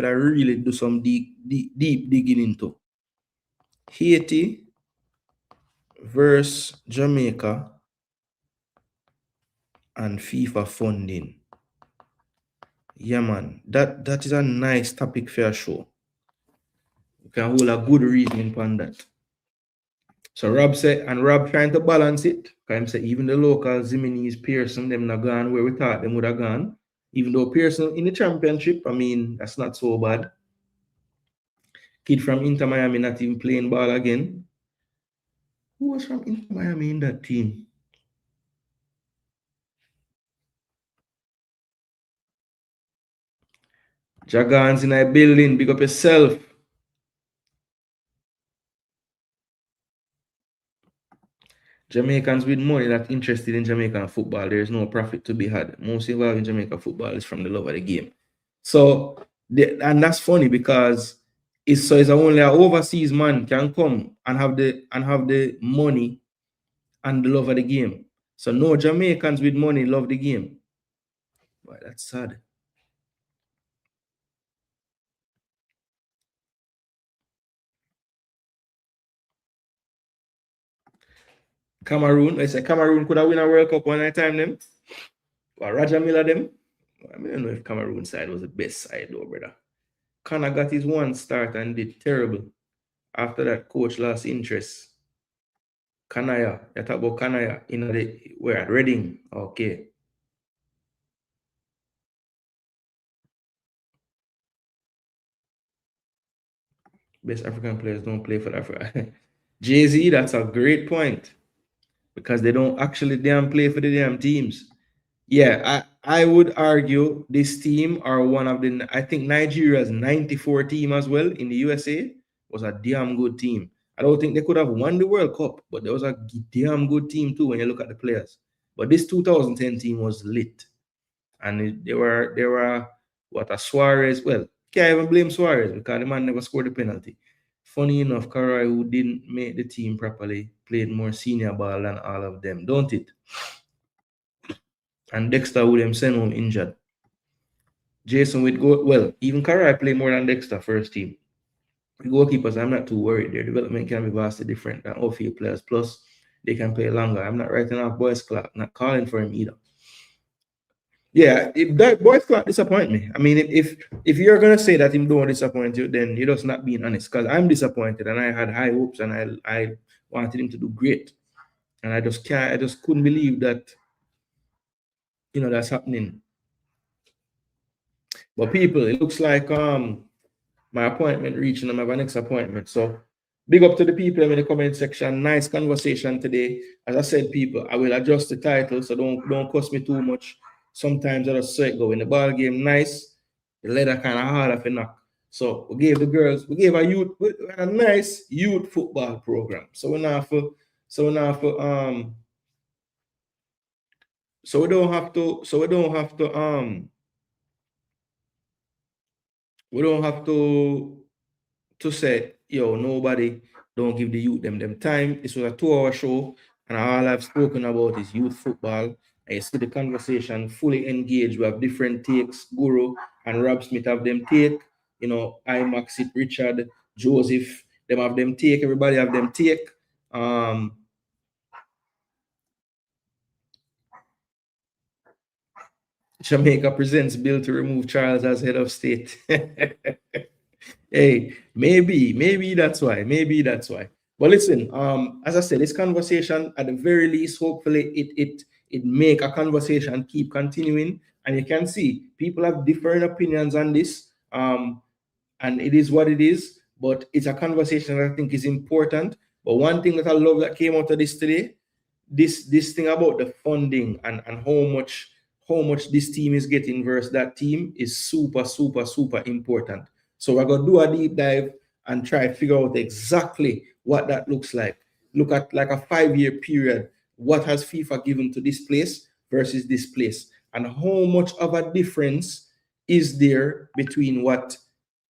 really do some deep digging into. Haiti versus Jamaica and FIFA funding. Yeah, man, that is a nice topic for a show. We can hold a good reasoning on that. So Rob said, and Rob trying to balance it. Because say even the local Ziminese Pearson, them not gone where we thought them would have gone. Even though Pearson in the championship, I mean, that's not so bad. Kid from Inter Miami not even playing ball again. Who was from Inter Miami in that team? Jagans in a building, big up yourself. Jamaicans with money that interested in Jamaican football, there is no profit to be had. Most involved in Jamaican football is from the love of the game. So, and that's funny because it's only an overseas man can come and have the money and the love of the game. So no Jamaicans with money love the game. Boy, that's sad. Cameroon, I say Cameroon could have win a World Cup one time them. Or Roger Miller them. I don't know if Cameroon side was the best side though, brother. Connor got his one start and did terrible. After that, coach lost interest. Kanaya, you talk about Kanaya in we're at Reading. Okay. Best African players don't play for Africa. Jay-Z, that's a great point. Because they don't actually damn play for the damn teams. Yeah, I would argue this team are one of the, I think Nigeria's 94 team as well in the USA was a damn good team. I don't think they could have won the World Cup, but there was a damn good team too when you look at the players. But this 2010 team was lit. And they were what a Suarez. Well, can't even blame Suarez because the man never scored the penalty. Funny enough, Karai, who didn't make the team properly, played more senior ball than all of them, don't it? And Dexter Williams sent home injured. Jason would go well. Even Karai played more than Dexter first team. The goalkeepers, I'm not too worried. Their development can be vastly different than outfield players. Plus, they can play longer. I'm not writing off Boyce Clark, not calling for him either. Yeah, that Boyce Clark disappoint me. I mean, if you're gonna say that him don't disappoint you, then you're just not being honest. Because I'm disappointed, and I had high hopes, and I wanted him to do great, and I just couldn't believe that, you know, that's happening. But people, it looks like my appointment reaching. I have a next appointment, so big up to the people in the comment section. Nice conversation today. As I said, people, I will adjust the title, so don't cost me too much. Sometimes I just say go in the ball game nice, the leather kind of hard off a knock. So we gave a nice youth football program. So we don't have to say, yo, nobody don't give the youth them time. This was a 2-hour show, and all I've spoken about is youth football. I see the conversation fully engaged. We have different takes. Guru and Rob Smith have them take. You know, I, Maxit, Richard, Joseph, them have them take. Everybody have them take. Jamaica presents bill to remove Charles as head of state. Hey, maybe that's why. Maybe that's why. But listen, as I said, this conversation, at the very least, hopefully it make a conversation keep continuing. And you can see people have different opinions on this. And it is what it is, but it's a conversation that I think is important. But one thing that I love that came out of this today, this thing about the funding and how much this team is getting versus that team is super, super, super important. So we're gonna do a deep dive and try to figure out exactly what that looks like. Look at like a 5-year period. What has FIFA given to this place versus this place? And how much of a difference is there between what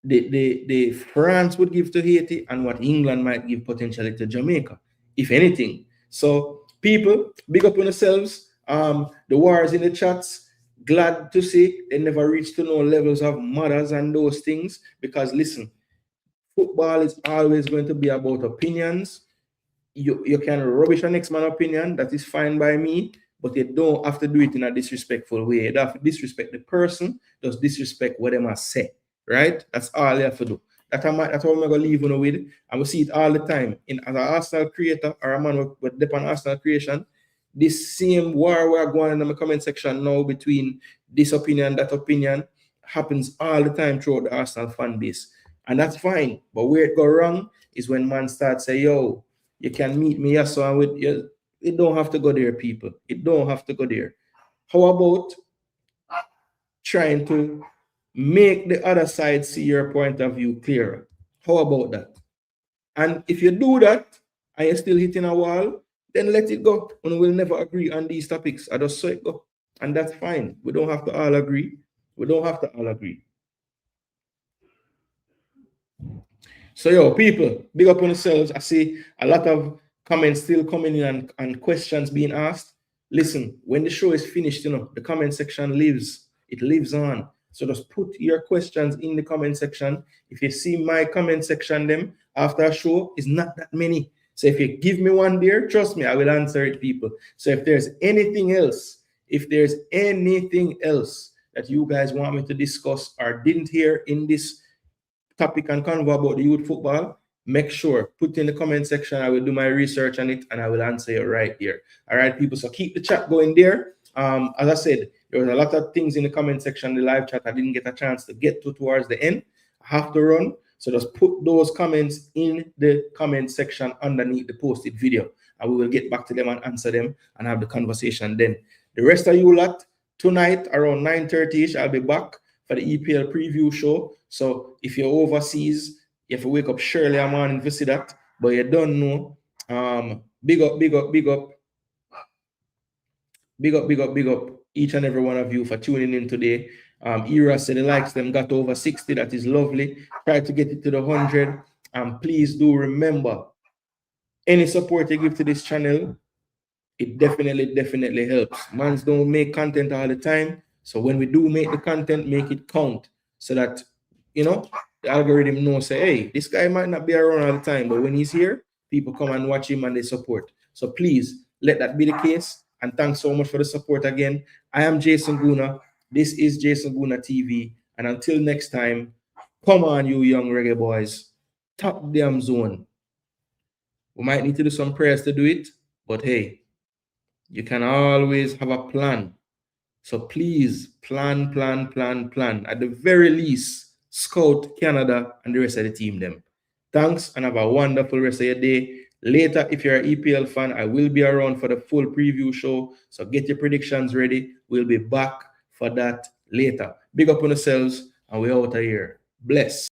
the France would give to Haiti and what England might give potentially to Jamaica, if anything. So people, big up on yourselves. The wars in the chats, glad to see they never reached to no levels of mothers and those things, because listen, football is always going to be about opinions. You can rubbish a next man's opinion, that is fine by me, but you don't have to do it in a disrespectful way. You have to disrespect the person, just disrespect what they must say, right? That's all you have to do. That's what I'm going to leave you with. And we see it all the time. As an Arsenal creator or a man with depend on Arsenal creation, this same war we're going in the comment section now between this opinion and that opinion happens all the time throughout the Arsenal fan base. And that's fine. But where it go wrong is when man starts say, yo, you can meet me yes, so with you. It don't have to go there, people. It don't have to go there. How about trying to make the other side see your point of view clearer? How about that? And if you do that and you're still hitting a wall, then let it go. And we'll never agree on these topics. I just saw it go. And that's fine. We don't have to all agree. We don't have to all agree. So, yo, people, big up on yourselves. I see a lot of comments still coming in and questions being asked. Listen, when the show is finished, the comment section lives. It lives on. So just put your questions in the comment section. If you see my comment section, them after a show, is not that many. So if you give me one there, trust me, I will answer it, people. So if there's anything else that you guys want me to discuss or didn't hear in this topic and convo about the youth football, make sure, put in the comment section. I will do my research on it and I will answer you right here. All right, people. So keep the chat going there. As I said, there was a lot of things in the comment section, the live chat I didn't get a chance to get to towards the end. I have to run. So just put those comments in the comment section underneath the posted video, and we will get back to them and answer them and have the conversation then. The rest of you lot, tonight around 9:30ish, I'll be back for the EPL preview show. So if you're overseas, you have to wake up early in the morning to see that, but you don't know. Big up each and every one of you for tuning in today. Era said the likes them got over 60. That is lovely. Try to get it to the 100. And please do remember, any support you give to this channel, it definitely helps. Mans don't make content all the time. So when we do make the content, make it count so that, the algorithm knows, say, hey, this guy might not be around all the time, but when he's here, people come and watch him and they support. So please let that be the case. And thanks so much for the support again. I am Jason Gooner. This is Jason Gooner TV. And until next time, come on, you young reggae boys. Top damn zone. We might need to do some prayers to do it, but hey, you can always have a plan. So please plan. At the very least, scout Canada and the rest of the team them. Thanks and have a wonderful rest of your day. Later, if you're an EPL fan, I will be around for the full preview show. So get your predictions ready. We'll be back for that later. Big up on yourselves and we're out of here. Bless.